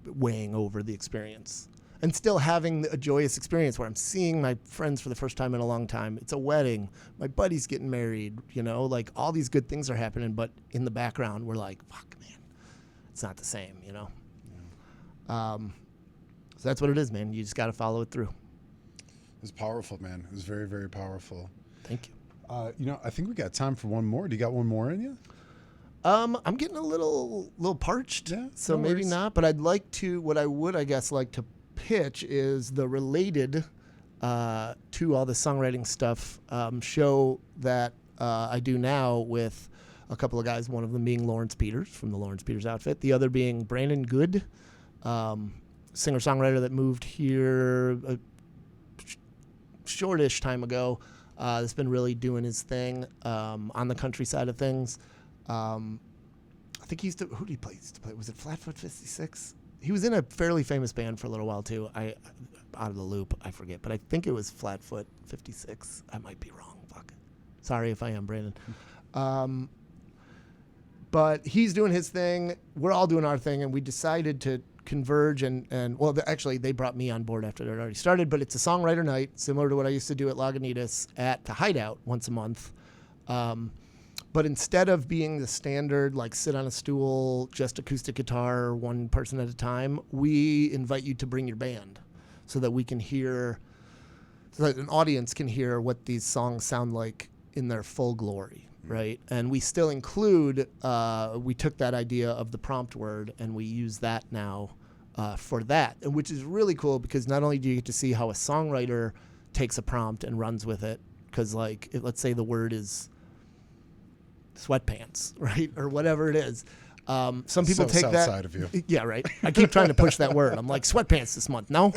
weighing over the experience. And still having a joyous experience where I'm seeing my friends for the first time in a long time. It's a wedding. My buddy's getting married, like all these good things are happening, but in the background, we're like, fuck, man, it's not the same, Yeah. So that's what it is, man. You just got to follow it through. It was powerful, man. It was very, very powerful. Thank you. I think we got time for one more. Do you got one more in you? I'm getting a little parched, so no maybe worries. not. But I'd like to. What I would, I guess, like to pitch is the related to all the songwriting stuff show that I do now with a couple of guys. One of them being Lawrence Peters from the Lawrence Peters outfit. The other being Brandon Good, singer-songwriter that moved here a shortish time ago. That's been really doing his thing on the country side of things. I think who did he play? He used to play. Was it Flatfoot 56? He was in a fairly famous band for a little while too. Out of the loop, I forget, but I think it was Flatfoot 56. I might be wrong. Fuck. Sorry if I am, Brandon. But he's doing his thing. We're all doing our thing, and we decided to converge and actually they brought me on board after it had already started, but it's a songwriter night similar to what I used to do at Lagunitas at the Hideout once a month. But instead of being the standard, like sit on a stool, just acoustic guitar, one person at a time, we invite you to bring your band so that we can hear, so that an audience can hear what these songs sound like in their full glory, right? And we still include, we took that idea of the prompt word and we use that now for that, and which is really cool because not only do you get to see how a songwriter takes a prompt and runs with it, because like, let's say the word is sweatpants, right? Or whatever it is. Some people take south that. Side of you. Yeah, right. I keep trying to push that word. I'm like, sweatpants this month. No,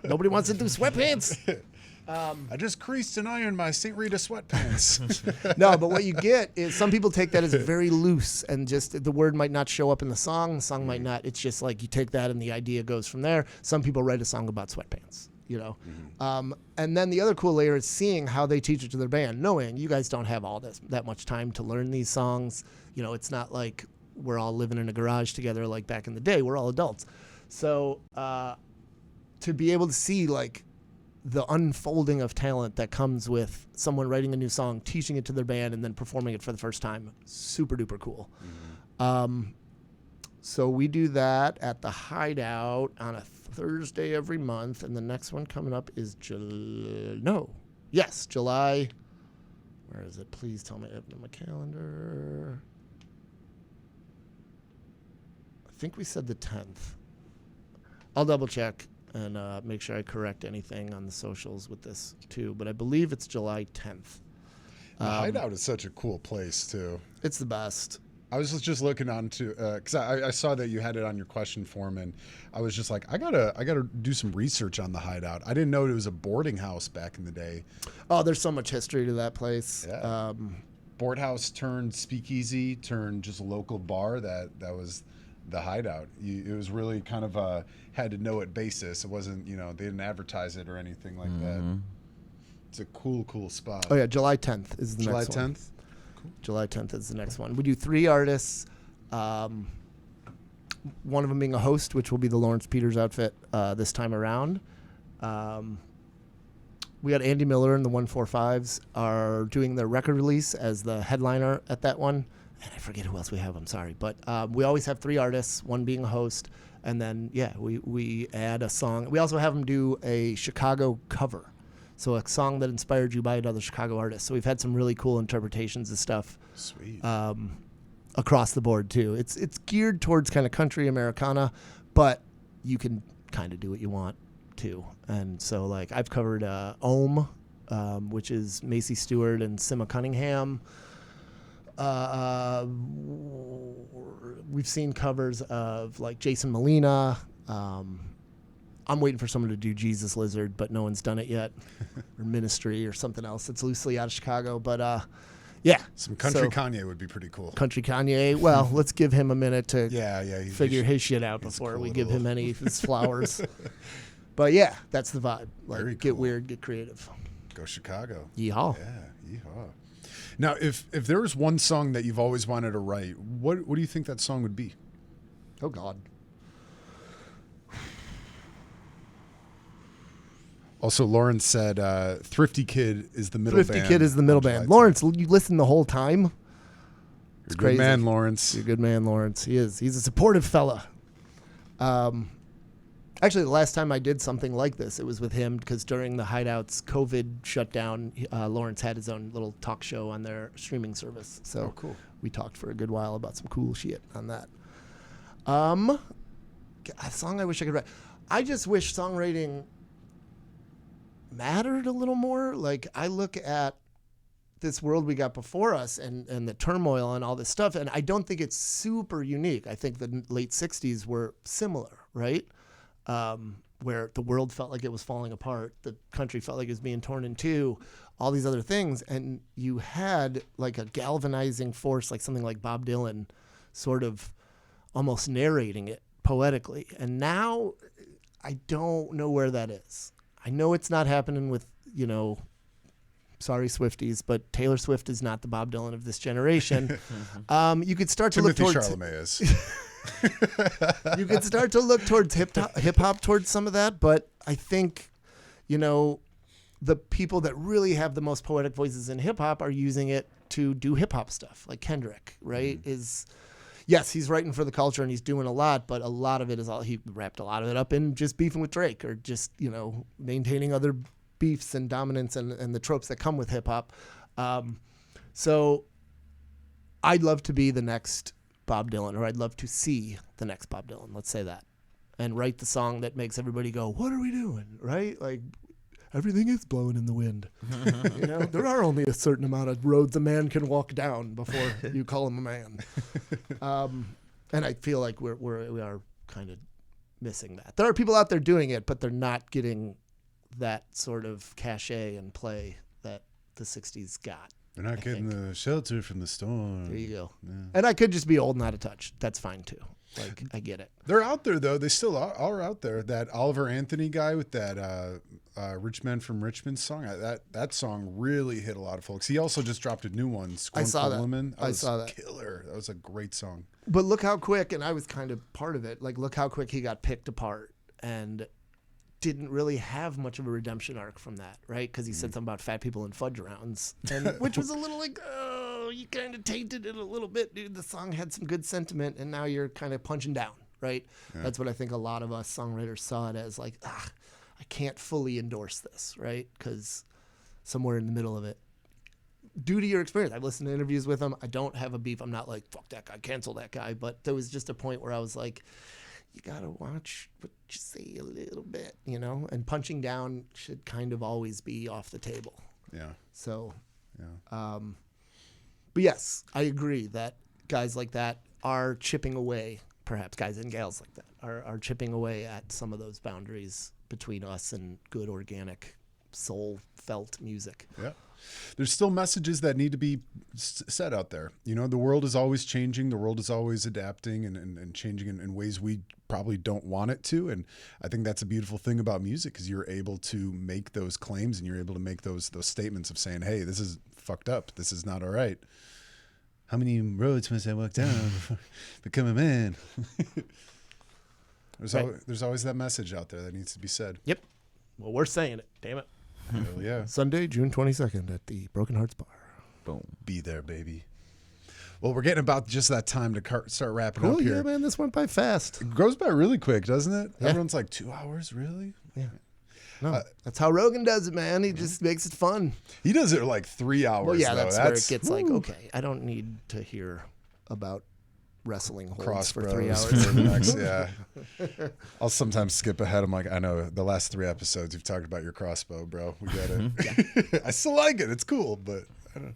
nobody wants to do sweatpants. I just creased and ironed my St. Rita sweatpants. No, but what you get is some people take that as very loose and just the word might not show up in the song might not. It's just like you take that and the idea goes from there. Some people write a song about sweatpants, and then the other cool layer is seeing how they teach it to their band, knowing you guys don't have that much time to learn these songs. It's not like we're all living in a garage together like back in the day. We're all adults. So to be able to see like the unfolding of talent that comes with someone writing a new song, teaching it to their band, and then performing it for the first time, super duper cool. So we do that at the Hideout on a Thursday every month, and the next one coming up is July. Where is it? Please tell me I have it on my calendar. I think we said the 10th. I'll double check and make sure I correct anything on the socials with this too, but I believe it's July 10th. The Hideout is such a cool place too. It's the best. I was just looking on to because I saw that you had it on your question form, and I was just like, I gotta do some research on the Hideout. I didn't know it was a boarding house back in the day. Oh, there's so much history to that place. Yeah. Board house turned speakeasy turned just a local bar. That was the Hideout. It was really kind of a had to know it basis. It wasn't they didn't advertise it or anything like that. It's a cool spot. Oh yeah, July 10th is the next one. July 10th. July 10th is the next one. We do 3 artists, one of them being a host, which will be the Lawrence Peters outfit this time around. We got Andy Miller and the 145s are doing their record release as the headliner at that one. and I forget who else we have. I'm sorry, but we always have 3 artists, one being a host, and then we add a song. We also have them do a Chicago cover, so a song that inspired you by another Chicago artist. So we've had some really cool interpretations of stuff. Sweet. Across the board too. It's geared towards kind of country Americana, but you can kind of do what you want too. And so like I've covered Ohm, which is Macy Stewart and Sima Cunningham. We've seen covers of like Jason Molina. I'm waiting for someone to do Jesus Lizard, but no one's done it yet. Or Ministry or something else that's loosely out of Chicago. But yeah. Some country Kanye would be pretty cool. Country Kanye. Well, let's give him a minute to figure his shit out before we give him any of his flowers. But yeah, that's the vibe. Like, Very get cool. weird, get creative. Go Chicago. Yeehaw. Yeah, yeehaw. Now, if there was one song that you've always wanted to write, what do you think that song would be? Oh, God. Also, Lawrence said, "Thrifty Kid is the middle band." Thrifty Kid is the middle band. Lawrence, you listen the whole time? You're It's a crazy. good man, Lawrence. You're a good man, Lawrence. He is. He's a supportive fella. Actually, the last time I did something like this, it was with him because during the Hideout's COVID shutdown, Lawrence had his own little talk show on their streaming service. So Oh, cool. we talked for a good while about some cool shit on that. A song I wish I could write. I just wish songwriting mattered a little more. Like I look at this world we got before us and the turmoil and all this stuff, and I don't think it's super unique. I think the late 60s were similar, right? Where the world felt like it was falling apart, the country felt like it was being torn in two, all these other things, and you had like a galvanizing force, like something like Bob Dylan sort of almost narrating it poetically. And now I don't know where that is. I know it's not happening with, sorry Swifties, but Taylor Swift is not the Bob Dylan of this generation. You could start to Timothy look towards Chalamet is. you could start to look towards hip hop towards some of that, but I think, the people that really have the most poetic voices in hip hop are using it to do hip hop stuff, like Kendrick, right? Yes, he's writing for the culture and he's doing a lot, but a lot of it is he wrapped a lot of it up in just beefing with Drake or just, maintaining other beefs and dominance and the tropes that come with hip hop. So I'd love to be the next Bob Dylan, or I'd love to see the next Bob Dylan, let's say that, and write the song that makes everybody go, what are we doing, right? Like, everything is blowing in the wind. There are only a certain amount of roads a man can walk down before you call him a man. And I feel like we are kind of missing that. There are people out there doing it, but they're not getting that sort of cachet and play that the 60s got. They're not getting the shelter from the storm. There you go. Yeah. And I could just be old and out of touch. That's fine too. Like, I get it. They're out there, though. They still are out there. That Oliver Anthony guy with that Rich Men from Richmond song, that song really hit a lot of folks. He also just dropped a new one, I saw that. Woman. I saw that. Killer. That was a great song. But look how quick, and I was kind of part of it, like look how quick he got picked apart and didn't really have much of a redemption arc from that, right? Because he said something about fat people and fudge rounds, and which was a little like, oh, you kind of tainted it a little bit, dude. The song had some good sentiment, and now you're kind of punching down, right? Yeah. That's what I think a lot of us songwriters saw it as, like, I can't fully endorse this, right? Because somewhere in the middle of it, due to your experience, I've listened to interviews with him. I don't have a beef. I'm not like, fuck that guy, cancel that guy. But there was just a point where I was like, you got to watch what you say a little bit, and punching down should kind of always be off the table. Yeah. So, yeah. But yes, I agree that guys like that are chipping away, perhaps guys and gals like that are chipping away at some of those boundaries between us and good, organic, soul-felt music. Yeah. There's still messages that need to be said out there. The world is always changing. The world is always adapting and changing in ways we probably don't want it to. And I think that's a beautiful thing about music, is you're able to make those claims and you're able to make those statements of saying, hey, this is fucked up. This is not all right. How many roads must I walk down before I become a man? There's always that message out there that needs to be said. Yep. Well, we're saying it. Damn it. Hell yeah. Sunday, June 22nd at the Broken Hearts Bar. Boom. Be there, baby. Well, we're getting about just that time to start wrapping Cool, up here. yeah, man, this went by fast. It goes by really quick, doesn't it? Yeah. Everyone's like 2 hours, really? Yeah. No, that's how Rogan does it, man. He just makes it fun. He does it like 3 hours. Well, yeah, though. that's where it gets like, okay, I don't need to hear about wrestling holds Cross for bros 3 hours. for the next, yeah. I'll sometimes skip ahead. I'm like, I know the last 3 episodes you've talked about your crossbow, bro. We get it. I still like it. It's cool, but I don't.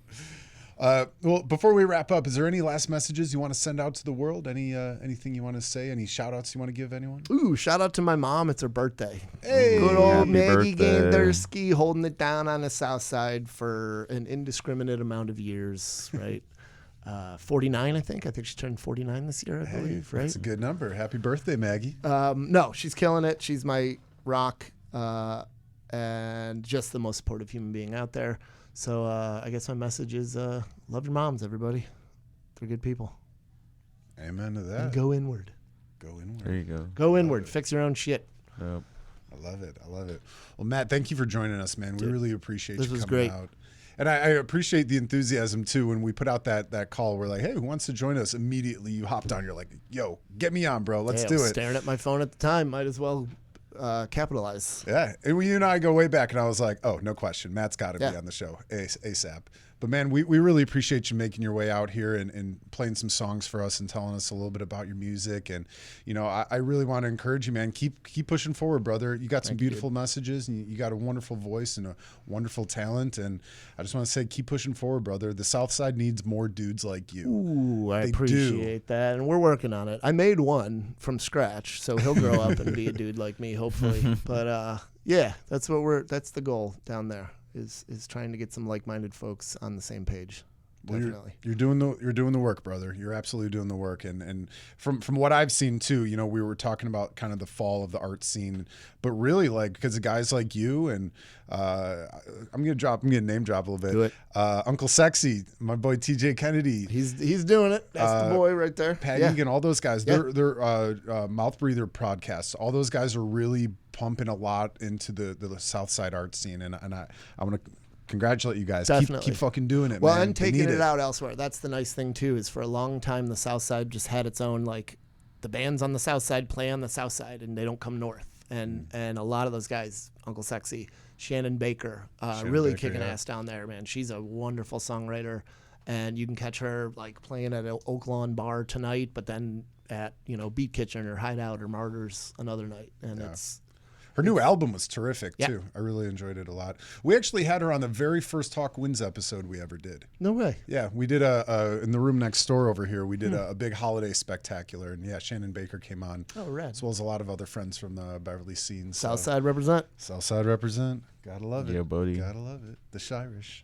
Well, before we wrap up, is there any last messages you want to send out to the world? Anything you want to say? Any shout outs you want to give anyone? Ooh, shout out to my mom. It's her birthday. Hey, Good old happy Maggie birthday. Gandurski holding it down on the South Side for an indiscriminate amount of years, right? 49, I think. I think she turned 49 this year, I believe, right? That's a good number. Happy birthday, Maggie. No, she's killing it. She's my rock and just the most supportive human being out there. So I guess my message is love your moms, everybody. They're good people. Amen to that. And go inward. Go inward. There you go. Go inward. Fix your own shit. Yep. I love it. I love it. Well, Matt, thank you for joining us, man. We really appreciate this you was coming great. out. And I appreciate the enthusiasm, too. When we put out that call, we're like, hey, who wants to join us? Immediately, you hopped on. You're like, yo, get me on, bro. Let's I do was it. staring at my phone at the time. Might as well capitalize. Yeah. And you and I go way back, and I was like, oh, no question. Matt's got to be Yeah. on the show ASAP. But, man, we really appreciate you making your way out here and playing some songs for us and telling us a little bit about your music. And, you know, I really want to encourage you, man. Keep pushing forward, brother. You got some beautiful messages, and you got a wonderful voice and a wonderful talent. And I just want to say, keep pushing forward, brother. The South Side needs more dudes like you. Ooh, I They appreciate that. And we're working on it. I made one from scratch, so he'll grow up and be a dude like me, hopefully. But yeah, that's the goal down there is trying to get some like-minded folks on the same page. Well, Definitely. you're doing the work, brother. You're absolutely doing the work, and from what I've seen too, you know, we were talking about kind of the fall of the art scene, but really like because of guys like you and I'm gonna name drop a little bit. Do it. Uncle Sexy, my boy TJ Kennedy, He's doing it. That's the boy right there. Pat Yeah. Egan, all those guys. Yeah. They're Mouth Breather podcasts. All those guys are really pumping a lot into the South Side art scene, and I want to congratulate you guys. Definitely. Keep fucking doing it, Well, man. and They taking need it out elsewhere. That's the nice thing too. Is for a long time the South Side just had its own like the bands on the South Side play on the South Side and they don't come north. And a lot of those guys, Uncle Sexy, Shannon Baker, really Baker, kicking yeah. ass down there, man. She's a wonderful songwriter, and you can catch her like playing at an Oak Lawn bar tonight, but then at Beat Kitchen or Hideout or Martyrs another night, and it's. Her new album was terrific Yeah. too. I really enjoyed it a lot. We actually had her on the very first Talk Wins episode we ever did. No way. Yeah, we did in the room next door over here. We did a big holiday spectacular, and yeah, Shannon Baker came on, Oh, rad. as well as a lot of other friends from the Beverly scene. So, South Side represent. Southside represent. Gotta love it. Yeah, buddy. Gotta love it. The Shirish.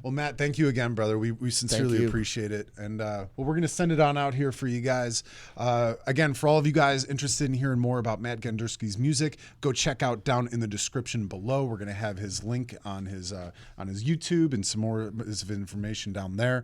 Well, Matt, thank you again, brother. We sincerely you. appreciate it. And well, we're going to send it on out here for you guys. Again, for all of you guys interested in hearing more about Matt Gandurski's music, go check out down in the description below. We're going to have his link on his YouTube and some more information down there.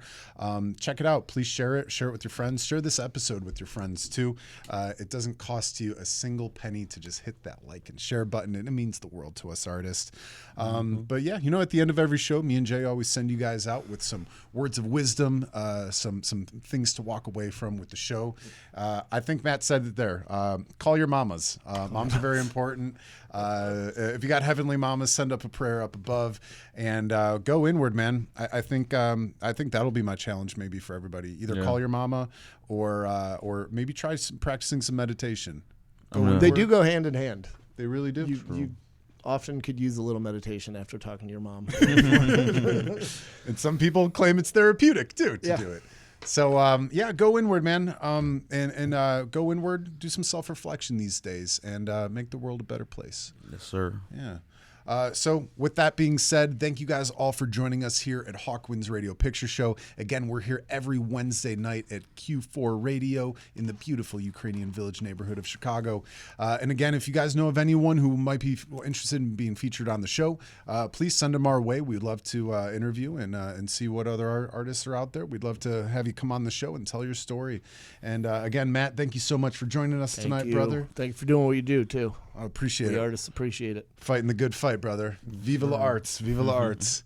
Check it out. Please share it. Share it with your friends. Share this episode with your friends too. It doesn't cost you a single penny to just hit that like and share button, and it means the world to us artists. But yeah, at the end of every show, me and Jay always send you guys out with some words of wisdom, some things to walk away from with the show. I think Matt said it there. Call your mamas. Moms are very important. If you got heavenly mamas, send up a prayer up above and go inward, man. I think that'll be my challenge maybe for everybody. Either call your mama or maybe try practicing some meditation. They do go hand in hand. They really do. You often could use a little meditation after talking to your mom. And some people claim it's therapeutic too to Yeah. do it. So go inward, man. And go inward. Do some self-reflection these days, and make the world a better place. Yes, sir. Yeah. So with that being said, thank you guys all for joining us here at Hawkwinds Radio Picture Show. Again, we're here every Wednesday night at Q4 Radio in the beautiful Ukrainian Village neighborhood of Chicago. And again, if you guys know of anyone who might be interested in being featured on the show, please send them our way. We'd love to interview and see what other artists are out there. We'd love to have you come on the show and tell your story. And again, Matt, thank you so much for joining us tonight, Thank you. brother. Thank you for doing what you do too. I appreciate We it. artists appreciate it. Fighting the good fight, brother. Viva la arts. Viva la arts.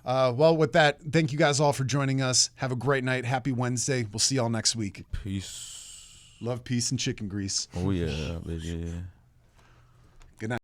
Well, with that, thank you guys all for joining us. Have a great night. Happy Wednesday. We'll see y'all next week. Peace. Love, peace, and chicken grease. Oh yeah, baby. Good night.